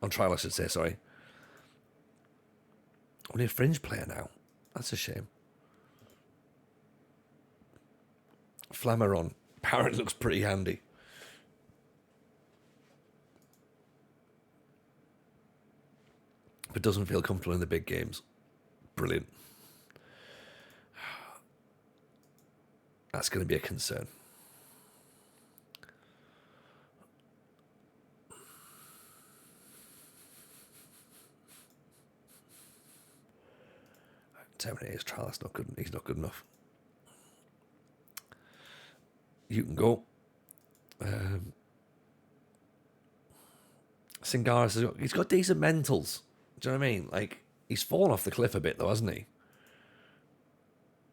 On trial, I should say, sorry. Only a fringe player now. That's a shame. Flammeron. Parrot looks pretty handy. But doesn't feel comfortable in the big games. Brilliant. That's going to be a concern. Terminate his trial. That's not good. He's not good enough. You can go. Singaris, he's got decent mentals. Do you know what I mean? Like, he's fallen off the cliff a bit, though, hasn't he?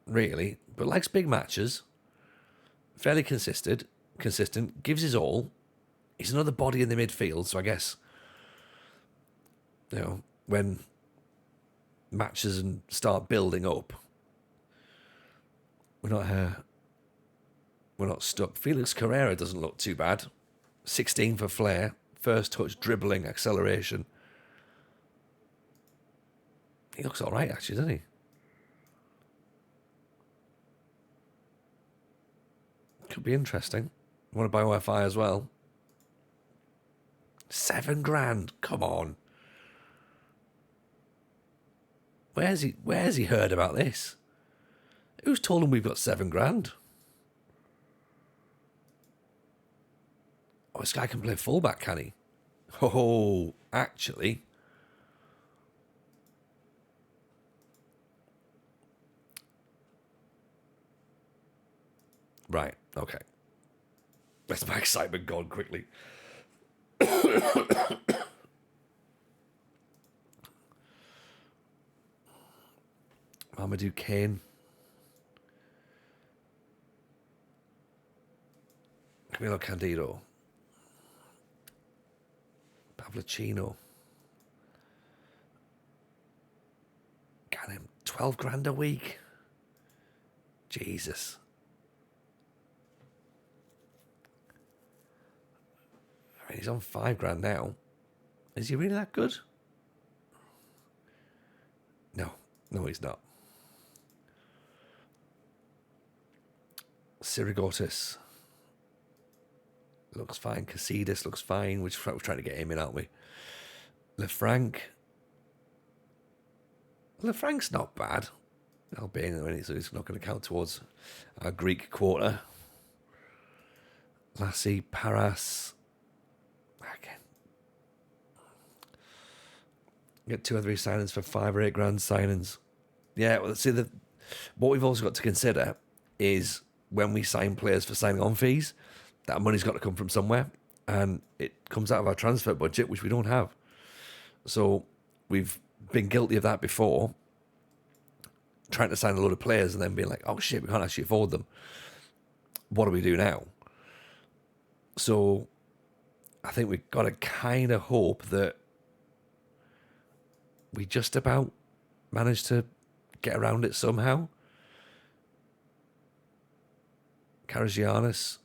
Really. But likes big matches. Fairly consistent. Gives his all. He's another body in the midfield, so I guess, you know, when matches and start building up, we're not stuck. Felix Carrera doesn't look too bad. 16 for flair. First touch, dribbling, acceleration. He looks all right, actually, doesn't he? Could be interesting. Want to buy OFI as well. $7,000. Come on. Where's he heard about this? Who's told him we've got $7,000? Oh, this guy can play fullback, can he? Oh, actually. Right, okay. That's my excitement gone quickly. Mamadou Kane. Camilo Candido. Pavlicino. Got him $12,000 a week. Jesus. I mean, he's on $5,000 now. Is he really that good? No, he's not. Sirigotis looks fine. Casillas looks fine. We're trying to get him in, aren't we? Lefranc's not bad. Albania, so he's not going to count towards our Greek quarter. Lassie, Paras. Again. Get 2 or 3 signings for $5,000 or $8,000 signings. Yeah, well, see, what we've also got to consider is when we sign players for signing on fees, that money's got to come from somewhere, and it comes out of our transfer budget, which we don't have. So we've been guilty of that before, trying to sign a load of players and then being like, oh shit, we can't actually afford them. What do we do now? So I think we've got to kind of hope that we just about manage to get around it somehow. Karagiannis,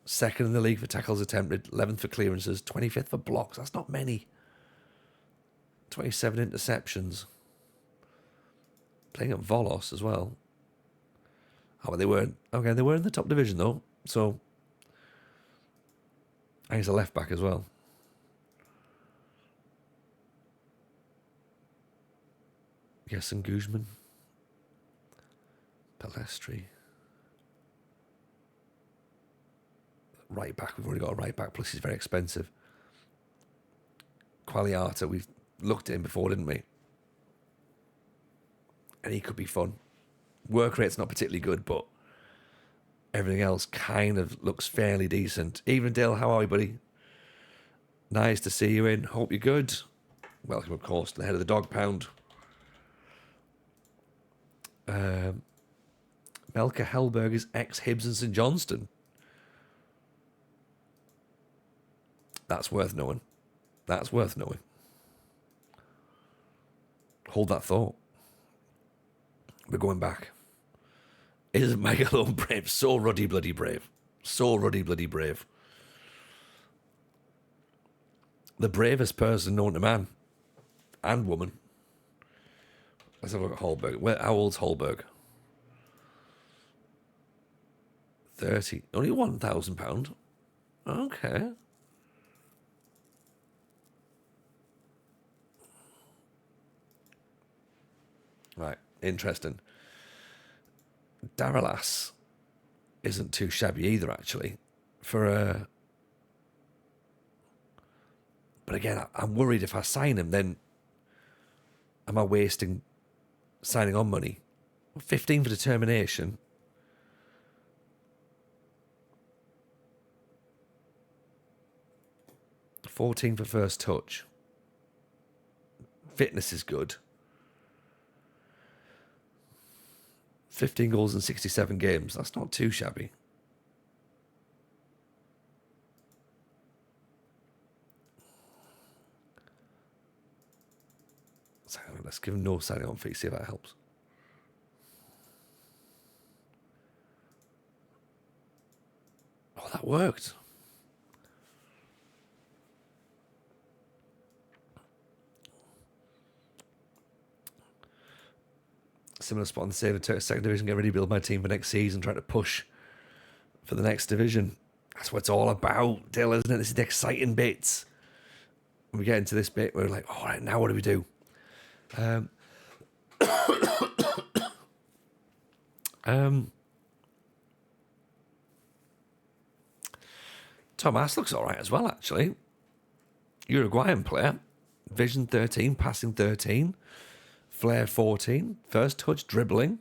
2nd in the league for tackles attempted, 11th for clearances, 25th for blocks. That's not many. 27 interceptions. Playing at Volos as well. Oh, but they weren't. Okay, they were in the top division though. So, and he's a left back as well. Yes, and Guzman. Palestri. Right back, we've already got a right back, plus he's very expensive. Qualiata, we've looked at him before, didn't we? And he could be fun. Work rate's not particularly good, but everything else kind of looks fairly decent. Evendale, how are you, buddy? Nice to see you in. Hope you're good. Welcome, of course, to the head of the dog pound. Melker Hellberg is ex-Hibs and St Johnstone. That's worth knowing. That's worth knowing. Hold that thought. We're going back. Isn't Megalone brave? So ruddy bloody brave. So ruddy bloody brave. The bravest person known to man and woman. Let's have a look at Holberg. How old's Holberg? 30. Only £1,000. Okay. Right, interesting. Daralas isn't too shabby either, actually. But again, I'm worried if I sign him, then am I wasting signing on money? 15 for determination. $14 for first touch. Fitness is good. 15 goals in 67 games. That's not too shabby. So let's give him no signing on fee, see if that helps. Oh, that worked. Similar spot on the save of second division, get ready to build my team for next season, trying to push for the next division. That's what it's all about, Dill, isn't it? This is the exciting bits. we get into this bit, we're like, all right, now what do we do? Tomas looks all right as well, actually. Uruguayan player. Vision 13, passing 13. Flair 14. First touch, dribbling.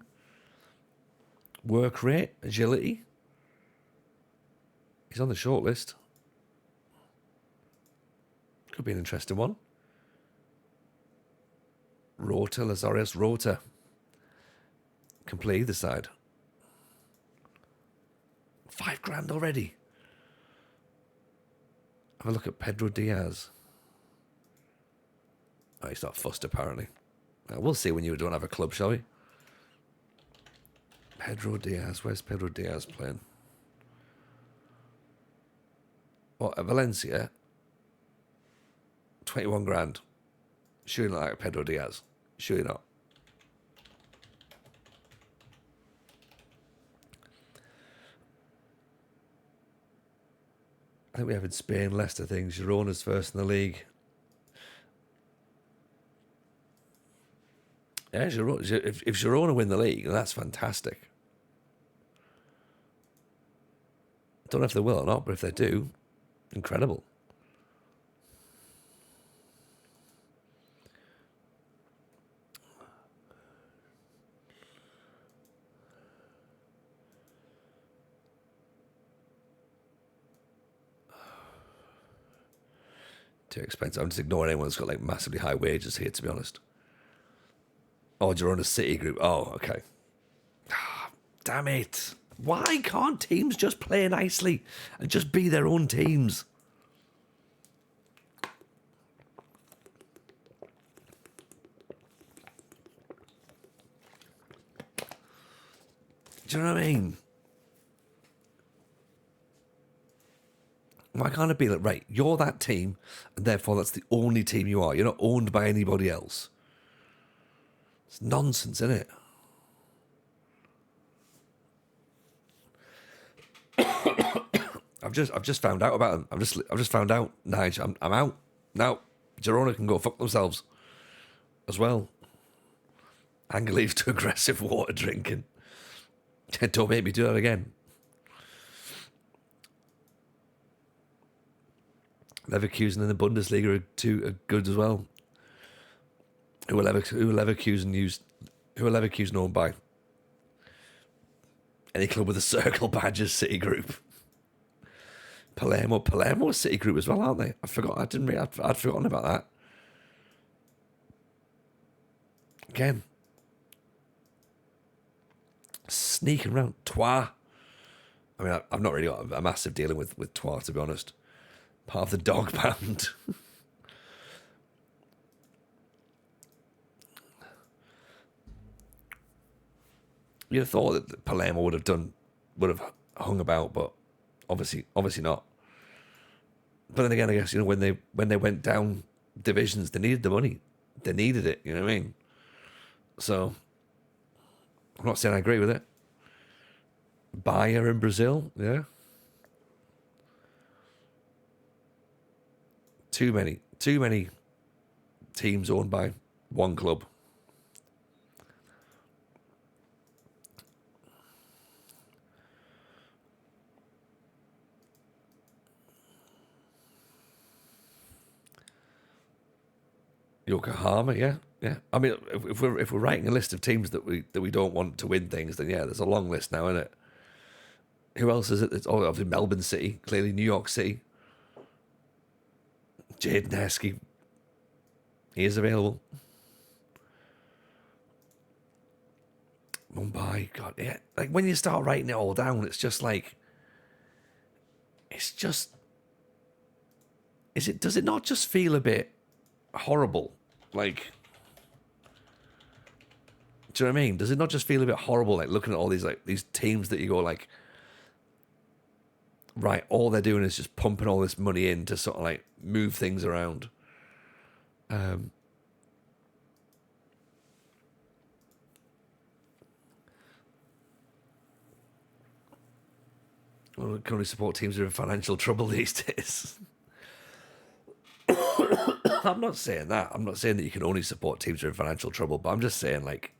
Work rate, agility. He's on the short list. Could be an interesting one. Rota, Lazarius Rota. Can play either side. $5,000 already. Have a look at Pedro Diaz. Oh, he's not fussed, apparently. We'll see when you don't have a club, shall we? Pedro Diaz. Where's Pedro Diaz playing? What, at Valencia? 21 grand. Surely not like Pedro Diaz. Surely not. I think we have in Spain, Leicester things. Girona's first in the league. Yeah, Girona, if Girona win the league, then that's fantastic. Don't know if they will or not, but if they do, incredible. Too expensive. I'm just ignoring anyone that's got like massively high wages here, to be honest. Oh, Girona City Group. Oh, okay. Damn it. Why can't teams just play nicely and just be their own teams? Do you know what I mean? Why can't it be like, right, you're that team, and therefore that's the only team you are. You're not owned by anybody else. It's nonsense, isn't it? I've just found out about them. I've just found out, Nige. I'm out now. Girona can go fuck themselves as well. Anger leads to aggressive water drinking. Don't make me do that again. Leverkusen in the Bundesliga are good as well. Who are Leverkusen owned by? Any club with a circle badges City Group. Palermo City Group as well, aren't they? I forgot. I'd forgotten about that. Again, sneaking around. Troyes. I mean, I've not really got a massive dealing with Troyes, to be honest. Part of the dog pound. You'd have thought that Palermo would have hung about, but obviously not. But then again, I guess, when they went down divisions, they needed the money. They needed it, you know what I mean? So I'm not saying I agree with it. Bahia in Brazil, yeah. Too many teams owned by one club. Yokohama, yeah. I mean, if we're writing a list of teams that we don't want to win things, then yeah, there's a long list now, isn't it? Who else is it? It's obviously Melbourne City, clearly New York City. Jaden Heskey, he is available. Mumbai, God, yeah. Like when you start writing it all down, it's just like, does it not just feel a bit horrible? Like, do you know what I mean? Does it not just feel a bit horrible, like looking at all these teams that you go like, right, all they're doing is just pumping all this money in to sort of like move things around. Well, we can only support teams who are in financial trouble these days. I'm not saying that. I'm not saying that you can only support teams who are in financial trouble, but I'm just saying, like,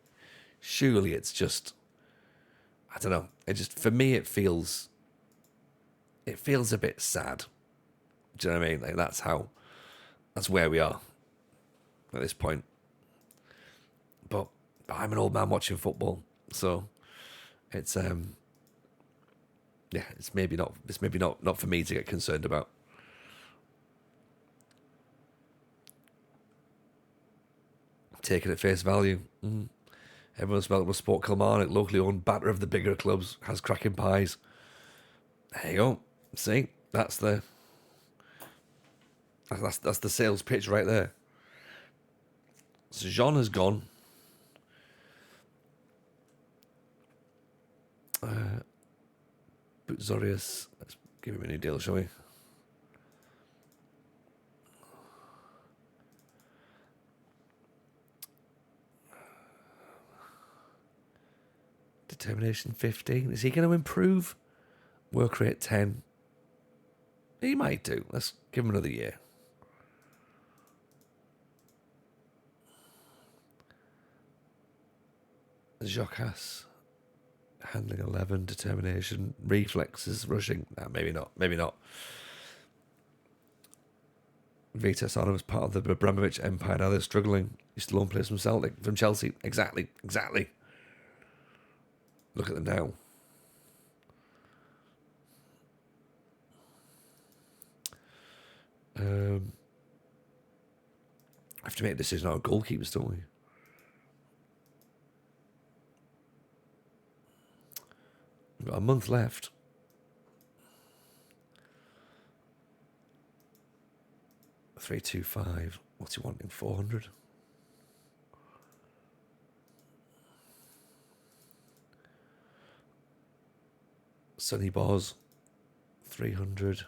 surely it's just, I don't know. It just, for me, it feels a bit sad. Do you know what I mean? Like, that's where we are at this point. But I'm an old man watching football, so it's yeah, it's maybe not for me to get concerned about. Taking at face value. Everyone's spelled with Sport Kilmarnock, locally owned batter of the bigger clubs, has cracking pies. There you go. See, that's the sales pitch right there. So Jean has gone. Butzorius, let's give him a new deal, shall we? Determination 15. Is he going to improve? Work rate 10. He might do. Let's give him another year. Jocas, handling 11, determination, reflexes, rushing. Nah, maybe not. Maybe not. Vitas Arnhem part of the Abramovich empire. Now they're struggling. He's still on place from Chelsea. Exactly. Look at them now. I have to make a decision on our goalkeepers, don't we? We've got a month left. $325. What's he wanting? 400. Sonny Boz, 300.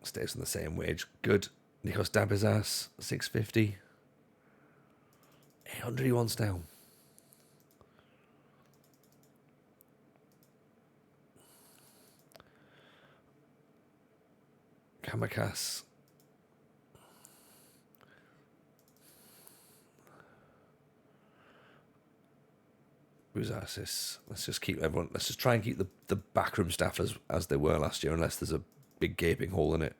Stays on the same wage. Good. Nikos Dabizas, 650. 800 he wants now. Kamakas. Buzasis. Let's just try and keep the backroom staff as they were last year, unless there's a big gaping hole in it.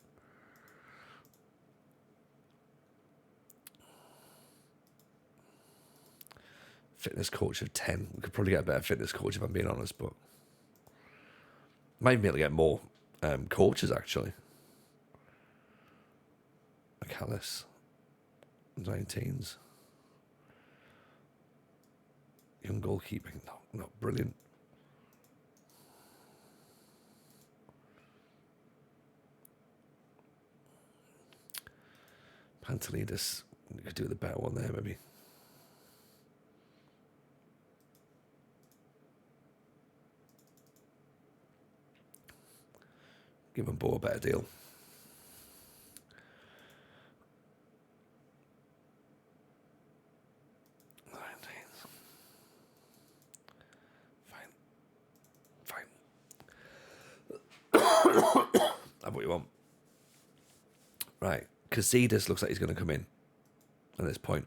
Fitness coach of 10. We could probably get a better fitness coach if I'm being honest, but might be able to get more coaches actually. McAllis, 19s. Young goalkeeping, no, not brilliant. Pantelidis, we could do the better one there maybe. Give them Bo a better deal. That's what you want. Right. Casidas looks like he's going to come in at this point.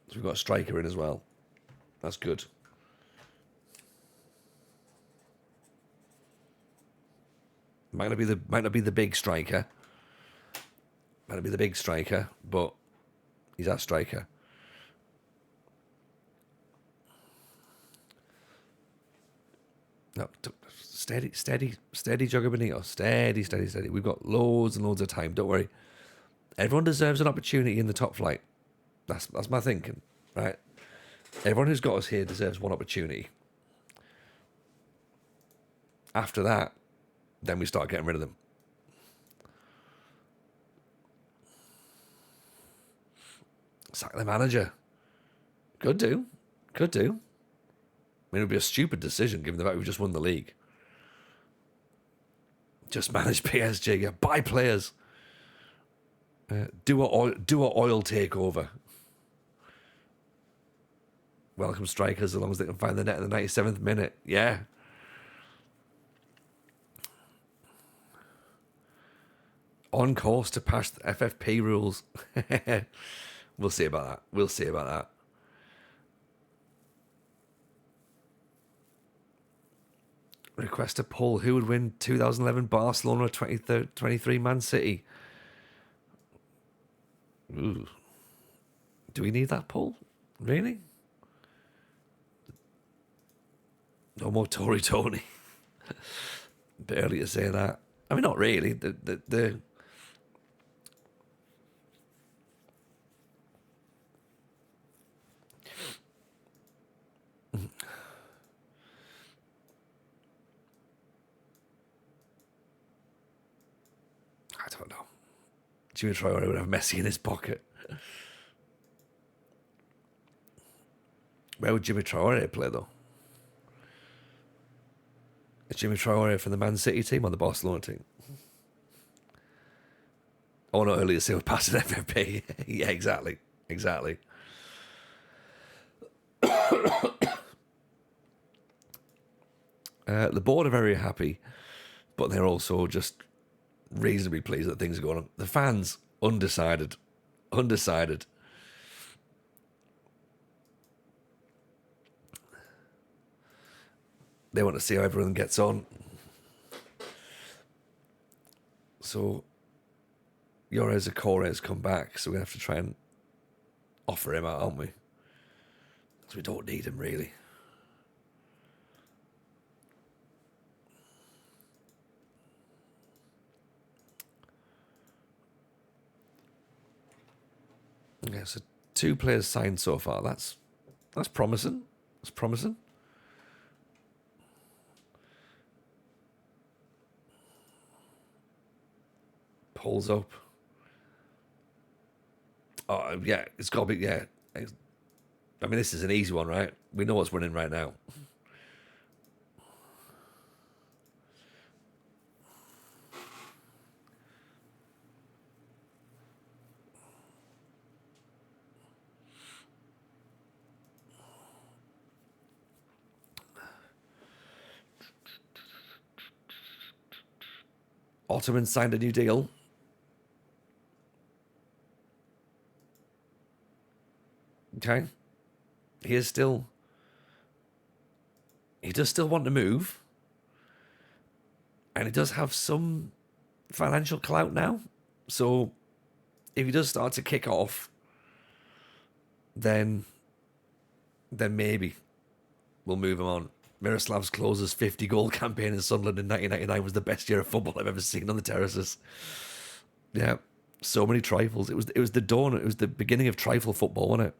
So we've got a striker in as well. That's good. Might not be the big striker. Might not be the big striker, but he's our striker. No, steady, Jogger Benito. Steady. We've got loads and loads of time. Don't worry. Everyone deserves an opportunity in the top flight. That's my thinking, right? Everyone who's got us here deserves one opportunity. After that, then we start getting rid of them. Sack the manager. Could do. I mean, it would be a stupid decision given the fact we've just won the league. Just manage PSG. Yeah, buy players. Do a oil takeover. Welcome strikers as long as they can find the net in the 97th minute. Yeah. On course to pass the FFP rules. We'll see about that. We'll see about that. Request a poll. Who would win 2011 Barcelona or 23 Man City? Ooh. Do we need that poll? Really? No more Tory Tony. Bit early to say that. I mean, not really. The I don't know. Jimmy Traore would have Messi in his pocket. Where would Jimmy Traore play, though? Is Jimmy Traore from the Man City team or the Barcelona team? Oh, no, earlier say we're passing FFP. Yeah, exactly. Exactly. The board are very happy, but they're also just reasonably pleased that things are going on. The fans, undecided. Undecided. They want to see how everyone gets on. So, Lloris Akore has come back, so we're going to have to try and offer him out, aren't we? Because we don't need him, really. Okay, so 2 players signed so far. That's promising. That's promising. Pulls up. Oh, yeah, it's got to be, yeah. I mean, this is an easy one, right? We know what's winning right now. Ottoman signed a new deal. Okay. He does still want to move. And he does have some financial clout now. So if he does start to kick off, then maybe we'll move him on. Miroslav's Klose's 50-goal campaign in Sunderland in 1999 was the best year of football I've ever seen on the terraces. Yeah, so many trifles. It was the dawn. It was the beginning of trifle football, wasn't it?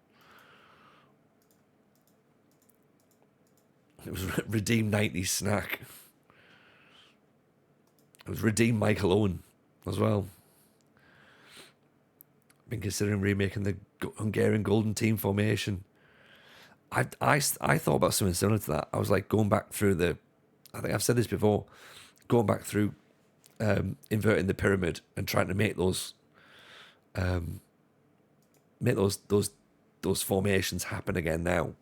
It was redeemed 90s snack. It was redeemed Michael Owen as well. Been considering remaking the Hungarian golden team formation. I thought about something similar to that. I was like going back through I think I've said this before, going back through inverting the pyramid and trying to make those formations happen again now.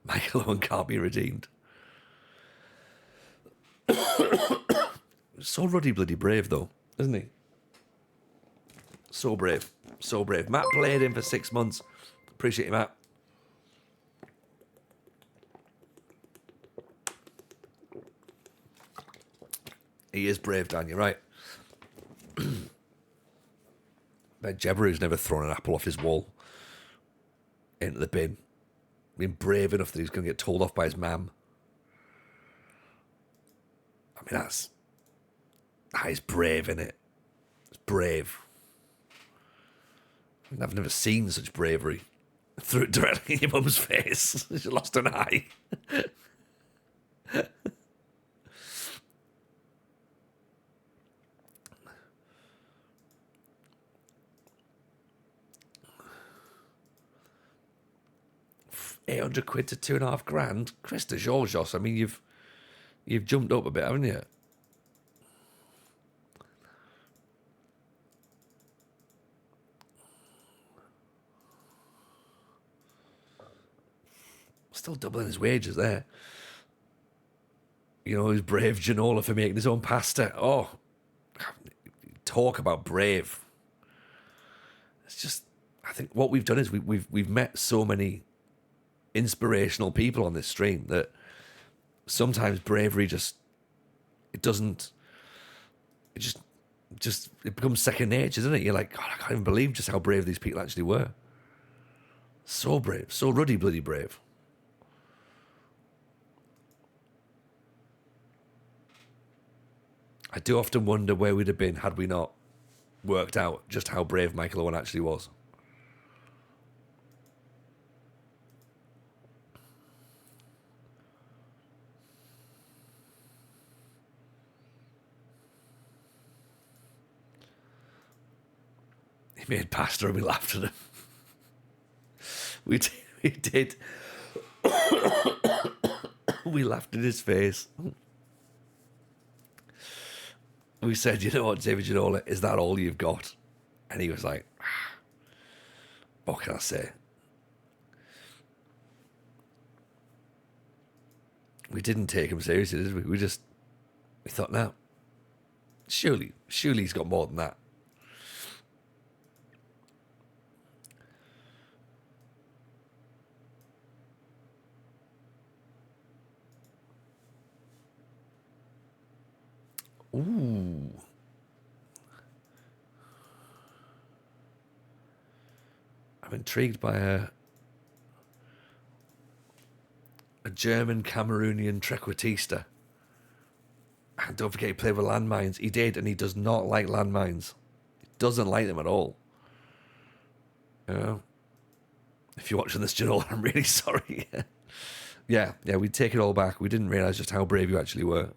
Michael Owen can't be redeemed. So ruddy bloody brave though, isn't he? So brave. So brave. Matt played him for 6 months. Appreciate you, Matt. He is brave, Dan, you're right. Bet Jebberu's never thrown an apple off his wall into the bin. Been brave enough that he's going to get told off by his mam. I mean, that is brave, isn't it? It's brave. I mean, I've never seen such bravery. Threw it directly in your mum's face. She lost an eye. £800 to £2,500. Christa Georgios. I mean, you've jumped up a bit, haven't you? Still doubling his wages there. You know, he's brave Ginola for making his own pasta. Oh, talk about brave. It's just, I think what we've done is we've met so many inspirational people on this stream that sometimes bravery just it becomes second nature, doesn't it? You're like, God, I can't even believe just how brave these people actually were. So brave, so ruddy bloody brave. I do often wonder where we'd have been had we not worked out just how brave Michael Owen actually was. He made pasta and we laughed at him. We did. We laughed in his face. We said, you know what, David Ginola, is that all you've got? And he was like, what can I say? We didn't take him seriously, did we? We thought, no, surely he's got more than that. Ooh. I'm intrigued by a German Cameroonian trequartista. And don't forget, he played with landmines. He did, and he does not like landmines. He doesn't like them at all. You know? If you're watching this, Janelle, I'm really sorry. yeah, we take it all back. We didn't realise just how brave you actually were.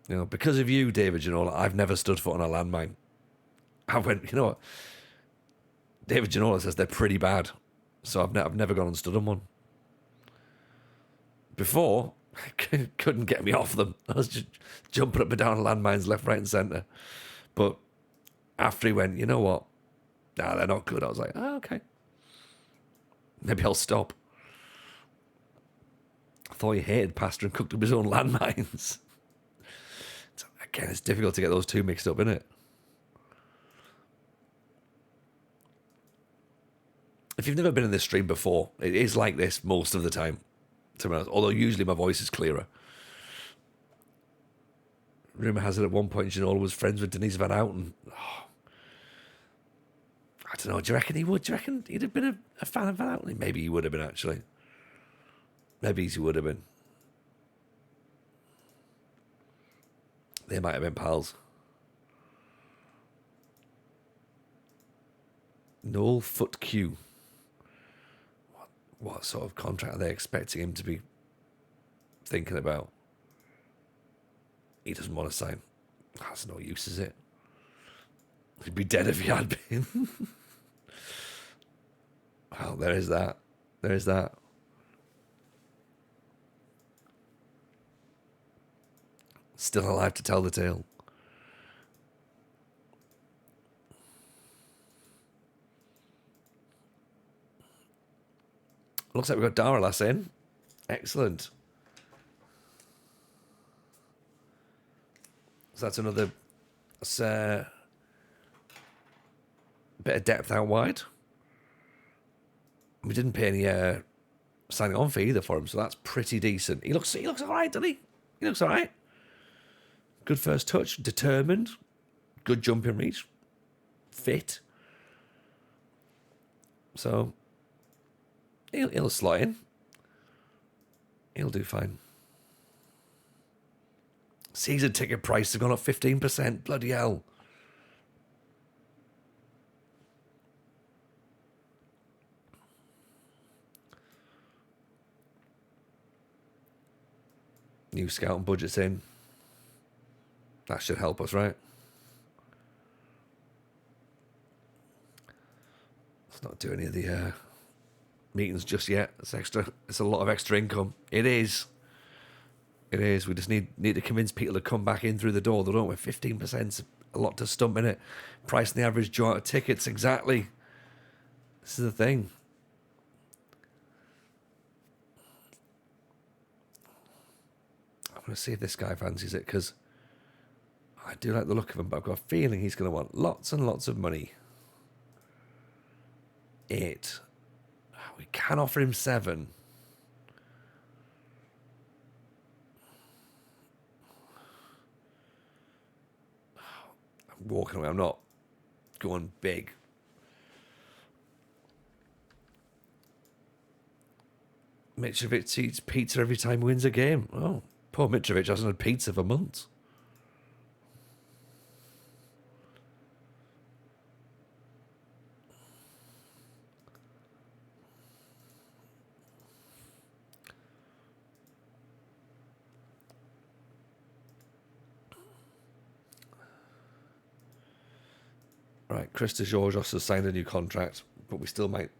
You know, because of you, David Ginola, I've never stood foot on a landmine. I went, you know what? David Ginola says they're pretty bad. So I've never gone and stood on one. Before, couldn't get me off them. I was just jumping up and down landmines left, right and centre. But after he went, you know what? Nah, they're not good. I was like, oh, okay. Maybe I'll stop. I thought he hated pasta and cooked up his own landmines. Again, it's difficult to get those two mixed up, isn't it? If you've never been in this stream before, it is like this most of the time, to be honest. Although usually my voice is clearer. Rumour has it at one point Ginola was friends with Denise Van Houten. Oh, I don't know. Do you reckon he would? Do you reckon he'd have been a fan of Van Houten? Maybe he would have been, actually. Maybe he would have been. They might have been pals. Noel Foot Q. What sort of contract are they expecting him to be thinking about? He doesn't want to sign. That's no use, is it? He'd be dead if he had been. Well, there is that. There is that. Still alive to tell the tale. Looks like we've got Daralas in. Excellent. So that's another bit of depth out wide. We didn't pay any signing on fee either for him, so that's pretty decent. He looks all right, doesn't he? He looks all right. Good first touch, determined, good jumping reach, fit. So he'll slot in. He'll do fine. Season ticket prices have gone up 15%. Bloody hell. New scouting budget's in. That should help us, right? Let's not do any of the meetings just yet. It's extra. It's a lot of extra income. It is. It is. We just need to convince people to come back in through the door, though, don't we? 15%'s a lot to stump in it. Pricing the average joint of tickets, exactly. This is the thing. I'm going to see if this guy fancies it, because I do like the look of him, but I've got a feeling he's going to want lots and lots of money. 8. We can offer him 7. I'm walking away. I'm not going big. Mitrovic eats pizza every time he wins a game. Oh, poor Mitrovic hasn't had pizza for months. Right, Christos Georgios has signed a new contract, but we still might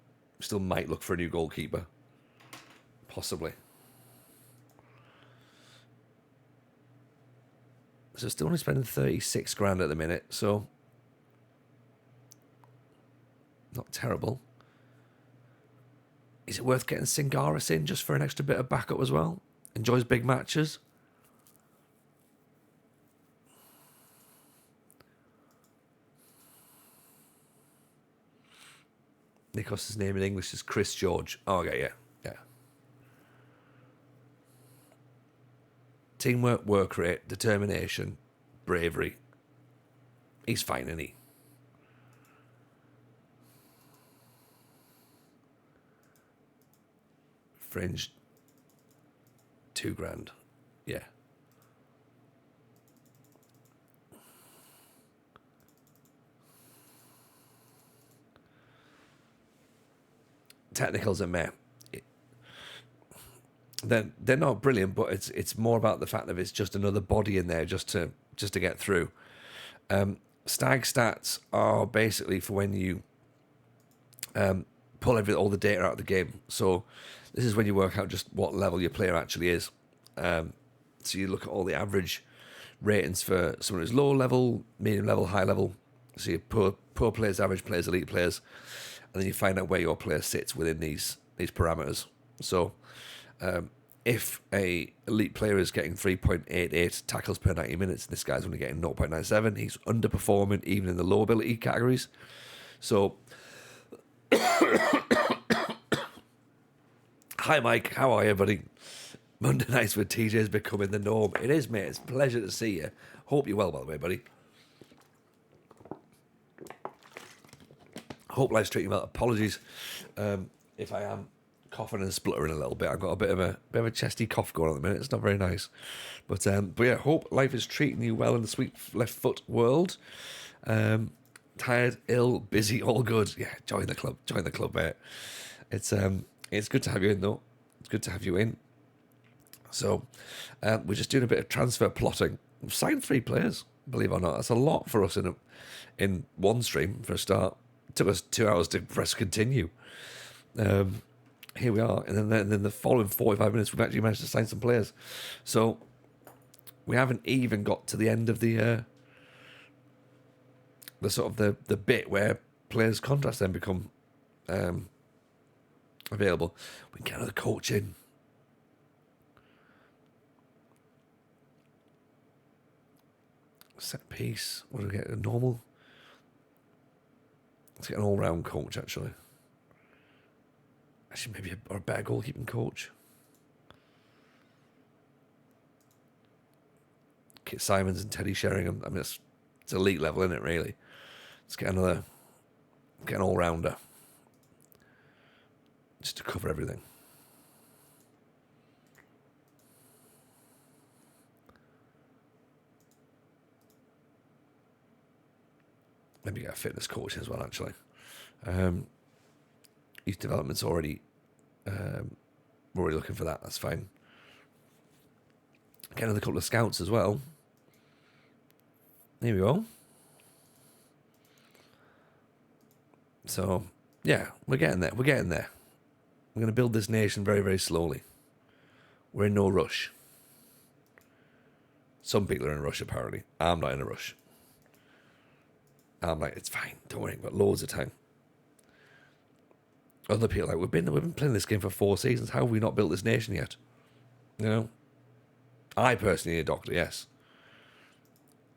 look for a new goalkeeper. Possibly. So still only spending 36 grand at the minute, so not terrible. Is it worth getting Singaris in just for an extra bit of backup as well? Enjoys big matches. Nikos' name in English is Chris George. Oh, okay, yeah. Teamwork, work rate, determination, bravery. He's fine, isn't he? Fringe, 2 grand. Yeah. Technicals are meh. They're not brilliant, but it's more about the fact that it's just another body in there just to get through. Stag stats are basically for when you pull all the data out of the game. So this is when you work out just what level your player actually is. So you look at all the average ratings for someone who's low level, medium level, high level. So you poor players, average players, elite players, and then you find out where your player sits within these parameters. So if a elite player is getting 3.88 tackles per 90 minutes, this guy's only getting 0.97. He's underperforming even in the low ability categories. So, hi Mike, how are you, buddy? Monday nights with TJ is becoming the norm. It is, mate. It's a pleasure to see you. Hope you're well, by the way, buddy. Hope life's treating you well. Apologies if I am coughing and spluttering a little bit. I've got a bit of a chesty cough going on at the minute. It's not very nice, but yeah, hope life is treating you well in the sweet left foot world. Tired, ill, busy, all good. Yeah, join the club, mate. It's good to have you in though. It's good to have you in. So we're just doing a bit of transfer plotting. We've signed 3 players, believe it or not. That's a lot for us in one stream for a start. It took us 2 hours to press continue. Here we are, and then the following 45 minutes, we've actually managed to sign some players. So we haven't even got to the end of the sort of the bit where players' contracts then become available. We can get another coach in. Set piece. What do we get? A normal. Let's get an all-round coach, actually. Actually, maybe a better goalkeeping coach. Kit Simons and Teddy Sheringham. I mean, it's elite level, isn't it, really? Let's get an all-rounder. Just to cover everything. Maybe get a fitness coach as well, actually. Youth development's already we're already looking for that. That's fine. Get another couple of scouts as well. There we go. So, yeah, we're getting there. We're going to build this nation very, very slowly. We're in no rush. Some people are in a rush, apparently. I'm not in a rush. I'm like, it's fine. Don't worry. We've got loads of time. Other people are like, we've been playing this game for 4 seasons. How have we not built this nation yet? You know? I personally need a doctor, yes.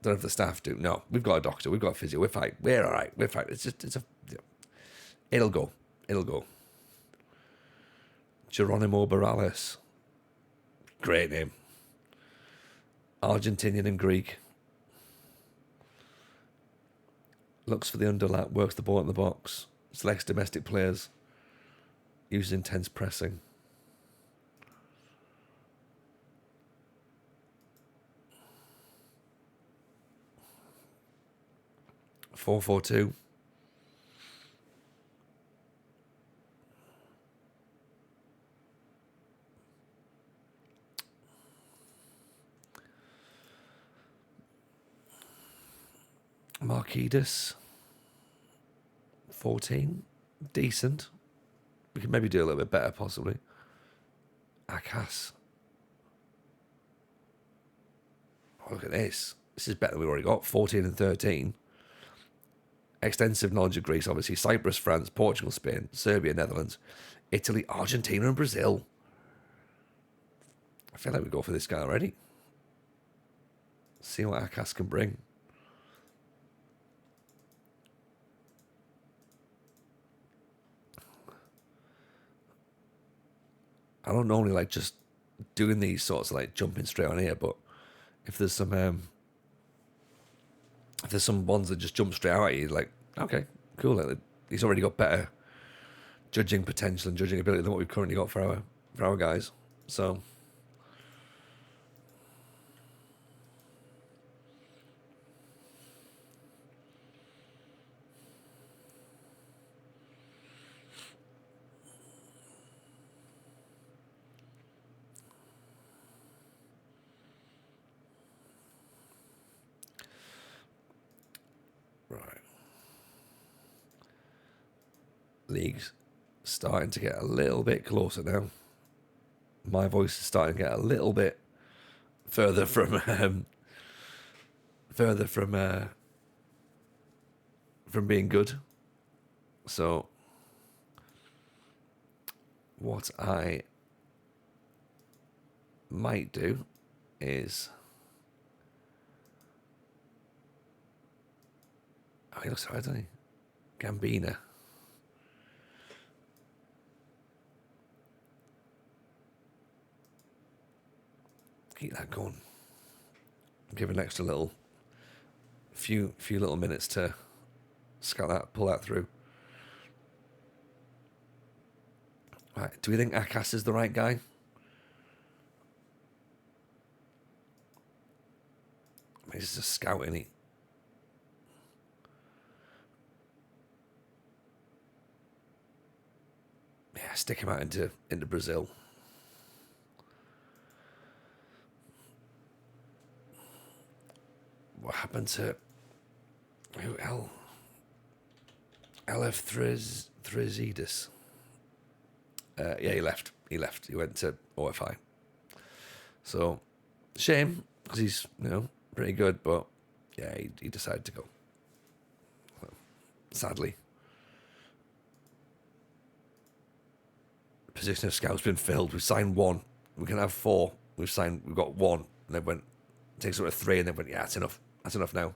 Don't know if the staff do. No, we've got a doctor, we've got a physio, we're fine. We're all right, we're fine. It'll go. It'll go. Geronimo Morales. Great name. Argentinian and Greek. Looks for the underlap, works the ball in the box, selects domestic players, uses intense pressing. (4-4-2). Marquidis. 14. Decent. We could maybe do a little bit better, possibly. Akas. Oh, look at this. This is better than we've already got. 14 and 13. Extensive knowledge of Greece, obviously. Cyprus, France, Portugal, Spain, Serbia, Netherlands, Italy, Argentina, and Brazil. I feel like we go for this guy already. See what Akas can bring. I don't normally like just doing these sorts of like jumping straight on here, but if there's some ones that just jump straight out at you, like, okay, cool. Like, he's already got better judging potential and judging ability than what we've currently got for our guys. So right. League's starting to get a little bit closer now. My voice is starting to get a little bit further from being good. So what I might do is, he looks alright, doesn't he? Gambina. Keep that going. Give an extra little few little minutes to scout that, pull that through. Right, do we think Akas is the right guy? He's just a scout, isn't he? Yeah, stick him out into Brazil. What happened to who? LF Thrizidis. Yeah, he left. He went to OFI. So, shame, because he's, pretty good, but yeah, he decided to go. Well, sadly. Position of scout's been filled. We've signed one. We can have four. We've got one. And then takes sort of three, and then went, yeah, that's enough. That's enough now.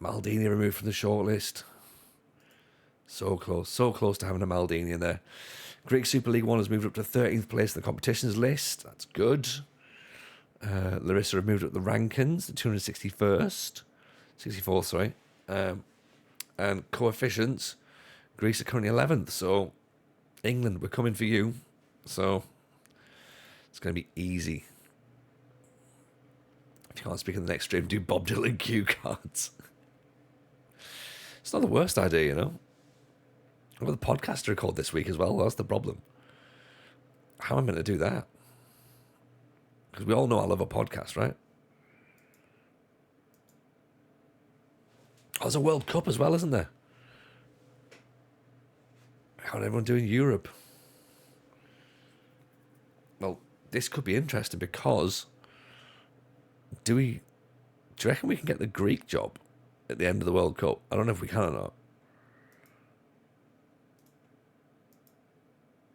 Maldini removed from the shortlist. So close to having a Maldini in there. Greek Super League 1 has moved up to 13th place in the competitions list. That's good. Larisa have moved up the rankings, the 261st. 64th, sorry. And coefficients, Greece are currently 11th. So, England, we're coming for you. So, it's going to be easy. If you can't speak in the next stream, do Bob Dylan cue cards. It's not the worst idea, I've got the podcast to record this week as well. That's the problem. How am I meant to do that? Because we all know I love a podcast, right? Oh, there's a World Cup as well, isn't there? How'd everyone do in Europe? Well, this could be interesting because do you reckon we can get the Greek job at the end of the World Cup? I don't know if we can or not.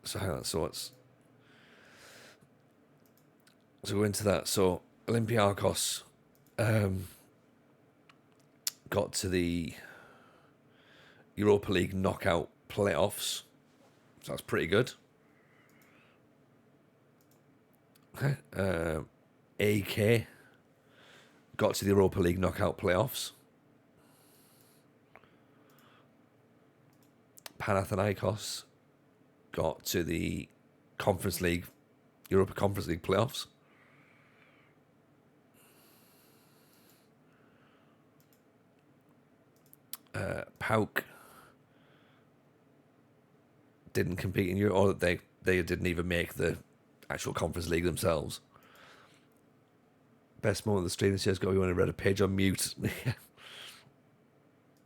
So hang on, so it's to go into that. So Olympiacos got to the Europa League knockout playoffs. So that's pretty good. Okay. AK got to the Europa League knockout playoffs. Panathinaikos got to the Europa Conference League playoffs. PAOK didn't compete in Europe, or they didn't even make the actual Conference League themselves. Best moment of the stream this year's got to be when I read a page on mute.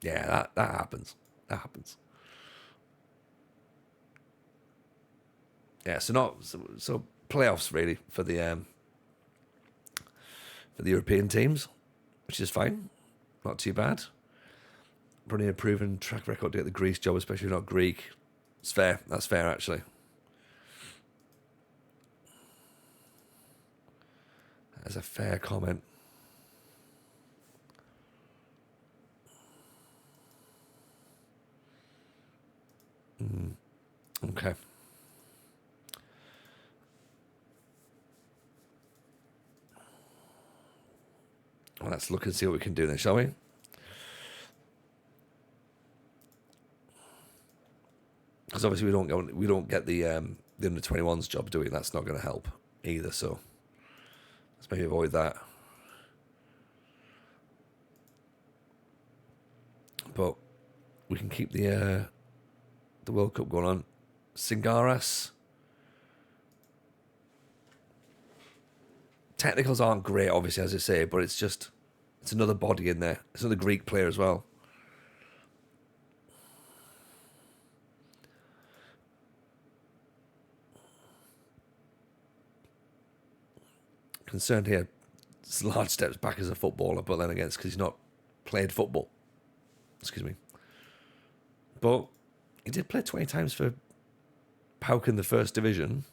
Yeah, that happens. That happens. Yeah, so playoffs really for the European teams, which is fine, not too bad. Running a proven track record to get the Greece job, especially if not Greek. It's fair. That's fair, actually. That's a fair comment. Okay. Well, let's look and see what we can do then, shall we? Because obviously we don't get the under 21s job, do we? That's not going to help either. So let's maybe avoid that. But we can keep the World Cup going on. Singaras. Technicals aren't great, obviously, as I say, but it's another body in there. It's another Greek player as well. Concerned here, it's large steps back as a footballer, but then again, it's because he's not played football. Excuse me. But he did play 20 times for PAOK in the first division,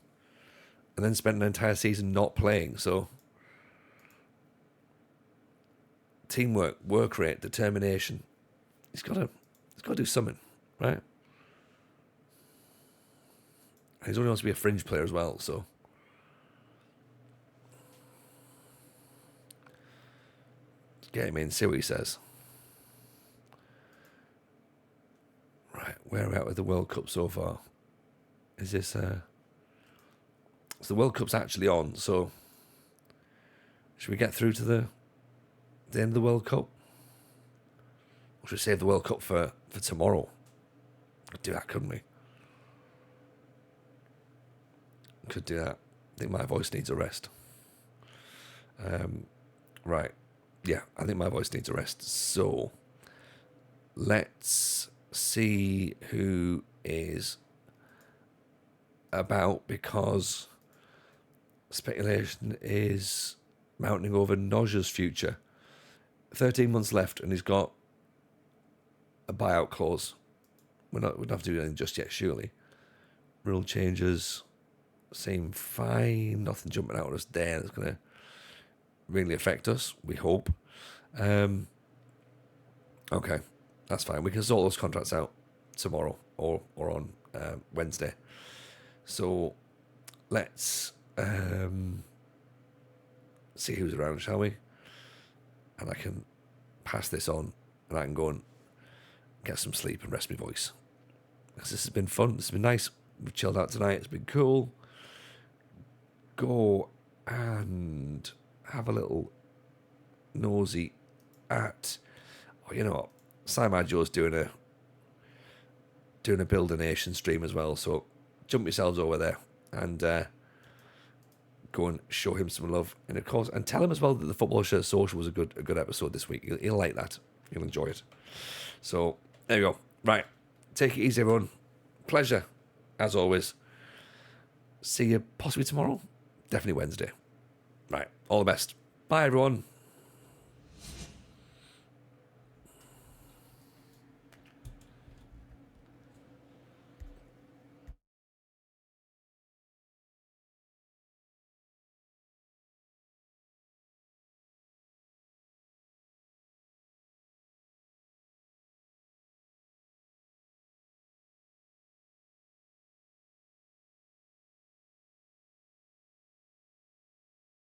and then spent an entire season not playing. So teamwork, work rate, determination. He's got to do something, right? He's only wants to be a fringe player as well, so. Get him in, see what he says. Right, where are we at with the World Cup so far? Is this so the World Cup's actually on, so should we get through to the end of the World Cup? Or should we save the World Cup for tomorrow? Could do that, couldn't we? Could do that. I think my voice needs a rest. Right. Yeah, I think my voice needs a rest. So let's see who is about, because speculation is mounting over Noja's future. 13 months left, and he's got a buyout clause. We don't have to do anything just yet, surely. Rule changes seem fine. Nothing jumping out at us there that's going to really affect us, we hope. Okay, that's fine. We can sort those contracts out tomorrow or on Wednesday. So let's see who's around, shall we? And I can pass this on, and I can go and get some sleep and rest my voice. Because this has been fun. This has been nice. We've chilled out tonight. It's been cool. Go and have a little nosy at, you know what, Simon Joe's doing a Build a Nation stream as well, so jump yourselves over there and go and show him some love, and of course, and tell him as well that the Football Shirt Social was a good episode this week. He'll like that. He'll enjoy it. So there you go. Right, take it easy, everyone. Pleasure as always. See you possibly tomorrow. Definitely Wednesday. Right, all the best. Bye, everyone.